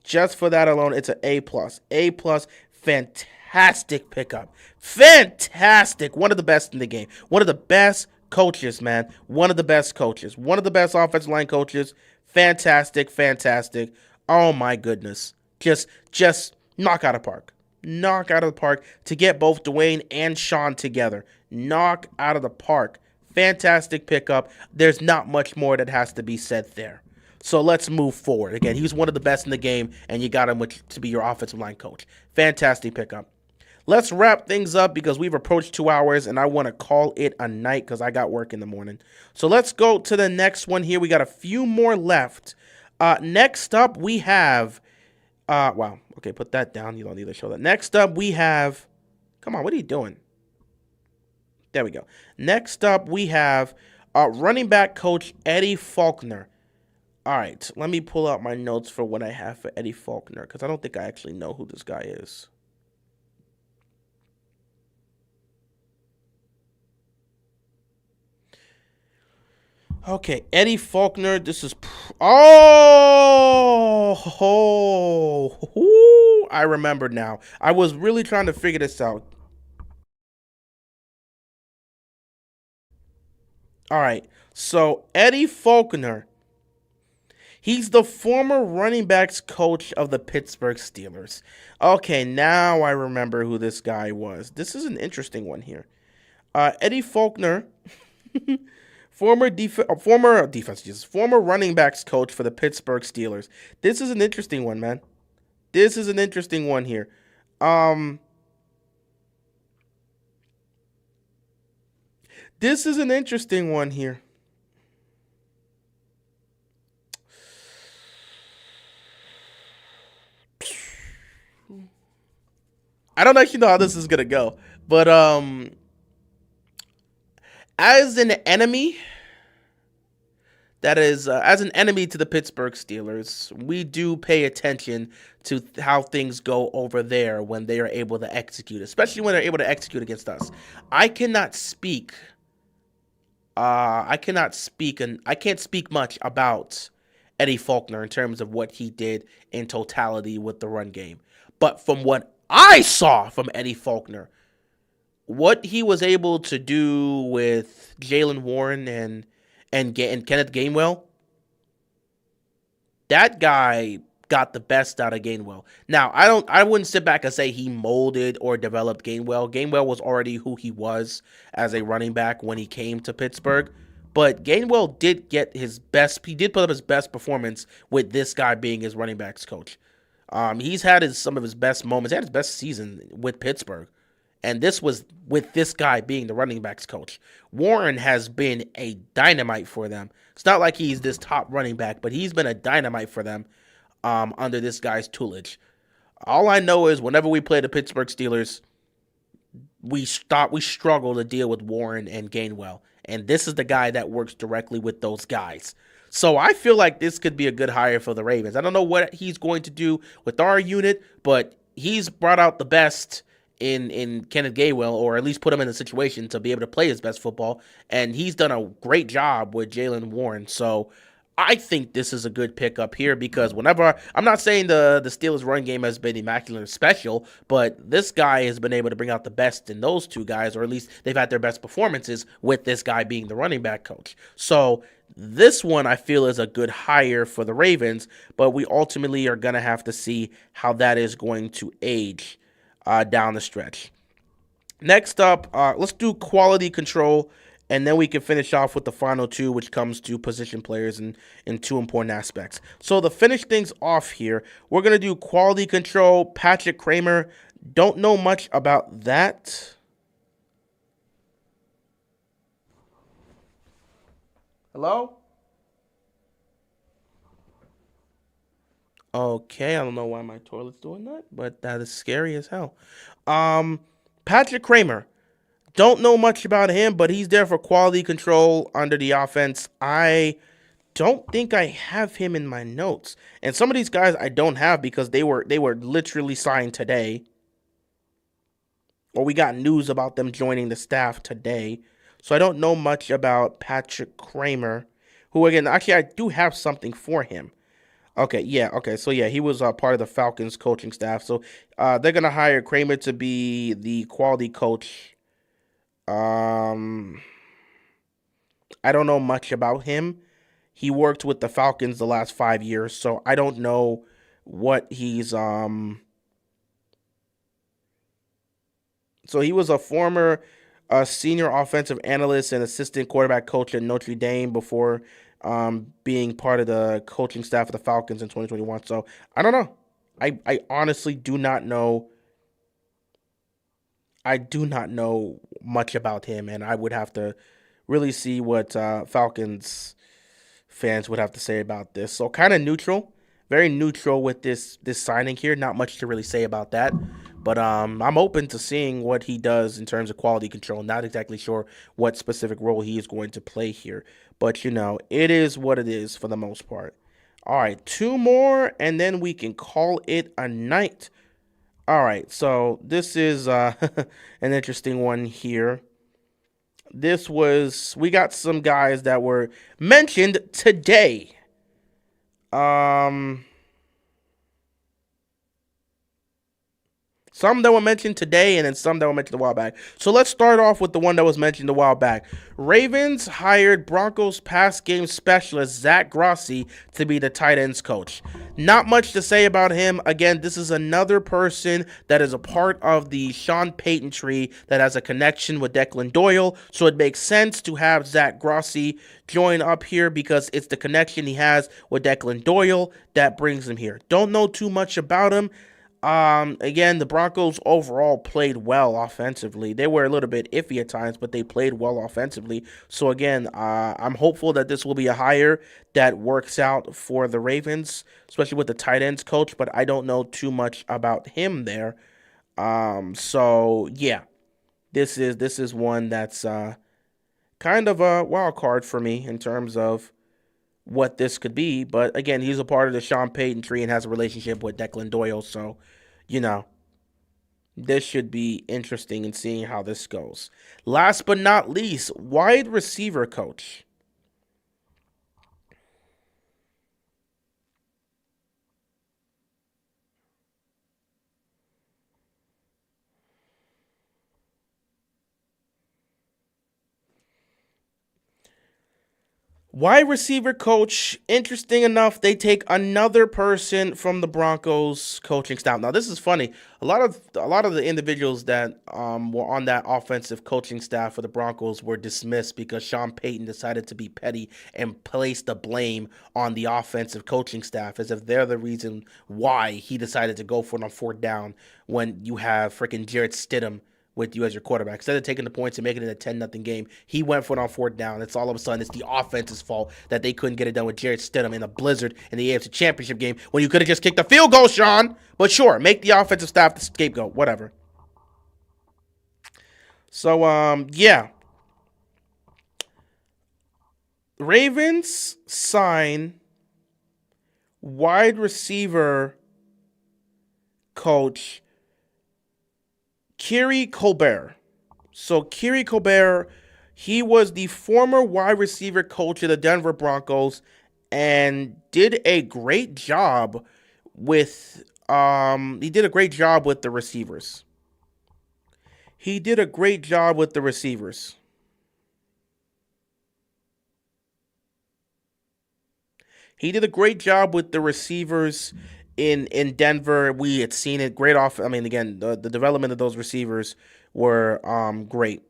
S1: Just for that alone, it's an A plus. A plus, fantastic pickup. Fantastic. One of the best in the game. One of the best coaches, man. One of the best coaches. One of the best offensive line coaches. Fantastic, fantastic. Oh my goodness. Just knock out of park. Knock out of the park to get both Dwayne and Sean together. Knock out of the park. Fantastic pickup. There's not much more that has to be said there. So let's move forward. Again, he's one of the best in the game, and you got him to be your offensive line coach. Fantastic pickup. Let's wrap things up because we've approached 2 hours, and I want to call it a night because I got work in the morning. So let's go to the next one here. We got a few more left. Next up, we have... wow. Okay, put that down. You don't need to show that. Next up, we have... Come on, what are you doing? There we go. Next up, we have running back coach Eddie Faulkner. All right, let me pull out my notes for what I have for Eddie Faulkner because I don't think I actually know who this guy is. Okay, Eddie Faulkner. This is... Oh, I remember now. I was really trying to figure this out. All right, so Eddie Faulkner. He's the former running backs coach of the Pittsburgh Steelers. Okay, now I remember who this guy was. This is an interesting one here. Eddie Faulkner, former running backs coach for the Pittsburgh Steelers. This is an interesting one, man. This is an interesting one here. This is an interesting one here. I don't actually know how this is gonna go, but as an enemy, as an enemy to the Pittsburgh Steelers, we do pay attention to how things go over there when they are able to execute, especially when they're able to execute against us. I can't speak much about Eddie Faulkner in terms of what he did in totality with the run game, but from what I saw from Eddie Faulkner, what he was able to do with Jaylen Warren and Kenneth Gainwell, that guy got the best out of Gainwell. Now, I wouldn't sit back and say he molded or developed Gainwell. Gainwell was already who he was as a running back when he came to Pittsburgh. But Gainwell did get his best. He did put up his best performance with this guy being his running backs coach. He's had some of his best moments. He had his best season with Pittsburgh. And this was with this guy being the running backs coach. Warren has been a dynamite for them. It's not like he's this top running back, but he's been a dynamite for them under this guy's tutelage. All I know is whenever we play the Pittsburgh Steelers, we struggle to deal with Warren and Gainwell. And this is the guy that works directly with those guys. So I feel like this could be a good hire for the Ravens. I don't know what he's going to do with our unit, but he's brought out the best in Kenneth Gainwell, or at least put him in a situation to be able to play his best football. And he's done a great job with Jaylen Warren. So I think this is a good pickup here because whenever I'm not saying the Steelers' run game has been immaculate or special, but this guy has been able to bring out the best in those two guys, or at least they've had their best performances with this guy being the running back coach. So this one I feel is a good hire for the Ravens, but we ultimately are going to have to see how that is going to age down the stretch. Next up, let's do quality control, and then we can finish off with the final two, which comes to position players in two important aspects. So to finish things off here, we're going to do quality control, Patrick Kramer. Don't know much about that. Hello? Okay, I don't know why my toilet's doing that, but that is scary as hell. Um, Patrick Kramer. Don't know much about him, but he's there for quality control under the offense. I don't think I have him in my notes. And some of these guys I don't have because they were literally signed today. Or we got news about them joining the staff today. So I don't know much about Patrick Kramer, who again, actually I do have something for him. Okay, yeah, okay. So yeah, he was part of the Falcons coaching staff. So they're going to hire Kramer to be the quality coach. Um I don't know much about him. He worked with the Falcons the last 5 years, so I don't know what he's so he was a former senior offensive analyst and assistant quarterback coach at Notre Dame before being part of the coaching staff of the Falcons in 2021. So I don't know. I honestly do not know. I do not know much about him, and I would have to really see what Falcons fans would have to say about this. So kind of neutral, very neutral with this signing here. Not much to really say about that, but I'm open to seeing what he does in terms of quality control. Not exactly sure what specific role he is going to play here, but it is what it is for the most part. All right, two more, and then we can call it a night. All right, so this is an interesting one here. We got some guys that were mentioned today. Some that were mentioned today and then some that were mentioned a while back. So let's start off with the one that was mentioned a while back. Ravens hired Broncos pass game specialist Zach Grossi to be the tight ends coach. Not much to say about him. Again, this is another person that is a part of the Sean Payton tree that has a connection with Declan Doyle. So it makes sense to have Zach Grossi join up here because it's the connection he has with Declan Doyle that brings him here. Don't know too much about him. Again, the Broncos overall played well offensively. They were a little bit iffy at times, but they played well offensively. So again, I'm hopeful that this will be a hire that works out for the Ravens, especially with the tight ends coach, but I don't know too much about him there. So yeah, this is one that's kind of a wild card for me in terms of what this could be. But again, he's a part of the Sean Payton tree and has a relationship with Declan Doyle. So, you know, this should be interesting in seeing how this goes. Last but not least, wide receiver coach. Wide receiver coach, interesting enough, they take another person from the Broncos coaching staff. Now, this is funny. A lot of the individuals that were on that offensive coaching staff for the Broncos were dismissed because Sean Payton decided to be petty and place the blame on the offensive coaching staff as if they're the reason why he decided to go for it on fourth down when you have freaking Jarrett Stidham with you as your quarterback. Instead of taking the points and making it a 10-0 game, he went for it on fourth down. It's all of a sudden, it's the offense's fault that they couldn't get it done with Jarrett Stidham in a blizzard in the AFC Championship game when you could have just kicked a field goal, Sean. But sure, make the offensive staff the scapegoat, whatever. So, yeah. Ravens sign wide receiver coach Kiri Colbert. So Kiri Colbert, he was the former wide receiver coach of the Denver Broncos and did a great job with he did a great job with the receivers. He did a great job with the receivers. He did a great job with the receivers in Denver. We had seen it great off. I mean, again, the development of those receivers were great.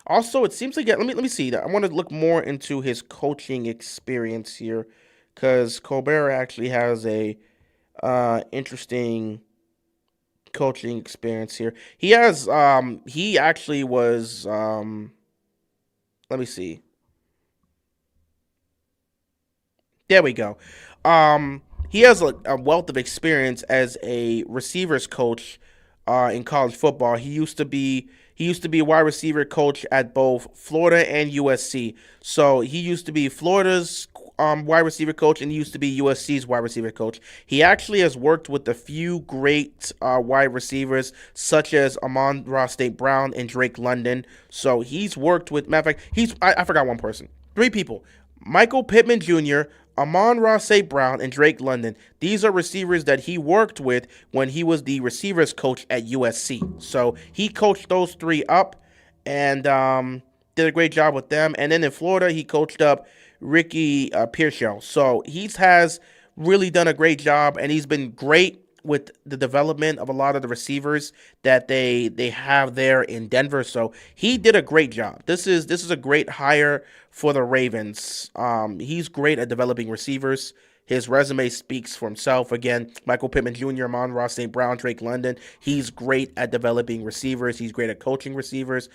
S1: Also, it seems like let me see. I want to look more into his coaching experience here, because Colbert actually has a interesting coaching experience here. He actually was let me see. There we go. He has a wealth of experience as a receivers coach in college football. He used to be a wide receiver coach at both Florida and USC. So he used to be Florida's wide receiver coach, and he used to be USC's wide receiver coach. He actually has worked with a few great wide receivers, such as Amon-Ra St. Brown and Drake London. So he's worked with. Matter of fact, I forgot one person. Three people: Michael Pittman Jr., Amon-Ra St. Brown, and Drake London. These are receivers that he worked with when he was the receivers coach at USC. So he coached those three up and did a great job with them. And then in Florida, he coached up Ricky Pearsall. So he has really done a great job, and he's been great with the development of a lot of the receivers that they have there in Denver. So he did a great job. This is a great hire for the Ravens. He's great at developing receivers. His resume speaks for himself. Again, Michael Pittman Jr., Amon-Ra St. Brown, Drake London. He's great at developing receivers. He's great at coaching receivers.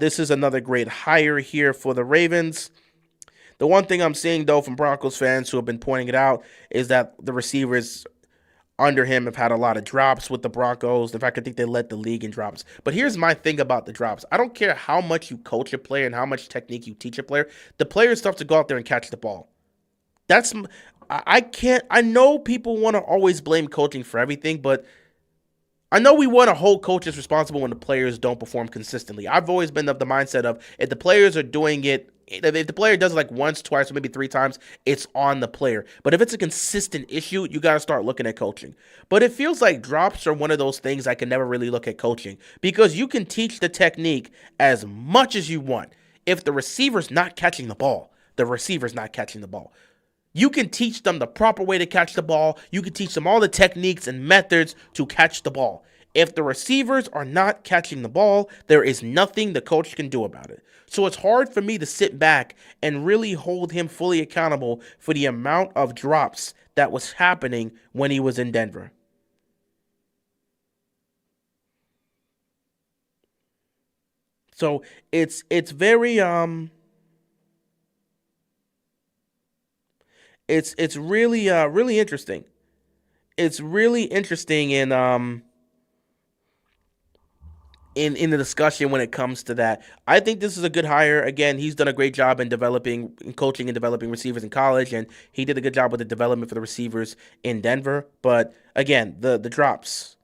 S1: This is another great hire here for the Ravens. The one thing I'm seeing, though, from Broncos fans who have been pointing it out is that the receivers under him have had a lot of drops with the Broncos. In fact, I think they led the league in drops. But here's my thing about the drops. I don't care how much you coach a player and how much technique you teach a player. The players still have to go out there and catch the ball. That's I can't. I know people want to always blame coaching for everything, but I know we want to hold coaches responsible when the players don't perform consistently. I've always been of the mindset of, if the players are doing it, if the player does it like once, twice, or maybe three times, it's on the player. But if it's a consistent issue, you got to start looking at coaching. But it feels like drops are one of those things I can never really look at coaching, because you can teach the technique as much as you want. If the receiver's not catching the ball, the receiver's not catching the ball. You can teach them the proper way to catch the ball. You can teach them all the techniques and methods to catch the ball. If the receivers are not catching the ball, there is nothing the coach can do about it. So it's hard for me to sit back and really hold him fully accountable for the amount of drops that was happening when he was in Denver. So it's very it's really really interesting. It's really interesting in the discussion when it comes to that. I think this is a good hire. Again, he's done a great job in coaching and developing receivers in college, and he did a good job with the development for the receivers in Denver. But again, the drops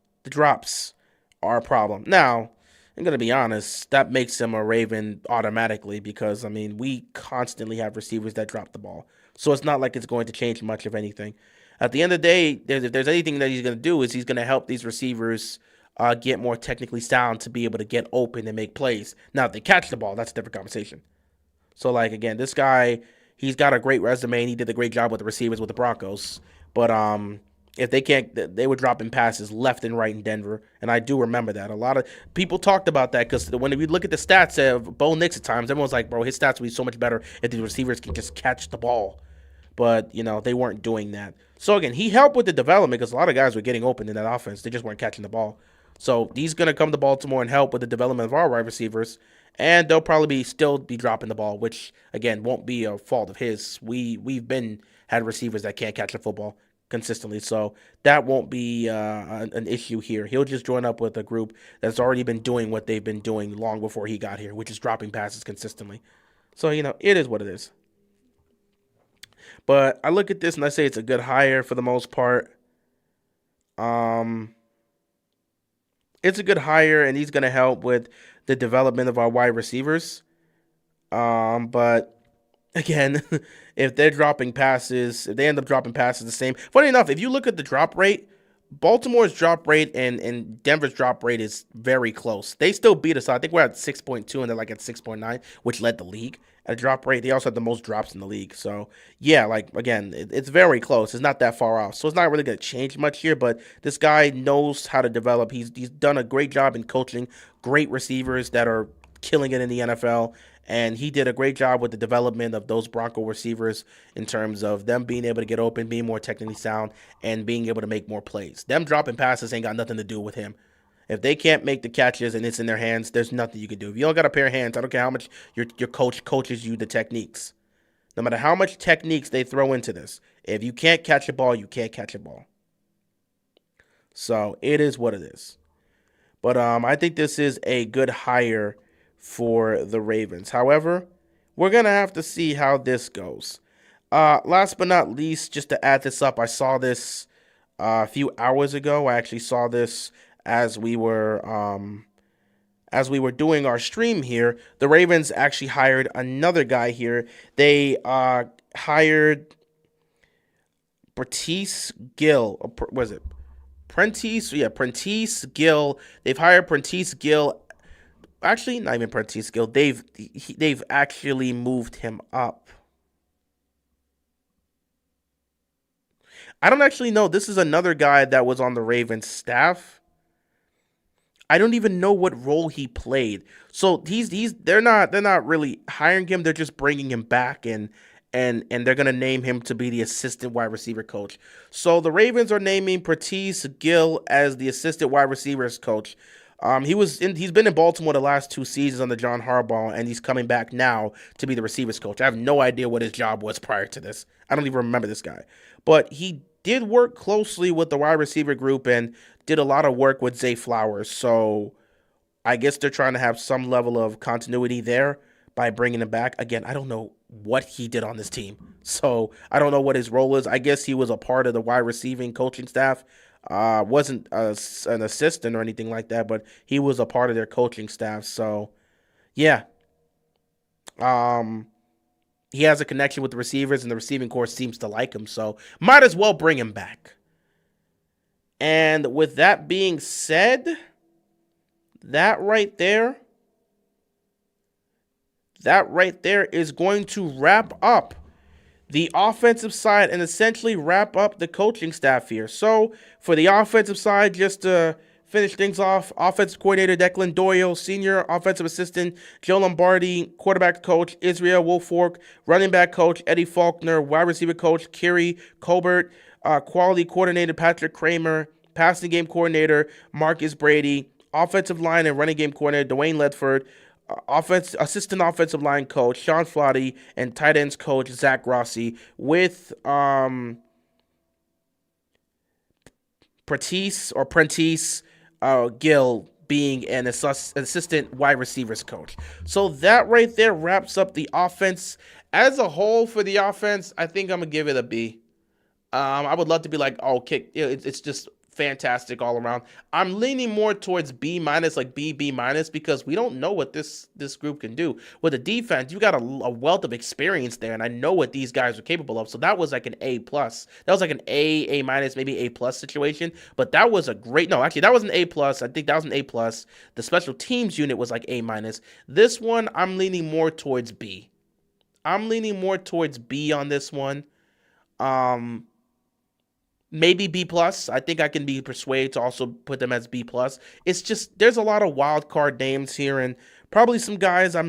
S1: are a problem. Now, I'm gonna be honest, that makes him a Raven automatically, because I mean we constantly have receivers that drop the ball. So it's not like it's going to change much of anything. At the end of the day, if there's anything that he's going to do, is he's going to help these receivers get more technically sound to be able to get open and make plays. Now, if they catch the ball, that's a different conversation. So, like, again, this guy, he's got a great resume, and he did a great job with the receivers with the Broncos. But if they can't, they were dropping passes left and right in Denver, and I do remember that. A lot of people talked about that, because when we look at the stats of Bo Nix at times, everyone's like, bro, his stats would be so much better if the receivers can just catch the ball. But they weren't doing that. So again, he helped with the development, because a lot of guys were getting open in that offense. They just weren't catching the ball. So he's gonna come to Baltimore and help with the development of our wide receivers, and they'll probably still be dropping the ball, which again won't be a fault of his. We've been had receivers that can't catch the football consistently, so that won't be an issue here. He'll just join up with a group that's already been doing what they've been doing long before he got here, which is dropping passes consistently. So it is what it is. But I look at this and I say it's a good hire for the most part. Um, It's a good hire, and he's going to help with the development of our wide receivers. But again, if they're dropping passes, if they end up dropping passes the same. Funny enough, if you look at the drop rate, Baltimore's drop rate and Denver's drop rate is very close. They still beat us. I think we're at 6.2 and they're like at 6.9, which led the league at drop rate. They also had the most drops in the league. So, yeah, like, again, it's very close. It's not that far off. So it's not really going to change much here, but this guy knows how to develop. He's done a great job in coaching great receivers that are killing it in the NFL. And he did a great job with the development of those Bronco receivers in terms of them being able to get open, being more technically sound, and being able to make more plays. Them dropping passes ain't got nothing to do with him. If they can't make the catches and it's in their hands, there's nothing you can do. If you don't got a pair of hands, I don't care how much your coach coaches you the techniques. No matter how much techniques they throw into this, if you can't catch a ball, you can't catch a ball. So it is what it is. But I think this is a good hire for the Ravens. However, we're going to have to see how this goes. Last but not least, just to add this up, I saw this a few hours ago. I actually saw this as we were doing our stream here. The Ravens actually hired another guy here. They hired Prentice Gill. Was it Prentice? Yeah, Prentice Gill. They've hired Prentice Gill. Actually, not even Prentice Gill. They've actually moved him up. I don't actually know. This is another guy that was on the Ravens staff. I don't even know what role he played. So they're not really hiring him. They're just bringing him back and they're gonna name him to be the assistant wide receiver coach. So the Ravens are naming Prentice Gill as the assistant wide receivers coach. He's been in Baltimore the last 2 seasons under John Harbaugh, and he's coming back now to be the receivers coach. I have no idea what his job was prior to this. I don't even remember this guy, but he did work closely with the wide receiver group and did a lot of work with Zay Flowers. So I guess they're trying to have some level of continuity there by bringing him back. Again, I don't know what he did on this team, so I don't know what his role is. I guess he was a part of the wide receiving coaching staff. Wasn't an assistant or anything like that, but he was a part of their coaching staff. So, yeah, um, he has a connection with the receivers, and the receiving corps seems to like him. So, might as well bring him back. And with that being said, that right there, is going to wrap up the offensive side and essentially wrap up the coaching staff here. So for the offensive side, just to finish things off, offensive coordinator Declan Doyle, senior offensive assistant Joe Lombardi, quarterback coach Israel Woolfolk, running back coach Eddie Faulkner, wide receiver coach Kerry Colbert, quality coordinator Patrick Kramer, passing game coordinator Marcus Brady, offensive line and running game coordinator Dwayne Ledford, assistant offensive line coach Sean Flotty, and tight ends coach Zach Rossi, with Prentice Gill being an assistant wide receivers coach. So that right there wraps up the offense as a whole. For the offense, I think I'm gonna give it a B. I would love to be like, oh, kick. It's just fantastic all around. I'm leaning more towards B minus, like B minus, because we don't know what this group can do. With the defense, you got a wealth of experience there, and I know what these guys are capable of. So that was like an A plus. That was like an A minus, maybe A plus situation. But that was a great. No, actually, that was an A plus. I think that was an A plus. The special teams unit was like A minus. This one, I'm leaning more towards B. I'm leaning more towards B on this one. Maybe B plus. I think I can be persuaded to also put them as B plus. It's just there's a lot of wild card names here, and probably some guys I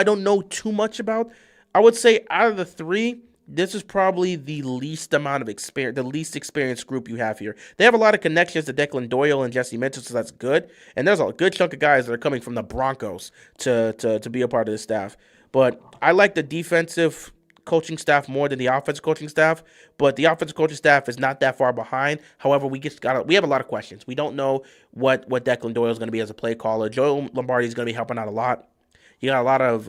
S1: don't know too much about. I would say out of the three, this is probably the least amount of experience, the least experienced group you have here. They have a lot of connections to Declan Doyle and Jessie Mentor, so that's good. And there's a good chunk of guys that are coming from the Broncos to be a part of the staff. But I like the defensive coaching staff more than the offensive coaching staff, but the offensive coaching staff is not that far behind. However, we have a lot of questions. We don't know what Declan Doyle is going to be as a play caller. Joe Lombardi is going to be helping out a lot. You got a lot of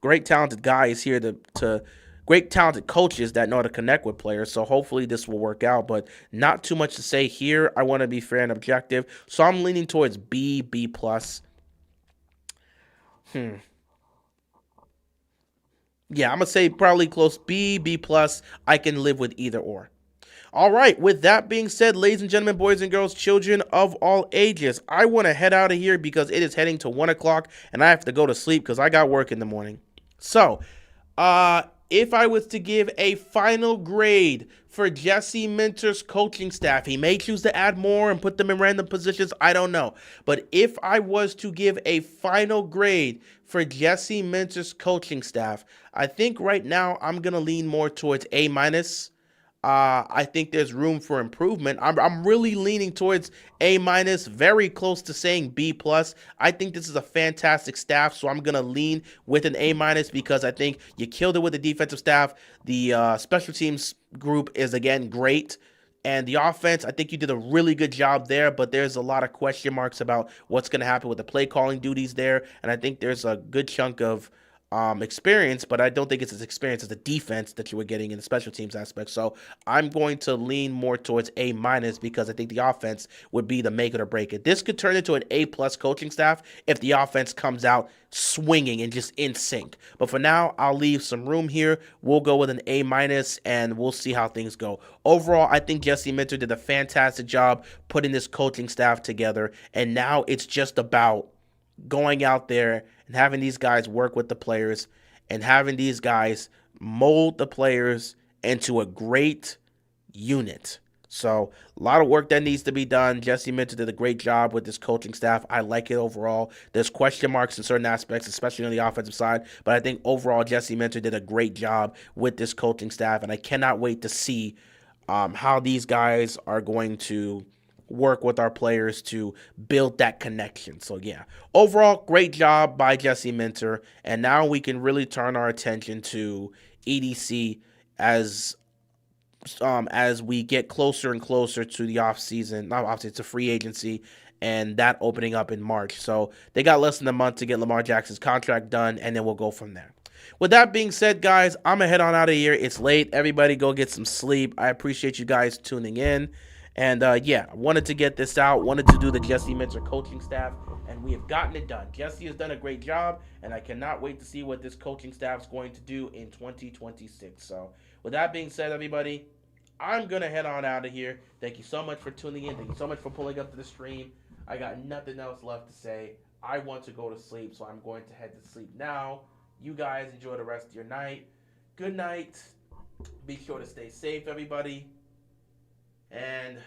S1: great talented guys here to great talented coaches that know how to connect with players. So hopefully this will work out, but not too much to say here. I want to be fair and objective. So I'm leaning towards B plus. Hmm. Yeah, I'm gonna say probably close B plus. I can live with either or. All right, with that being said, ladies and gentlemen, boys and girls, children of all ages, I want to head out of here because it is heading to 1 o'clock and I have to go to sleep because I got work in the morning. So, if I was to give a final grade for Jessie Mentor's coaching staff, he may choose to add more and put them in random positions. I don't know. But if I was to give a final grade for Jessie Mentor's coaching staff, I think right now I'm going to lean more towards A minus. I think there's room for improvement. I'm really leaning towards A minus, very close to saying B plus. I think this is a fantastic staff, so I'm gonna lean with an A minus because I think you killed it with the defensive staff. The special teams group is again great. And the offense, I think you did a really good job there, but there's a lot of question marks about what's going to happen with the play calling duties there. And I think there's a good chunk of experience, but I don't think it's as experience as the defense that you were getting in the special teams aspect. So I'm going to lean more towards A minus because I think the offense would be the make it or break it. This could turn into an A plus coaching staff if the offense comes out swinging and just in sync. But for now, I'll leave some room here. We'll go with an A minus and we'll see how things go. Overall, I think Jessie Mentor did a fantastic job putting this coaching staff together. And now it's just about going out there and having these guys work with the players and having these guys mold the players into a great unit. So a lot of work that needs to be done. Jessie Mentor did a great job with this coaching staff. I like it overall. There's question marks in certain aspects, especially on the offensive side, but I think overall Jessie Mentor did a great job with this coaching staff, and I cannot wait to see how these guys are going to work with our players to build that connection. So yeah, overall, great job by Jessie Mentor, and now we can really turn our attention to EDC as we get closer and closer to the off season, not off season, to free agency, and that opening up in March. So they got less than a month to get Lamar Jackson's contract done, and then we'll go from there. With that being said, guys, I'm going to head on out of here. It's late. Everybody go get some sleep. I appreciate you guys tuning in. And yeah, I wanted to get this out, wanted to do the Jessie Mentor coaching staff, and we have gotten it done. Jessie has done a great job, and I cannot wait to see what this coaching staff is going to do in 2026. So with that being said, everybody, I'm going to head on out of here. Thank you so much for tuning in. Thank you so much for pulling up to the stream. I got nothing else left to say. I want to go to sleep, so I'm going to head to sleep now. You guys enjoy the rest of your night. Good night. Be sure to stay safe, everybody. And